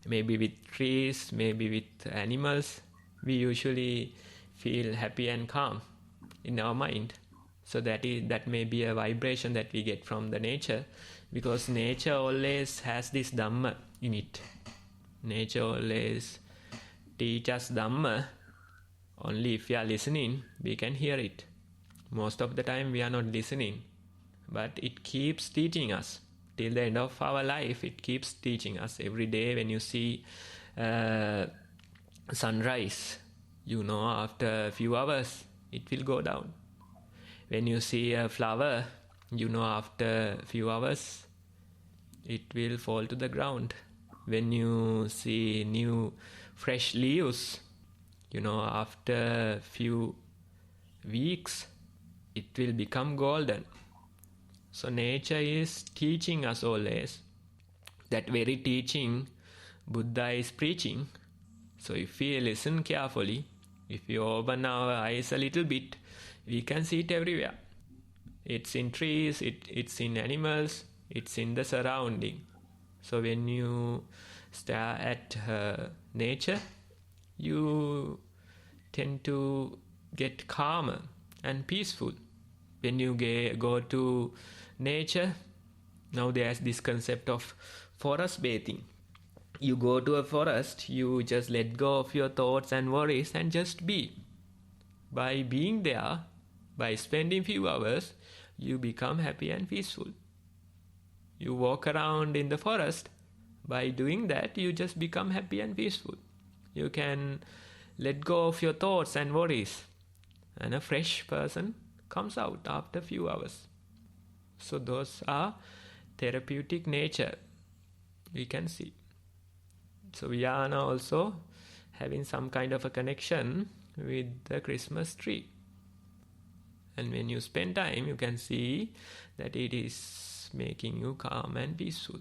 maybe with trees, maybe with animals, we usually feel happy and calm in our mind. So that may be a vibration that we get from the nature, because nature always has this Dhamma in it. Nature always teaches Dhamma. Only if we are listening, we can hear it. Most of the time we are not listening, but it keeps teaching us. Till the end of our life, it keeps teaching us. Every day when you see sunrise, you know after a few hours, it will go down. When you see a flower, you know after a few hours, it will fall to the ground. When you see new fresh leaves, you know after a few weeks, it will become golden. So nature is teaching us always. That very teaching Buddha is preaching. So if we listen carefully, if we open our eyes a little bit, we can see it everywhere. It's in trees, it's in animals, it's in the surrounding. So when you stare at nature, you tend to get calmer and peaceful. When you go to nature, now there's this concept of forest bathing. You go to a forest, you just let go of your thoughts and worries and just be. By being there, by spending few hours, you become happy and peaceful. You walk around in the forest. By doing that, you just become happy and peaceful. You can let go of your thoughts and worries, and a fresh person comes out after a few hours. So those are therapeutic nature we can see. So we are now also having some kind of a connection with the Christmas tree. And when you spend time, you can see that it is making you calm and peaceful.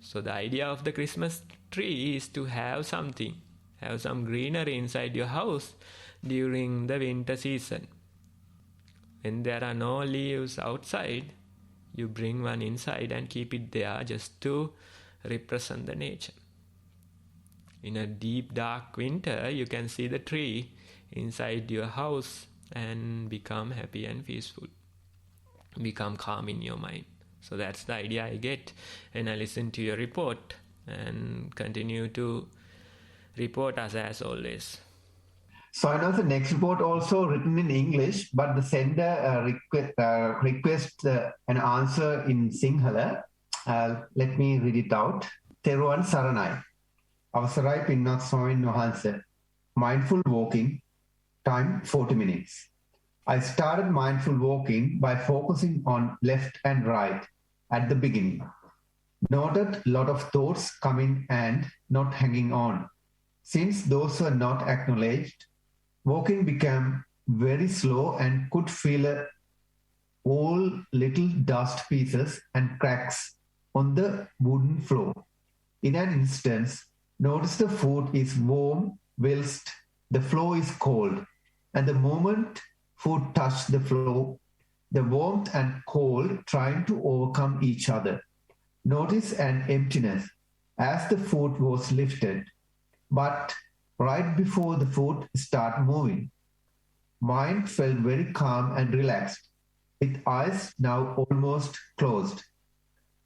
So the idea of the Christmas tree is to have something, have some greenery inside your house during the winter season. When there are no leaves outside, you bring one inside and keep it there just to represent the nature. In a deep dark winter, you can see the tree inside your house and become happy and peaceful. Become calm in your mind. So that's the idea I get when I listen to your report, and continue to report us as always. So I know the next report also written in English, but the sender request an answer in Sinhala. Let me read it out. Teruwan Saranai. Avasarai Pinnath Swamin Wahanse. Mindful walking. Time 40 minutes. I started mindful walking by focusing on left and right at the beginning. Noted a lot of thoughts coming and not hanging on. Since those were not acknowledged, walking became very slow and could feel all little dust pieces and cracks on the wooden floor. In an instance, notice the foot is warm whilst the floor is cold, and the moment foot touched the floor, the warmth and cold trying to overcome each other. Notice an emptiness as the foot was lifted, but right before the foot started moving. Mind felt very calm and relaxed, with eyes now almost closed.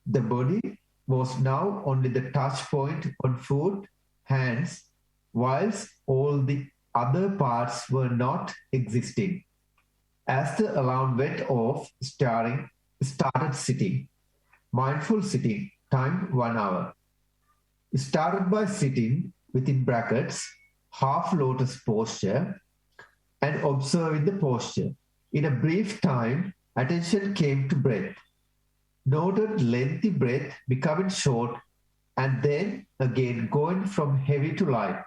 The body was now only the touch point on foot, hands, whilst all the other parts were not existing. As the alarm went off, started sitting. Mindful sitting, time 1 hour. Started by sitting within brackets, half lotus posture, and observing the posture. In a brief time, attention came to breath. Noted lengthy breath becoming short and then again going from heavy to light.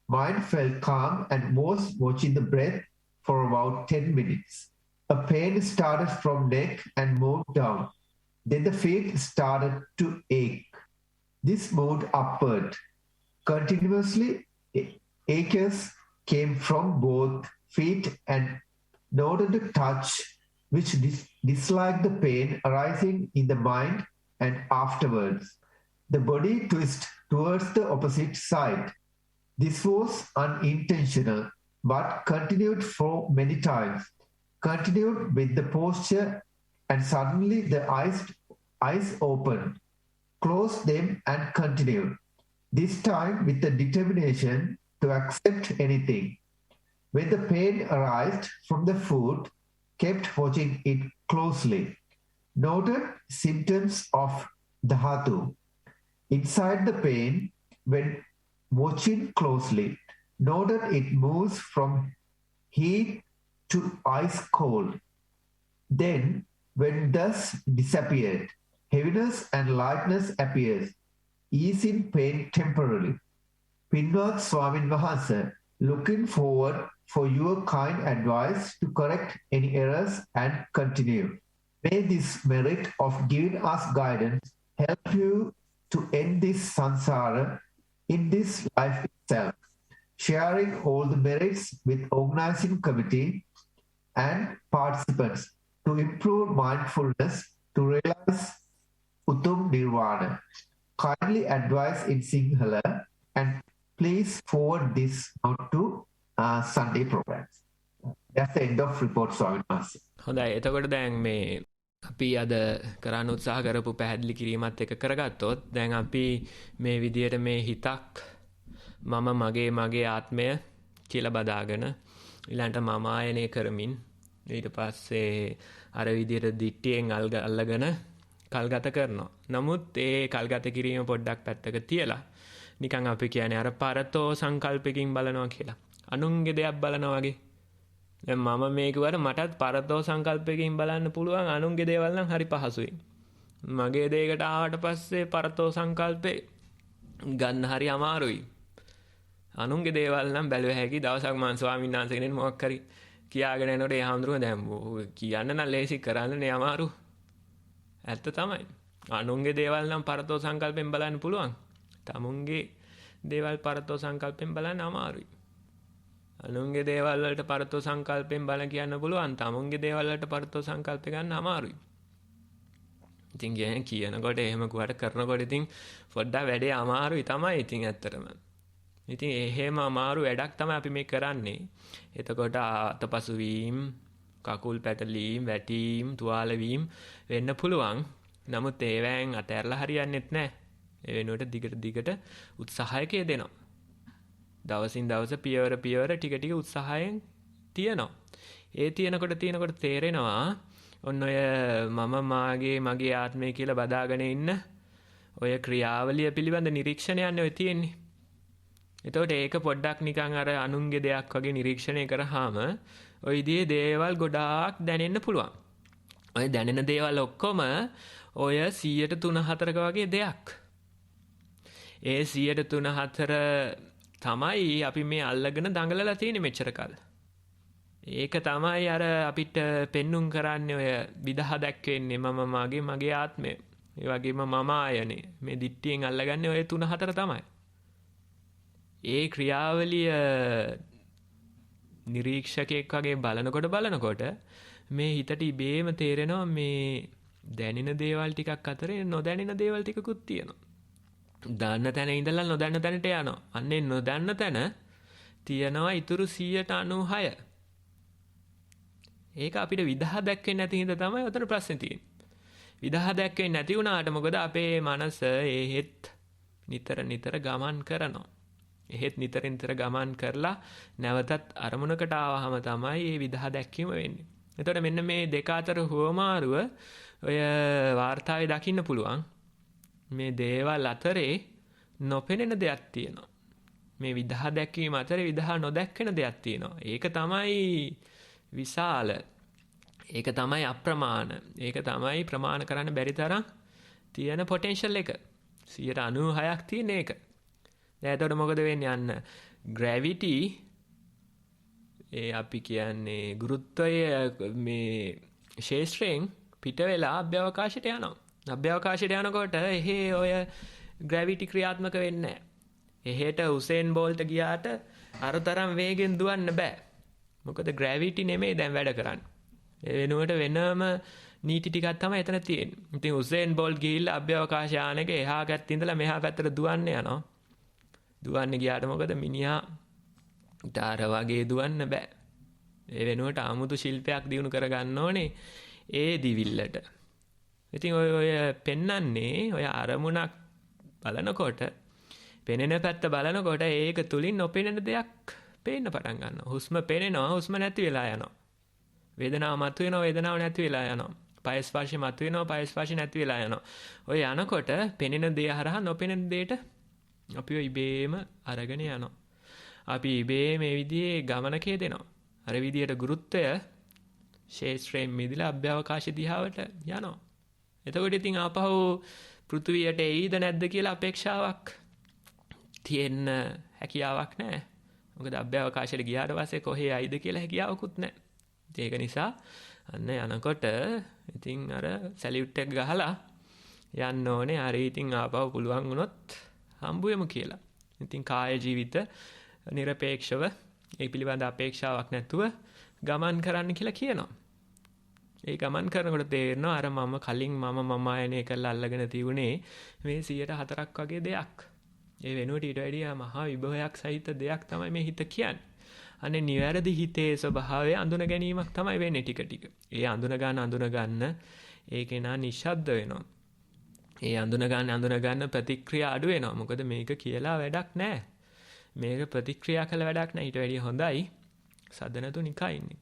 Mind felt calm and was watching the breath for about 10 minutes. A pain started from neck and moved down. Then the feet started to ache. This moved upward. Continuously, aches came from both feet and noted the touch, which disliked the pain arising in the mind, and afterwards. The body twisted towards the opposite side. This was unintentional, but continued for many times. Continued with the posture, and suddenly the eyes opened, closed them, and continued. This time with the determination to accept anything. When the pain arose from the foot, kept watching it closely. Noted symptoms of dhatu. Inside the pain, when watching closely, noted it moves from heat to ice cold. Then, when thus disappeared, heaviness and lightness appears, easing pain temporarily. Pinwat Swamin Vahasa, looking forward for your kind advice to correct any errors and continue. May this merit of giving us guidance help you to end this samsara in this life itself, sharing all the merits with organizing committee and participants to improve mindfulness to realize Uttum Nirvana. Kindly advise in Sinhala and please forward this out to Sunday programs. That's the end of report, Swamin Wahanse. හොඳයි. එතකොට දැන් මේ අපි අද කරන්න උත්සාහ කරපු පැහැදිලි කිරීමත් එක කරගත්තොත් දැන් අපි මේ විදියට මේ හිතක් මම මගේ ආත්මය කියලා බදාගෙන ඊළඟට මම ආයනය කරමින් ඊට පස්සේ අර විදියට දිට්ටියෙන් අල්ලගෙන කල්ගත කරනවා. නමුත් ඒ කල්ගත කිරීම පොඩ්ඩක් පැත්තක තියලා නිකන් අපි කියන්නේ අර පරතෝ සංකල්පකින් බලනවා කියලා. අනුන්ගේ දෙයක් බලනවා වගේ. දැන් මම මේ කිව්වට මටත් පරතෝ සංකල්පකින් බලන්න පුළුවන් අනුන්ගේ දේවල් නම් හරි පහසුයි. මගේ දෙයකට ආවට පස්සේ පරතෝ සංකල්පේ ගන්න හරි අමාරුයි. අනුන්ගේ දේවල් නම් බැලුව හැකි. දවසක් මම ස්වාමීන් වහන්සේ කෙනෙක් මොකක් හරි කියාගෙන යනකොට ඒ හාමුදුරුවෝ දැන් කියන්න නම් ලේසි කරන්නනේ අමාරු. ඇත්ත තමයි. අනුන්ගේ දේවල් නම් පරතෝ සංකල්පෙන් බලන්න පුළුවන්. තමුන්ගේ දේවල් පරතෝ සංකල්පෙන් බලන්න අමාරුයි. අනුන්ගේ දේවල් වලට පරතෝ සංකල්පෙන් බලන්න කියන්න පුළුවන්. තමුන්ගේ දේවල් වලට පරතෝ සංකල්ප ගන්න අමාරුයි. ඉතින් කියනකොට එහෙම කුවට කරනකොට ඉතින් පොඩ්ඩක් වැඩේ අමාරුයි තමයි ඉතින් ඇත්තටම. ඉතින් එහෙම අමාරු වැඩක් තමයි අපි මේ කරන්නේ. එතකොට අතපසු වීම, කකුල් පැටලීම්, වැටීම්, තුවාල වීම වෙන්න පුළුවන්. නමුත් ඒවෙන් අතහැරලා හරියන්නේත් නැහැ. ඒ වෙනුවට දිගට උත්සාහයක යෙදෙනවා. දවසින් දවස පියවර ටික උත්සාහයෙන් තියනවා. ඒ තියනකොට තේරෙනවා ඔන්න ඔය මම මගේ ආත්මය කියලා බදාගෙන ඉන්න ඔය ක්‍රියාවලිය පිළිබඳ නිරීක්ෂණයන්නේ ඔය තියෙන්නේ. එතකොට ඒක පොඩ්ඩක් නිකන් අර අනුන්ගේ දෙයක් වගේ නිරීක්ෂණය කරාම ඔය විදිහේ දේවල් ගොඩාක් දැනෙන්න පුළුවන්. ඔය දැනෙන දේවල් ඔක්කොම ඔය 103-4ක වගේ දෙයක්. ඒ 103-4 තමයි අපි මේ අල්ලගෙන දඟලලා තියෙන්නේ මෙච්චර කල්. ඒක තමයි අර අපිට පෙන්눔 කරන්නේ ඔය විදහා දැක්වෙන්නේ මම මගේ ආත්මය. ඒ වගේම මම ආයනේ. මේ දිට්ටියෙන් අල්ලගන්නේ ඔය 3-4 තමයි. ඒ ක්‍රියාවලිය නිරීක්ෂකයෙක් වගේ බලනකොට මේ හිතට ඉබේම තේරෙනවා මේ දැනෙන දේවල් ටිකක් අතරේ නොදැනෙන දේවල් ටිකකුත් තියෙනවා. දන්න තැන ඉඳලා නොදන්න තැනට යනවා. අන්නේ නොදන්න තැන තියෙනවා ඉතුරු 96. ඒක අපිට විදහා දැක්වෙන්නේ නැති හින්දා තමයි උතන ප්‍රශ්නේ තියෙන්නේ. විදහා දැක්වෙන්නේ නැති වුණාට මොකද අපේ මනස එහෙත් නිතර ගමන් කරනවා. එහෙත් නිතර ගමන් කරලා නැවතත් අරමුණකට ආවහම තමයි මේ විදහා දැක්වීම වෙන්නේ. එතකොට මෙන්න මේ දෙක අතර හුවමාරුව ඔය වාර්තාවේ දකින්න පුළුවන්. මේ දේවල් අතරේ නොපෙනෙන දෙයක් තියෙනවා. මේ විදහා දැක්වීම අතරේ විදහා නොදැක්වෙන දෙයක් තියෙනවා. ඒක තමයි විශාල. ඒක තමයි අප්‍රමාණ. ඒක තමයි ප්‍රමාණ කරන්න බැරි තරම් තියෙන පොටෙන්ෂල් එක. 96ක් තියෙන එක. දැන් එතකොට මොකද වෙන්නේ? යන්න ග්‍රැවිටි අපි කියන්නේ ගුරුත්වය මේ ශේෂ්ත්‍රයෙන් පිට වෙලා අභ්‍යවකාශයට යනවා. අභ්‍යවකාශයට යනකොට එහෙ ඔය ග්‍රැවිටි ක්‍රියාත්මක වෙන්නේ නැහැ. එහෙට උසේන් බෝල්ට් ගියාට අර තරම් වේගෙන් දුවන්න බෑ. මොකද ග්‍රැවිටි නෙමෙයි දැන් වැඩ කරන්නේ. ඒ වෙනුවට වෙනම නීති ටිකක් තමයි එතන තියෙන්නේ. ඉතින් උසේන් බෝල්ට් ගිහිල්ලා අභ්‍යවකාශ යානෙක එහා පැත්තේ ඉඳලා මෙහා පැත්තට දුවන්න යනවා. දුවන්න ගියාට මොකද මිනිහා ඊටාර වගේ දුවන්න බෑ. ඒ වෙනුවට 아무තු ශිල්පයක් දිනු කරගන්න ඕනේ ඒ දිවිල්ලට. ඉතින් ඔය පෙන්නන්නේ ඔය අරමුණක් බලනකොට පෙනෙන පැත්ත බලනකොට ඒක තුලින් නොපෙනෙන දෙයක් පේන්න පටන් ගන්නවා. හුස්ම පෙනෙනවා, හුස්ම නැති වෙලා යනවා. වේදනාව මතුවෙනවා, වේදනාව නැති වෙලා යනවා. පය ස්පර්ශය මතුවෙනවා, පය ස්පර්ශය නැති වෙලා යනවා. ඔය යනකොට පෙනෙන දේ හරහා නොපෙනෙන දෙයට අපිව ඉබේම අරගෙන යනවා. අපි ඉබේ මේ විදිහේ ගමනක යෙදෙනවා. අර විදිහට ගුරුත්වය ශේෂ්ත්‍රයෙන් මිදලා අභ්‍යවකාශ දිහාවට යනවා. එතකොට ඉතින් ආපහු පෘථුවියට එයිද නැද්ද කියලා අපේක්ෂාවක් තියෙන්න හැකියාවක් නැහැ. මොකද අභ්‍යවකාශයට ගියාට පස්සේ කොහේ යයිද කියලා හැකියාවකුත් නැහැ. ඒක නිසා අන්න යනකොට ඉතින් අර සැලියුට් එක ගහලා යන්න ඕනේ. හරි ඉතින් ආපහු පුළුවන් වුණොත් හම්බුවෙමු කියලා. ඉතින් කාය ජීවිත නිර්පේක්ෂව ඒ පිළිබඳ අපේක්ෂාවක් නැතුව ගමන් කරන්න කියලා කියනවා. ඒ ගමන් කරනකොට තේරෙනවා අර මම කලින් මම ආයනය කරලා අල්ලගෙන තිබුණේ මේ 104ක් වගේ දෙයක්. ඒ වෙනුවට ඊට වැඩිය මහා විභවයක් සහිත දෙයක් තමයි මේ හිත කියන්නේ. අනේ නිවැරදි හිතේ ස්වභාවය අඳුන ගැනීමක් තමයි වෙන්නේ ටික ටික. ඒ අඳුන ගන්න ඒකේ නා නිශ්ශබ්ද වෙනවා. ඒ අඳුන ගන්න ප්‍රතික්‍රියා අඩු වෙනවා. මොකද මේක කියලා වැඩක් නැහැ. මේක ප්‍රතික්‍රියා කළ වැඩක් නැහැ. ඊට වැඩිය හොඳයි සද්ද නැතු නිකන් ඉන්නේ.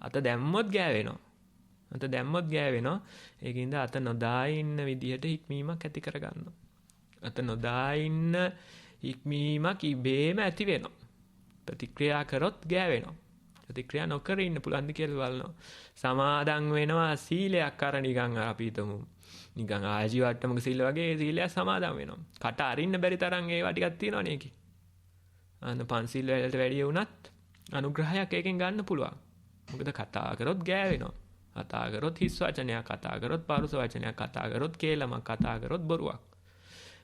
අත දැම්මොත් ගෑවෙනවා. ඒකින්ද අත නොදා ඉන්න විදිහට හික්මීමක් ඇති කරගන්නවා. අත නොදා ඉන්න හික්මීමක් ඉබේම ඇති වෙනවා. ප්‍රතික්‍රියා කරොත් ගෑවෙනවා. ප්‍රතික්‍රියා නොකර ඉන්න පුළුවන්ද කියලා බලනවා. සමාදන් වෙනවා සීලයක් අර නිකන් අපි හිතමු. නිකන් ආජීවට්ටමක සීල වගේ සීලයක් සමාදන් වෙනවා. කට අරින්න බැරි තරම් ඒවා ටිකක් තියෙනවනේ ඒකේ. අන්න පන්සිල් වලට වැඩිය වුණත් අනුග්‍රහයක් ඒකෙන් ගන්න පුළුවන්. මොකද කතා කරොත් ගෑවෙනවා. කතා කරොත් හිස් වචනයක්, කතා කරොත් පරුස වචනයක්, කතා කරොත් කේලමක්, කතා කරොත් බොරුවක්.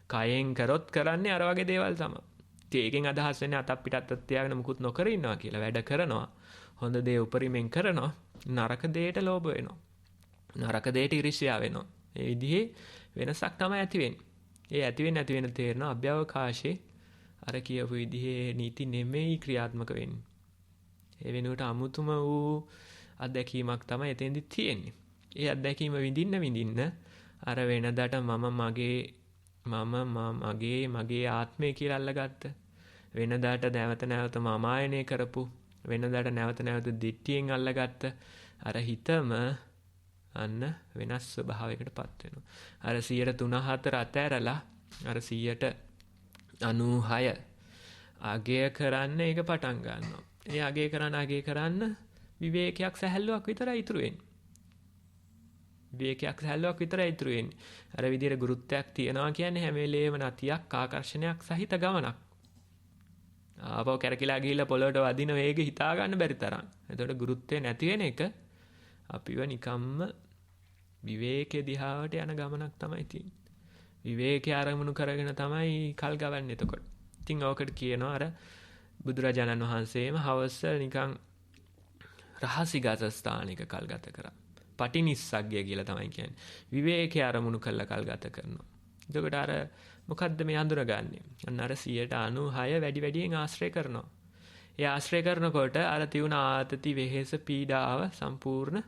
කයෙන් කරොත් කරන්නේ අර වගේ දේවල් තමයි. ඉතින් ඒකෙන් අදහස් වෙන්නේ අතක් පිටත් තියාගෙන මුකුත් නොකර ඉන්නවා කියලා. වැඩ කරනවා. හොඳ දේ උපරිමෙන් කරනවා. නරක දෙයට ලෝභ වෙනවා. නරක දෙයට ඊර්ෂ්‍යා වෙනවා. ඒ විදිහේ වෙනසක් තමයි ඇති වෙන්නේ. ඒ ඇති වෙන තේරෙනවා අභ්‍යවකාශයේ අර කියපු විදිහේ නීති නෙමෙයි ක්‍රියාත්මක වෙන්නේ. ඒ වෙනුවට අමුතුම වූ අත්දැකීමක් තමයි එතෙන්දි තියෙන්නේ. ඒ අත්දැකීම විඳින්න අර වෙනදාට මගේ ආත්මය කියලා අල්ලගත්ත. වෙනදාට නැවත මම ආයනය කරපු. වෙනදාට නැවත දිට්ඨියෙන් අල්ලගත්ත. අර හිතම අන්න වෙනස් ස්වභාවයකටපත් වෙනවා. අර 103-4 අතෑරලා අර 96 අගය කරන්න ඒක පටන් ගන්නවා. ඒ අගය කරන්න විවේකයක් සැහැල්ලුවක් විතරයි ඉතුරු වෙන්නේ. අර විදිහට ගුරුත්වයක් තියනවා කියන්නේ හැම වෙලේම නැතියක් ආකර්ෂණයක් සහිත ගමනක්. ආපහු කැරකිලා ගිහිල්ලා පොළොවට වදින වේගෙ හිතා ගන්න බැරි තරම්. එතකොට ගුරුත්වය නැති වෙන එක අපිව නිකම්ම විවේකයේ දිහාවට යන ගමනක් තමයි තියෙන්නේ. විවේකයේ ආරමුණු කරගෙන තමයි කල් ගවන්නේ එතකොට. ඉතින් ඕකට කියනවා අර බුදුරජාණන් වහන්සේම හවස නිකන් රහසිගත ස්ථානික කල් ගත කරා. පටිනිස්සග්ගය කියලා තමයි කියන්නේ. විවේකයේ ආරමුණු කරලා කල් ගත කරනවා. එතකොට අර මොකද්ද මේ හඳුනගන්නේ? අන්න අර 96 වැඩියෙන් ආශ්‍රය කරනවා. ඒ ආශ්‍රය කරනකොට අර තියුණ ආතති වෙහෙස පීඩාව සම්පූර්ණ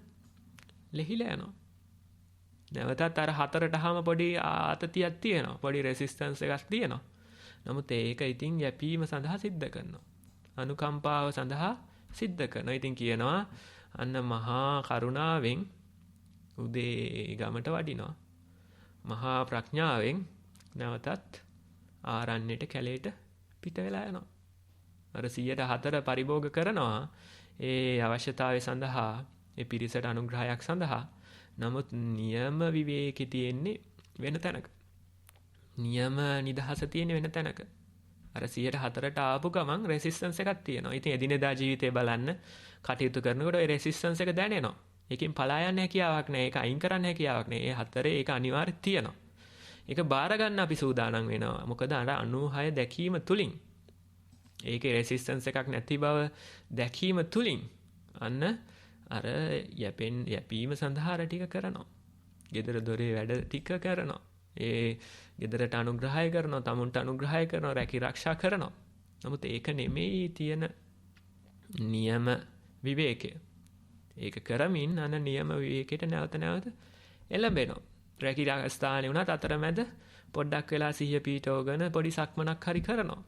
ලෙහිලා යනවා. නැවතත් අර හතරටම පොඩි ආතතියක් තියෙනවා. පොඩි රෙසිස්ටන්ස් එකක් තියෙනවා. නමුත් ඒක ඉතින් යැපීම සඳහා සිද්ධ කරනවා. අනුකම්පාව සඳහා සිද්ධ කරනවා. ඉතින් කියනවා අන්න මහා කරුණාවෙන් උදේ ගමට වඩිනවා. මහා ප්‍රඥාවෙන් නැවතත් ආරණ්‍යට කැලේට පිට වෙලා යනවා. අර 104 පරිභෝග කරනවා ඒ අවශ්‍යතාවය සඳහා, ඒ පිරිසට අනුග්‍රහයක් සඳහා. නමුත් නියම විවේකී තියෙන්නේ වෙන තැනක. නියම නිදහස තියෙන වෙන තැනක. අර 104ට ආපු ගමන් රෙසිස්ටන්ස් එකක් තියෙනවා. ඉතින් එදිනෙදා ජීවිතේ බලන්න කටයුතු කරනකොට ඒ රෙසිස්ටන්ස් එක දැනෙනවා. ඒකෙන් පලා යන්න හැකියාවක් නැහැ. ඒක අයින් කරන්න හැකියාවක් නැහැ. ඒ හතරේ ඒක අනිවාර්යයෙන් තියෙනවා. ඒක බාර ගන්න අපි සූදානම් වෙනවා. මොකද අර 96 දැකීම තුලින් ඒකේ රෙසිස්ටන්ස් එකක් නැති බව දැකීම තුලින් අන්න අර යැපීම සඳහා අර ටික කරනවා. ගෙදර දොරේ වැඩ ටික කරනවා. ඒ ගෙදරට අනුග්‍රහය කරනවා, තමුන්ට අනුග්‍රහය කරනවා, රැකී ආරක්ෂා කරනවා. නමුත් ඒක නෙමෙයි තියෙන නියම විවේකය. ඒක කරමින් අන නියම විවේකයට නැවත නැවත එළඹෙනවා. රැකී ආරක්ෂානේ වුණත් අතරමැද පොඩ්ඩක් වෙලා සිහිය පීඨවගෙන පොඩි සක්මනක් හරි කරනවා.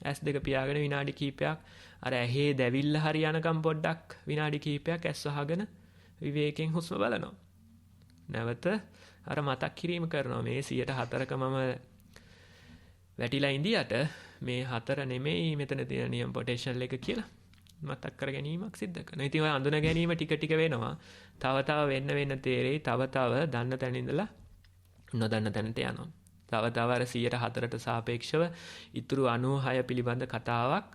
S2 පියාගෙන විනාඩි කිහිපයක් අර ඇහි දැවිල්ල හරි යනකම් පොඩ්ඩක් විනාඩි කිහිපයක් ඇස් වහගෙන විවේකයෙන් හුස්ම බලනවා. නැවත අර මතක් කිරීම කරනවා මේ 104ක මම වැටිලා ඉඳියට මේ 4 නෙමෙයි මෙතන තියෙන නියම පොටෙන්ෂල් එක කියලා මතක් කර ගැනීමක් සිද්ධ කරනවා. ඉතින් ඔය අඳුන ගැනීම ටික ටික වෙනවා. තව වෙන්න තේරෙයි. තව දන්න තැන ඉඳලා නොදන්න තැනට යනවා. තව අර 104ට සාපේක්ෂව ඉතුරු 96 පිළිබඳ කතාවක්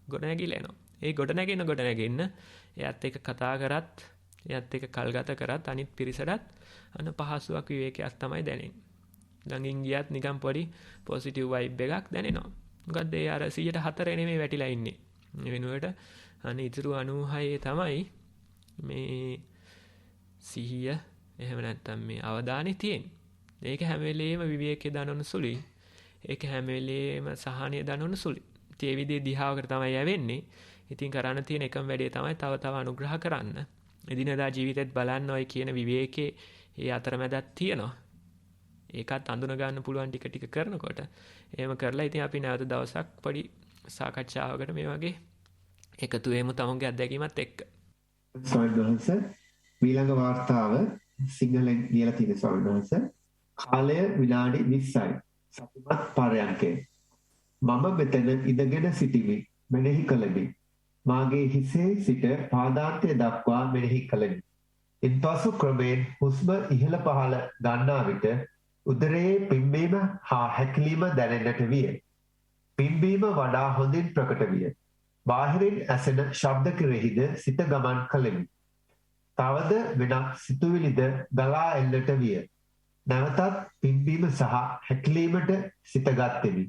ගොඩනැගිලා එනවා. ඒ ගොඩනැගෙන්න එයත් එක්ක කතා කරත් එයත් එක්ක කල්ගත කරත් අනිත් පිරිසටත් අන්න පහසුවක් විවේකයක් තමයි දැනෙන්නේ. ළඟින් ගියත් නිකන් පොඩි පොසිටිව් වයිබ් එකක් දැනෙනවා. මොකද ඒ අර 104 නෙමෙයි වැටිලා ඉන්නේ. මේ වෙනුවට අන්න ඉතුරු 96 තමයි මේ සිහිය එහෙම නැත්නම් මේ අවධානය තියෙන්නේ. ඒක හැම වෙලේම විවේකයේ දනවන සුළුයි. ඒක හැම වෙලේම සහනය දනවන සුළුයි. ඒ විදිහේ දිහාවකට තමයි යවෙන්නේ. ඉතින් කරන්න තියෙන එකම වැඩේ තමයි තව අනුග්‍රහ කරන්න. එදිනදා ජීවිතෙත් බලන්න ඔය කියන විවේකයේ ඒ අතරමැදක් තියෙනවා. ඒකත් අඳුන ගන්න පුළුවන් ටික කරනකොට. එහෙම කරලා ඉතින් අපි නැවත දවසක් පොඩි සාකච්ඡාවකට මේ වගේ එකතු වෙමු තමුන්ගේ අත්දැකීමත් එක්ක. ස්වාමීන් වහන්සේ ඊළඟ වාර්තාව සිංහලෙන් ලියලා තියෙන ස්වාමීන් වහන්සේ කාලය විනාඩි 20යි. සතිමත් පරයන්කේ. මම මෙතන ඉඳගෙන සිටිමි. මෙනෙහි කළෙමි. මාගේ හිසේ සිට පාදාන්තය දක්වා මෙනෙහි කළෙමි. ඉන්පසු ක්‍රමයෙන් හුස්ම ඉහළ පහළ ගන්නා විට උදරයේ පිම්බීම හා හැකිලිම දැනෙන්නට විය. පිම්බීම වඩා හොඳින් ප්‍රකට විය. බාහිරින් ඇසෙන ශබ්ද කෙරෙහිද සිත ගමන් කළෙමි. තවද වෙනත් සිතුවිලිද ගලා එන්නට විය. නැවතත් පිම්බීම සහ හැකිලීමට සිත ගත්ෙමි.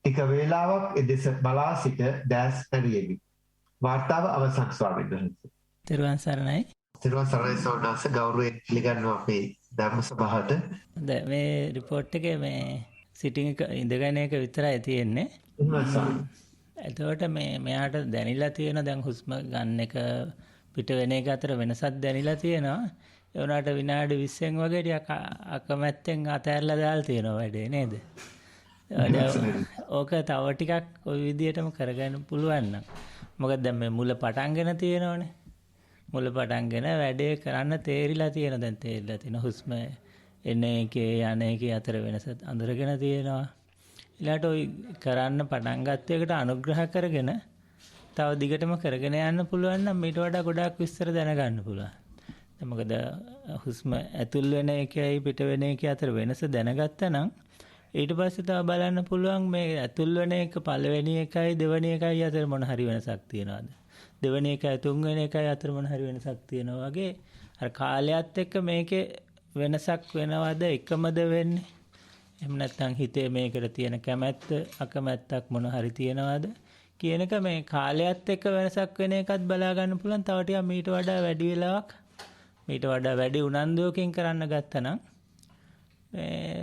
ටික වේලාවක් එදෙස බලා සිට දැස් ඇරියෙමි. වාර්තාව අවසන් ස්වාමීන් වහන්සේ. තෙරුවන් සරණයි. තෙරුවන් සරණයි ස්වාමීන් වහන්සේ ගෞරවයෙන් පිළිගන්නවා අපේ ධර්ම සභාවට. මේ රිපෝට් එකේ මේ සිටින් එක ඉඳගෙන එක විතරයි තියෙන්නේ. එතකොට මෙයාට දැනිලා තියෙන දැන් හුස්ම ගන්න එක පිට වෙන එක අතර වෙනසක් දැනිලා තියෙනවා. ඒ වුණාට විනාඩි 20න් වගේ ටිකක් අකමැත්තෙන් අතහැරලා දාලා තියෙනවා වැඩේ නේද? ඕක තව ටිකක් ওই විදිහටම කරගන්න පුළුවන් නම්. මොකද දැන් මේ මුල පටන්ගෙන තියෙනවනේ. මුල පටන්ගෙන වැඩේ කරන්න තේරිලා තියෙන දැන් තේරිලා තියෙන හුස්ම එන එකේ යන එකේ අතර වෙනස අඳුරගෙන තියෙනවා. ඊළාට ওই කරන්න පටන් ගත්ත එකට අනුග්‍රහ කරගෙන තව දිගටම කරගෙන යන්න පුළුවන් නම් ඊට වඩා ගොඩාක් විස්තර දැනගන්න පුළුවන්. මොකද හුස්ම ඇතුල් වෙන එකයි පිට වෙන එකයි අතර වෙනස දැනගත්තා නම් ඊට පස්සේ තව බලන්න පුළුවන් මේ ඇතුල් වෙන එක පළවෙනි එකයි දෙවෙනි එකයි අතර මොන හරි වෙනසක් තියනවාද? දෙවෙනි එකයි තුන්වෙනි එකයි අතර මොන හරි වෙනසක් තියනවා වගේ අර කාලයත් එක්ක මේකේ වෙනසක් වෙනවද එකමද වෙන්නේ? එහෙම නැත්නම් හිතේ මේකට තියෙන කැමැත්ත අකමැත්තක් මොන හරි තියනවද කියන එක මේ කාලයත් එක්ක වෙනසක් වෙන එකත් බලා ගන්න පුළුවන්. තව ටිකක් මීට වඩා වැඩි වෙලාවක් මීට වඩා වැඩි උනන්දුවකින් කරන්න ගත්තා නම්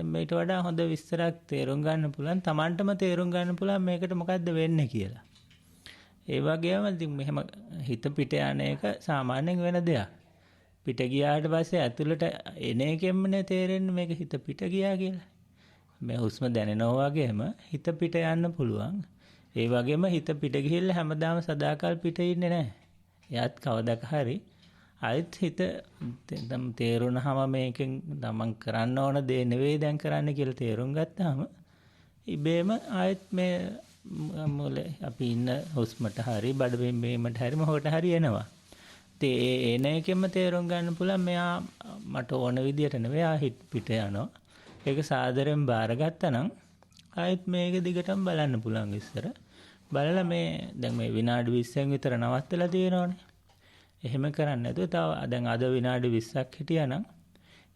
මේට වඩා හොඳ විස්තරයක් තේරුම් ගන්න පුළුවන්. Tamanටම තේරුම් ගන්න පුළුවන් මේකට මොකද්ද වෙන්නේ කියලා. ඒ වගේම ඉතින් මෙහෙම හිත පිට යන එක සාමාන්‍යයෙන් වෙන දෙයක්. පිට ගියාට පස්සේ ඇතුළට එන එකෙන්මනේ තේරෙන්නේ මේක හිත පිට ගියා කියලා. මේ හුස්ම දැනෙනවා වගේම හිත පිට යන්න පුළුවන්. ඒ වගේම හිත පිට ගිහිල්ලා හැමදාම සදාකල් පිට ඉන්නේ නැහැ. එයාත් කවදාක හරි ආයෙත් හිත තේරුණාම මේකෙන් තමන් කරන්න ඕන දේ නෙවෙයි දැන් කරන්න කියලා තේරුම් ගත්තාම ඉබේම ආයෙත් මේ මොලේ අපි ඉන්න හුස්මට හරි බඩ බිම්බීමට හරි මොහොත හරි එනවා. ඒ එන එකෙම තේරුම් ගන්න පුළුවන් මෙයා මට ඕන විදියට නෙවෙයි ආ හිත පිට යනවා. ඒක සාදරයෙන් බාරගත්තා නම් ආයෙත් මේක දිගටම බලන්න පුළුවන් විස්තර. බලලා මේ දැන් මේ විනාඩි 20න් විතර නවත්තලා තියෙනවනේ. එහෙම කරන්නේ නැතුව තව දැන් අද විනාඩි 20ක් හිටියානම්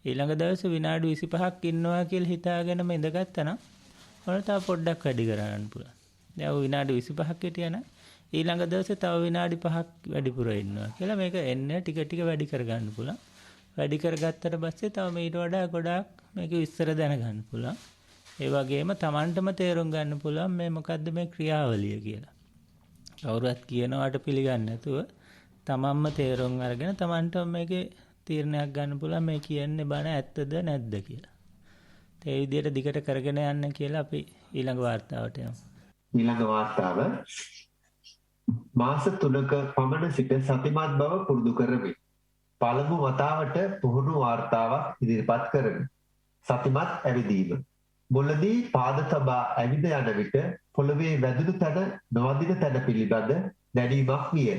ඊළඟ දවසේ විනාඩි 25ක් ඉන්නවා කියලා හිතාගෙනම ඉඳගත්තා නම් ඔන්න තව පොඩ්ඩක් වැඩි කරගන්න පුළුවන්. දැන් විනාඩි 25ක් හිටියානම් ඊළඟ දවසේ තව විනාඩි 5ක් වැඩිපුර ඉන්නවා කියලා මේක එන්නේ ටික ටික වැඩි කරගන්න පුළුවන්. වැඩි කරගත්තට පස්සේ තව මේට වඩා ගොඩාක් මේක විස්තර දැනගන්න පුළුවන්. ඒ වගේම Tamanටම තේරුම් ගන්න පුළුවන් මේ මොකද්ද මේ ක්‍රියාවලිය කියලා. කවුරුත් කියනවාට පිළිගන්නේ නැතුව තමන්ම තේරුම් අරගෙන තමන්ටම මේකේ තීරණයක් ගන්න පුළුවන් මේ කියන්නේ බණ ඇත්තද නැද්ද කියලා. ඒ විදිහට දිගට කරගෙන යන්න කියලා අපි ඊළඟ වார்த்தාවට යමු. ඊළඟ වார்த்தාව මාස 3ක පමණ සිට සතිමත් බව පුරුදු කරමි. පළමු වතාවට පුහුණු වார்த்தාවක් ඉදිරිපත් කරමි. සතිමත් ඇවිදීම. මුලදී පාද තබා ඇවිද යන විට පොළවේ වැදුණු තැන නොවදින තැන පිළිබඳ දැනීමක් විය.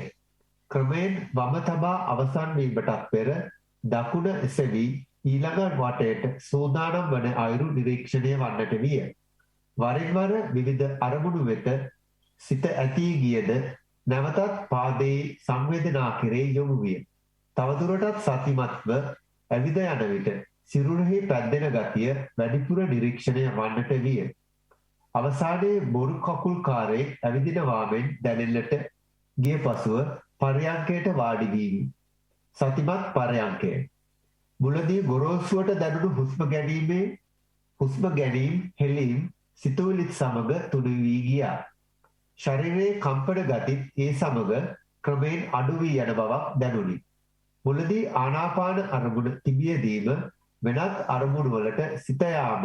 ක්‍රමයෙන් වම තබා අවසන් වීමටත් පෙර දකුණ එසවි ඊළඟ වටයට සූදානම් වන අයුරු නිරීක්ෂණය වන්නට විය. වරින් වර විවිධ අරමුණු වෙත සිත ඇතී ගියද නැවතත් පාදයේ සංවේදනා කෙරේ යොමු විය. තවදුරටත් සතිමත්ව ඇවිද යන විට සිරුරෙහි පැද්දෙන ගතිය වැඩිපුර නිරීක්ෂණය වන්නට විය. අවසානයේ බොරු කකුල් කාරේ ඇවිදින වාමෙන් දැනෙන්නට ගිය පසුව පරයන්කයට වාඩි වීමි. සතිමත් පරයන්කය. මුලදී ගොරෝසුවට දැනුණු හුස්ම ගැනීම හෙලීම් සිතුවිලිත් සමග තුඩු වී ගියා. ශරීරයේ කම්පන ගතිත් ඒ සමග ක්‍රමයෙන් අඩු වී යන බවක් දැනුනි. මුලදී ආනාපාන අරමුණ තිබියදීම වෙනත් අරමුණු වලට සිත යාම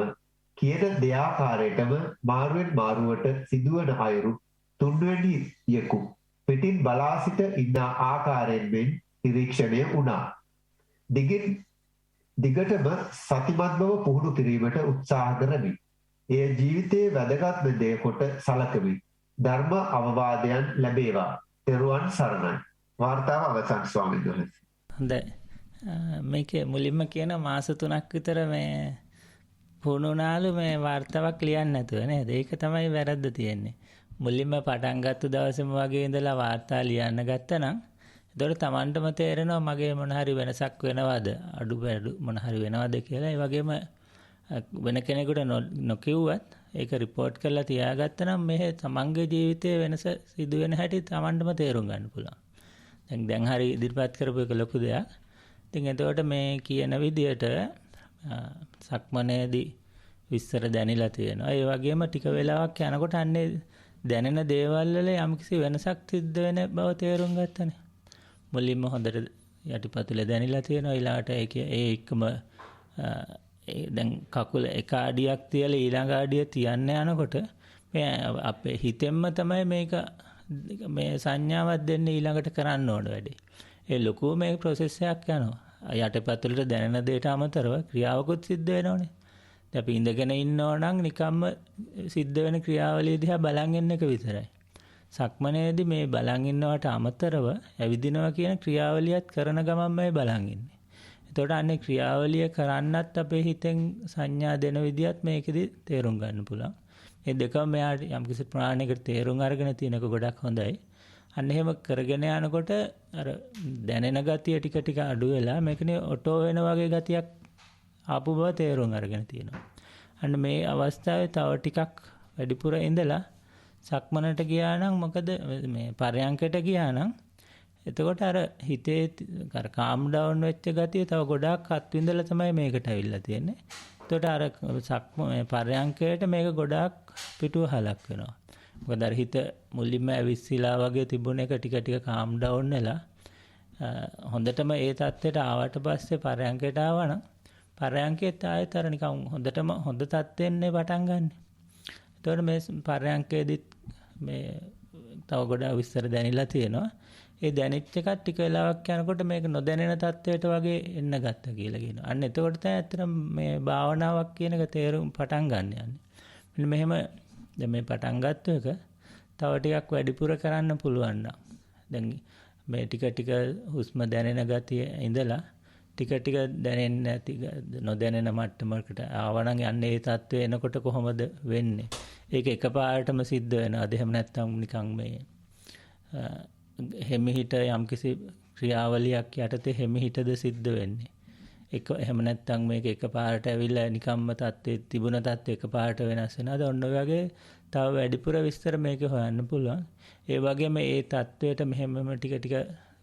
කියන දෙආකාරයටම මාරුවෙන් මාරුවට සිදුවන අයුරු තුන්වෙනි යෙකු පිටින් බලා සිට ඉන්න ආකාරයෙන් මෙන් නිරීක්ෂණය වුණා. දිගටම සතිමත් බව පුහුණු කිරීමට උත්සාහ කරමි. එය ජීවිතයේ වැදගත්ම දේ කොට සලකමි. ධර්ම අවවාදයන් ලැබේවා. තෙරුවන් සරණයි. වාර්තාව අවසන් ස්වාමීන් වහන්සේ. හොඳයි. මේකේ මුලින්ම කියන මාස 3ක් විතර මේ පුහුණුනාලු මේ වාර්තාවක් ලියන්න නැතුව නේද? ඒක තමයි වැරද්ද තියෙන්නේ. මුලින්ම පටන් ගත්ත දවසේම වගේ ඉඳලා වාර්තා ලියන්න ගත්තා නම් එතකොට Tamanටම තේරෙනවා මගේ මොන හරි වෙනසක් වෙනවද අඩු මොන හරි වෙනවද කියලා. ඒ වගේම වෙන කෙනෙකුට නොකියුවත් ඒක රිපෝට් කරලා තියාගත්තා නම් මේ තමන්ගේ ජීවිතයේ වෙනස සිදු වෙන හැටි Tamanටම තේරුම් ගන්න පුළුවන්. දැන් හරි ඉදිරිපත් කරපු එක ලොකු දෙයක්. ඉතින් එතකොට මේ කියන විදියට සක්මනේදී විස්තර දැනিলা තියෙනවා. ඒ වගේම ටික වෙලාවක් යනකොට අන්නේ දැනෙන දේවල් වල යම්කිසි වෙනසක් සිද්ධ වෙන බව තේරුම් ගන්නනේ. මුලින්ම හොඳට යටිපතුල දැනিলা තියෙනවා. ඊළඟට ඒ එක්කම දැන් කකුල එක අඩියක් තියලා ඊළඟ අඩිය තියන්න යනකොට මේ අපේ හිතෙන්ම තමයි මේක මේ සංඥාවක් දෙන්නේ ඊළඟට කරන්න ඕන වැඩේ. ඒ ලොකු මේ ප්‍රොසෙස් එකක් යනවා. යටිපතුලට දැනෙන දෙයට අමතරව ක්‍රියාවකුත් සිද්ධ වෙනවනේ. දැන් අපි ඉඳගෙන ඉන්නෝ නම් නිකම්ම සිද්ධ වෙන ක්‍රියාවලිය දිහා බලන් ඉන්න එක විතරයි. සක්මනේදී මේ බලන් ඉන්නවට අමතරව ඇවිදිනවා කියන ක්‍රියාවලියත් කරන ගමන්මයි බලන් ඉන්නේ. එතකොට අන්නේ ක්‍රියාවලිය කරන්නත් අපේ හිතෙන් සංඥා දෙන විදිහත් මේකෙදි තේරුම් ගන්න පුළුවන්. මේ දෙකම මෙයාට යම්කිසි ප්‍රමාණයකට තේරුම් අරගෙන තියෙනක ගොඩක් හොඳයි. අන්න එහෙම කරගෙන යනකොට අර දැනෙන ගතිය ටික ටික අඩු වෙලා මේකනේ ඔටෝ වෙන වගේ ගතියක් ආපු බව තේරුම් අරගෙන තියෙනවා. අන්න මේ අවස්ථාවේ තව ටිකක් වැඩිපුර ඉඳලා සක්මනට ගියා නම් මොකද මේ පරයන්කට ගියා නම් එතකොට අර හිතේ අර කාම් ඩවුන් වෙච්ච ගතිය තව ගොඩාක් අත්විඳලා තමයි මේකට ඇවිල්ලා තියෙන්නේ. එතකොට අර පරයන්කයට මේක ගොඩාක් පිටුවහලක් වෙනවා. මොකද අර හිත මුලින්ම ඇවිස්සීලා වගේ තිබුණ එක ටික ටික කාම් ඩවුන් වෙලා හොඳටම ඒ තත්ත්වයට ආවට පස්සේ පරයන්කයට ආවනම් පරයන්කේත් ආයෙත් අර නිකන් හොඳටම හොඳ තත්ත්වෙන්නේ පටන් ගන්න. එතකොට මේ පරයන්කේදීත් මේ තව ගොඩාක් විස්තර දැනিলা තියෙනවා. ඒ දැනෙච්ච එකත් ටික වෙලාවක් යනකොට මේක නොදැනෙන තත්ත්වයට වගේ එන්න ගත්තා කියලා කියනවා. අන්න එතකොට තමයි ඇත්තටම මේ භාවනාවක් කියන එක තේරුම් පටන් ගන්න යන්නේ. මෙන්න මෙහෙම දැන් මේ පටන් ගත්ත එක තව ටිකක් වැඩිපුර කරන්න පුළුවන් නම් දැන් මේ ටික ටික හුස්ම දැනෙන ගතිය ඉඳලා ටික දැනෙන්නේ නැති නොදැනෙන මට්ටමකට ආවනම් යන්නේ ඒ තත්ත්වය එනකොට කොහොමද වෙන්නේ? ඒක එකපාරටම සිද්ධ වෙනවද? එහෙම නැත්නම් නිකන් මේ හිමිහිට යම්කිසි ක්‍රියාවලියක් යටතේ හිමිහිටද සිද්ධ වෙන්නේ? එහෙම නැත්නම් මේක එකපාරට ඇවිල්ලා නිකම්ම තත්ත්වයේ තිබුණ තත්ත්වය එකපාරට වෙනස් වෙනවද? ඔන්න ඔය වගේ තව වැඩිපුර විස්තර මේක හොයන්න පුළුවන්. ඒ වගේම ඒ තත්ත්වයට මෙහෙම ටික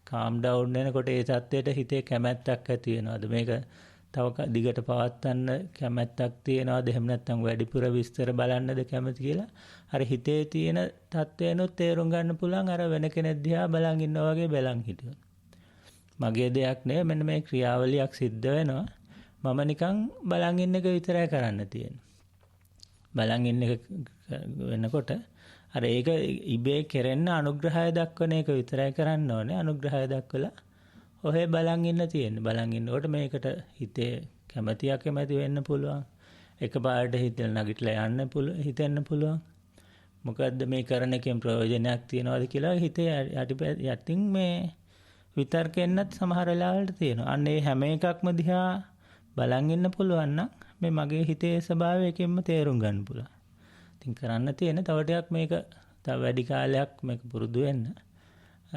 calm down වෙනකොට ඒ තත්ත්වයට හිතේ කැමැත්තක් ඇති වෙනවද? මේක තව දිගට පවත්වන්න කැමැත්තක් තියෙනවද? එහෙම නැත්නම් වැඩිපුර විස්තර බලන්නද කැමති කියලා අර හිතේ තියෙන තත්ත්වයනොත් තේරුම් ගන්න පුළුවන්. අර වෙන කෙනෙක් දිහා බලන් ඉන්නවා වගේ බලන් හිටියොත්. මගේ දෙයක් නෙවෙයි, මෙන්න මේ ක්‍රියාවලියක් සිද්ධ වෙනවා. මම නිකන් බලන් ඉන්න එක විතරයි කරන්න තියෙන්නේ. බලන් ඉන්න එක වෙනකොට අර ඒක ඉබේ කෙරෙන්න අනුග්‍රහය දක්වන එක විතරයි කරන්න ඕනේ. අනුග්‍රහය දක්වලා ඔහේ බලන් ඉන්න තියෙන්නේ. බලන් ඉන්නකොට මේකට හිතේ කැමැති වෙන්න පුළුවන්. එකපාරට හිතෙන් නැගිටලා යන්න හිතෙන්න පුළුවන්. මොකද්ද මේ කරන එකෙන් ප්‍රයෝජනයක් තියනවද කියලා හිතේ යටින් මේ විතර්කෙන්නත් සමහර වෙලාවලට තියෙනවා. අන්න ඒ හැම එකක්ම දිහා බලන් ඉන්න පුළුවන් නම් මේ මගේ හිතේ ස්වභාවයකින්ම තේරුම් ගන්න පුළුවන්. ඉතින් කරන්න තියෙන තව ටිකක් මේක තව වැඩි කාලයක් මේක පුරුදු වෙන්න.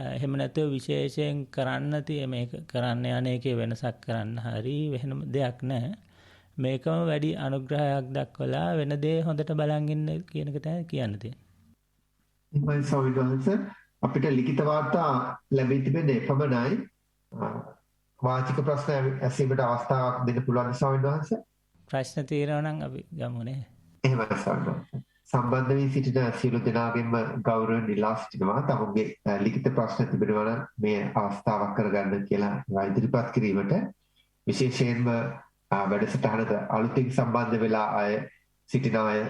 එහෙම නැත්නම් විශේෂයෙන් කරන්න තියෙන මේක කරන්න යන්නේ එකේ වෙනසක් කරන්න හරි වෙනම දෙයක් නැහැ. මේකම වැඩි අනුග්‍රහයක් දක්වලා වෙන දේ හොඳට බලන් ඉන්න කියන එක තමයි කියන්න තියෙන්නේ. ඉතින් සවිදාස අපිට ලිඛිත වාර්තා ලැබී තිබෙන්නේ එපමණයි. වාචික ප්‍රශ්න ඇසීමට අවස්ථාවක් දෙන්න පුළුවන් සවිදාස. ප්‍රශ්න තියෙනවා නම් අපි ගමුනේ. එහෙමයි සවිදාස. සම්බන්ධ වී සිටින සියලු දෙනාගෙන්ම ගෞරවයෙන් ඉල්ලා සිටිනවා තමුන්ගේ ලිඛිත ප්‍රශ්න තිබෙනවා නම් මේ අවස්ථාවක් කරගන්න කියලා ඉදිරිපත් කිරීමට. විශේෂයෙන්ම වැඩසටහනට අලුතින් සම්බන්ධ වෙලා අය සිටින අය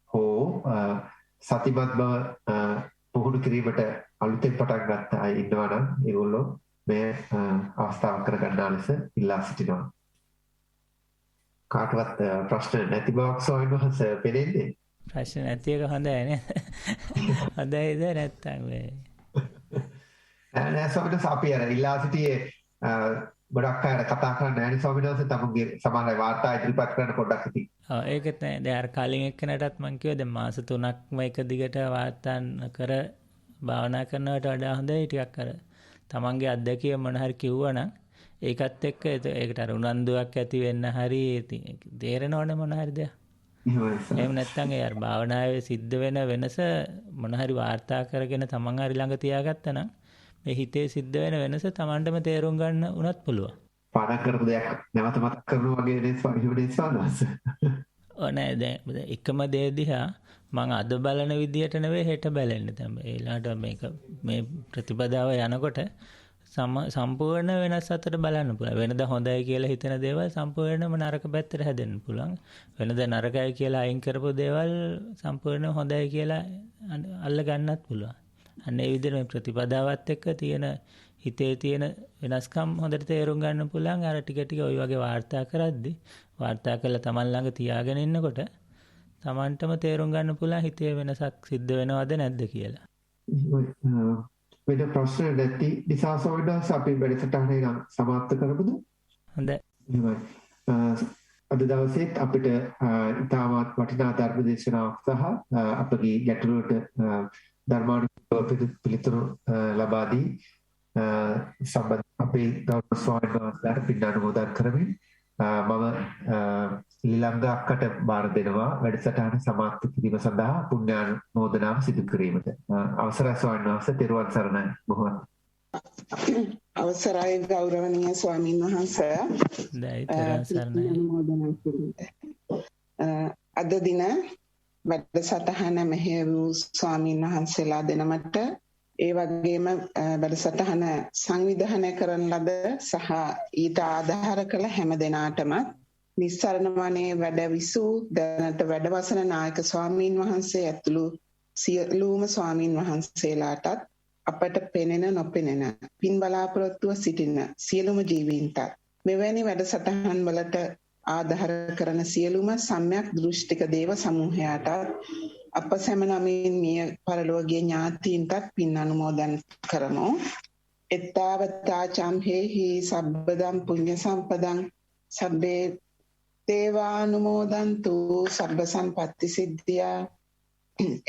හෝ සතිමත් බව පුහුණු කිරීමට අලුතෙන් පටන් ගත්ත අය ඉන්නවා නම් ඒගොල්ලෝ මේ අවස්ථාවක් කරගන්නා ලෙස ඉල්ලා සිටිනවා. කාටවත් ප්‍රශ්න නැති බවක් සොයනවහස පෙනෙන්නේ? ප්‍රශ්න නැති එක හොඳයි නේද? හොඳයිද නැත්තම් මේ නෑ සමහරවිට අපි අර ඉල්ලා සිටියේ ගොඩක් අය කතා කරන්නේ නැහැ නේ ස්වාමීන් වහන්සේ. තමුන්ගේ සමහර වාර්තා ඉදිරිපත් කරන්න පොඩ්ඩක් ඉතින්. ඔව් ඒකත් නෑ. දැන් අර කලින් එක්කනටත් මම කිව්වා දැන් මාස 3ක්ම එක දිගට වාර්තා කර භාවනා කරනවට වඩා හොඳයි ටිකක් අර තමන්ගේ අත්දැකීම මොන හරි කිව්වනම් ඒකත් එක්ක ඒකට අර උනන්දුවක් ඇති වෙන්න හරි තේරෙනවනේ මොන හරි දෙයක්. එහෙම නැත්නම් ඒ අර භාවනාවේ සිද්ධ වෙන වෙනස මොන හරි වාර්තා කරගෙන තමන් හරි ළඟ තියාගත්තා නම් මේ හිතේ සිද්ධ වෙන වෙනස තමන්ටම තේරුම් ගන්න උනත් පුළුවන්. පාඩම් කරපු දෙයක් නැවත මතක් කරනවා වගේ නේ ස්වාමීන්. ඔව් නෑ දැන් එකම දේ දිහා මම අද බලන විදියට නෙවෙයි හෙට බලන්නේ. දැන් ඒලාට මේක මේ ප්‍රතිපදාව යනකොට සම්පූර්ණ වෙනස් අතට බලන්න පුළුවන්. වෙනදා හොඳයි කියලා හිතන දේවල් සම්පූර්ණයෙන්ම නරක පැත්තට හැදෙන්න පුළුවන්. වෙනදා නරකයි කියලා අයින් කරපු දේවල් සම්පූර්ණයෙන් හොඳයි කියලා අල්ල ගන්නත් පුළුවන්. අන්න ඒ විදිහට මේ ප්‍රතිපදාවත් එක්ක තියෙන හිතේ තියෙන වෙනස්කම් හොඳට තේරුම් ගන්න පුළුවන්. අර ටික ඔය වගේ වාර්තා කරද්දි වාර්තා කරලා Taman ළඟ තියාගෙන ඉන්නකොට Tamanටම තේරුම් ගන්න පුළුවන් හිතේ වෙනසක් සිද්ධ වෙනවද නැද්ද කියලා. වෙන ප්‍රශ්න නැති නිසා සෝවිඩස් අපි වැඩසටහන නම් සමාප්ත කරමුද? හොඳයි. අද දවසේත් අපිට ඉතාමත් වටිනා ධර්ම දේශනාවක් සහ අපගේ ගැටලුවට ධර්මානුකූලව පිළිතුරු ලබා දී සම්බන්ධ අපේ ගෞරව ස්වාමීන් වහන්සේලාට පින් අනුමෝදන් කරමින් මම ලිලංග අක්කට බාර දෙනවා වැඩසටහන සමාප්ත කිරීම සඳහා පුණ්‍යානුමෝදනාව සිදු කිරීමට. අවසරයි ස්වාමීන් වහන්සේ. තෙරුවන් සරණයි. බොහොම අවසරයි ගෞරවනීය ස්වාමීන් වහන්සේ. තෙරුවන් සරණයි. අද දින වැඩසටහන මෙහෙයවූ ස්වාමීන් වහන්සේලා දෙනමට ඒ වගේම වැඩසටහන සංවිධානය කරන ලද සහ ඊට ආධාර කළ හැම දෙනාටම නිස්සරණ වනයේ වැඩ විසූ දැනට වැඩවසන නායක ස්වාමීන් වහන්සේ ඇතුළු සියලුම ස්වාමීන් වහන්සේලාටත් අපට පෙනෙන නොපෙනෙන පින් බලාපොරොත්තුව සිටින සියලුම ජීවීන්ටත් මෙවැනි වැඩසටහන් වලට ආධාර කරන සියලුම සම්‍යක් දෘෂ්ටික දේව සමූහයාටත් අප සැම නමින් මිය පරලෝකීය ඥාතීන්ටත් පින් අනුමෝදන් කරමු. එත්තාවතා චම්හෙහි සබ්බදම් පුඤ්ඤ සම්පදං සබ්බේ දේවානුමෝදන්තු සබ්බ සම්පත්ති සිද්ධියා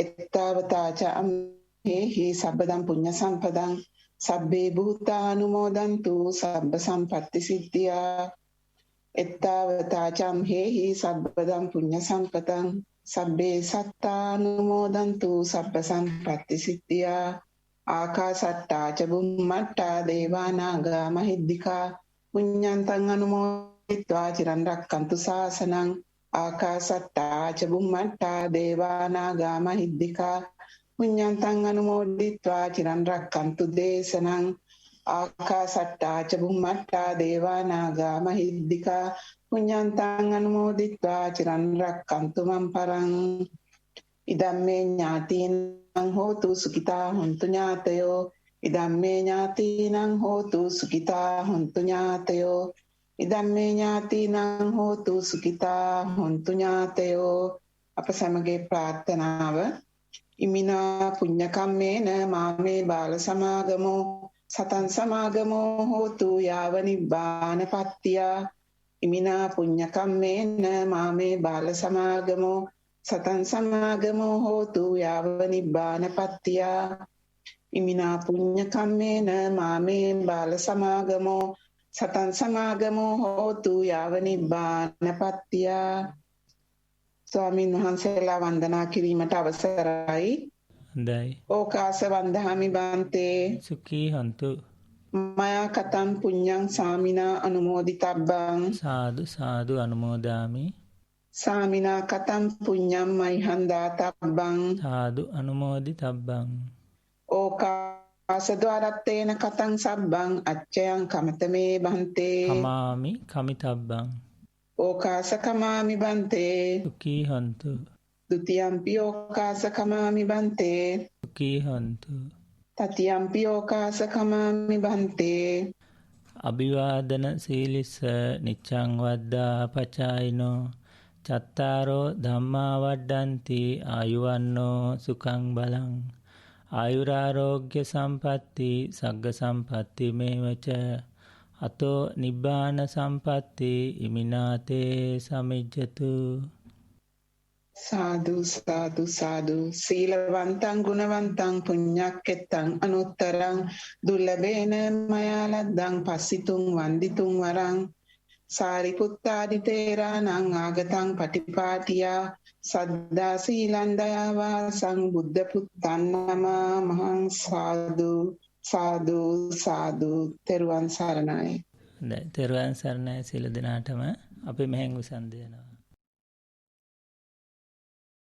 එත්තාවතා චම්හෙහි සබ්බදම් පුඤ්ඤ සම්පදං සබ්බේ භූතානුමෝදන්තු සබ්බ සම්පත්ති සිද්ධියා එත්තාවතා චම්හෙහි සබ්බදම් පුඤ්ඤ සම්පතං සබ්බේ සත්තානුමෝදන්තු සබ්බ සම්පත්ති සිද්ධියා ආකාසට්ටා ච බුම්මට්ටා දේවානාගා මහිද්దికා පුඤ්ඤන්තං අනුමෝදිत्वा චිරන් රැක්කන්තු ශාසනං ආකාසට්ටා ච බුම්මට්ටා දේවානාගා මහිද්దికා පුඤ්ඤන්තං අනුමෝදිत्वा චිරන් රැක්කන්තු දේශනං ආකාසට්ටා ච බුම්මට්ටා දේවානාගා මහිද්దికා පුඤ්ඤන්තං අනුමෝදිत्वा චිරන් රැක්කන්තු මම් පරං ඉදම්මේ ඥාතීනං හෝතු සුඛිතා හොන්තු ඥාතයෝ ඉදම්මේ ඥාතීනං හෝතු සුඛිතා හොන්තු ඥාතයෝ ඉදම්මේ ඥාතීනං හෝතු සුඛිතා හොන්තු ඥාතයෝ අප සමගේ ප්‍රාර්ථනාව ඉමිනා පුඤ්ඤ කම්මේන මාමේ බාල සමාගමෝ සතං සමාගමෝ හෝතු යාව නිබ්බානපත්තිය ඉමිනා පුඤ්ඤ කම්මේන මාමේ බාල සමාගමෝ සතං සමාගමෝ හෝතු යාව නිබ්බානපත්තිය ඉමිනා පුඤ්ඤ කම්මේන මාමේ බාල සමාගමෝ සතං සමාගමෝ හෝතු යාව නිබ්බානපත්තිය ස්වාමීන් වහන්සේලා වන්දනා කිරීමට අවසරයි. හොඳයි. ඕකාස වන්දහාමි බන්තේ සුඛී හන්තු මයා කතං පුඤ්ඤං සාමිනා අනුමෝදිතබ්බං සාදු සාදු අනුමෝදාමි සාමිනා කතං පුඤ්ඤං මයිහන්දාතබ්බං සාදු අනුමෝදිතබ්බං ඕකාස ద్వාරත්තේන කතං සබ්බං අච්චයං කමතමේ බන්තේ කමාමි කමිතබ්බං ඕකාස කමාමි බන්තේ සුඛී හන්තු ဒ ුතියම්පි ඕකාස කමාමි බන්තේ සුඛී හන්තු තතියම්පි ඕකාස කමාමි බන්තේ අභිවාදන සීලිස නිච්ඡං වද්දා පචායිනෝ චත්තාරෝ ධම්මා වඩ්ඩಂತಿ ආයුවන්නෝ සුඛං බලං ආයුරාෝග්‍ය සම්පatti සග්ග සම්පatti මේවච අතෝ නිබ්බාන සම්පatti ඉමිනාතේ සමිජ්ජතු සාදු සාදු සාදු සීලවන්තං ගුණවන්තං පුඤ්ඤක්කෙත්තං අනුත්තරං දුර්ලභේන මයා ලද්දං පස්සිතුං වන්දිතුං වරං සාරිපුත්තාදි තේරාණං ආගතං පටිපාටියා සද්දා සීලං දයාවා සංබුද්ධ පුත්තං නමා මහං සාදු සාදු සාදු තෙරුවන් සරණයි. තෙරුවන් සරණයි සියලු දෙනාටම අපි මෙහෙන් උසන් දෙනවා.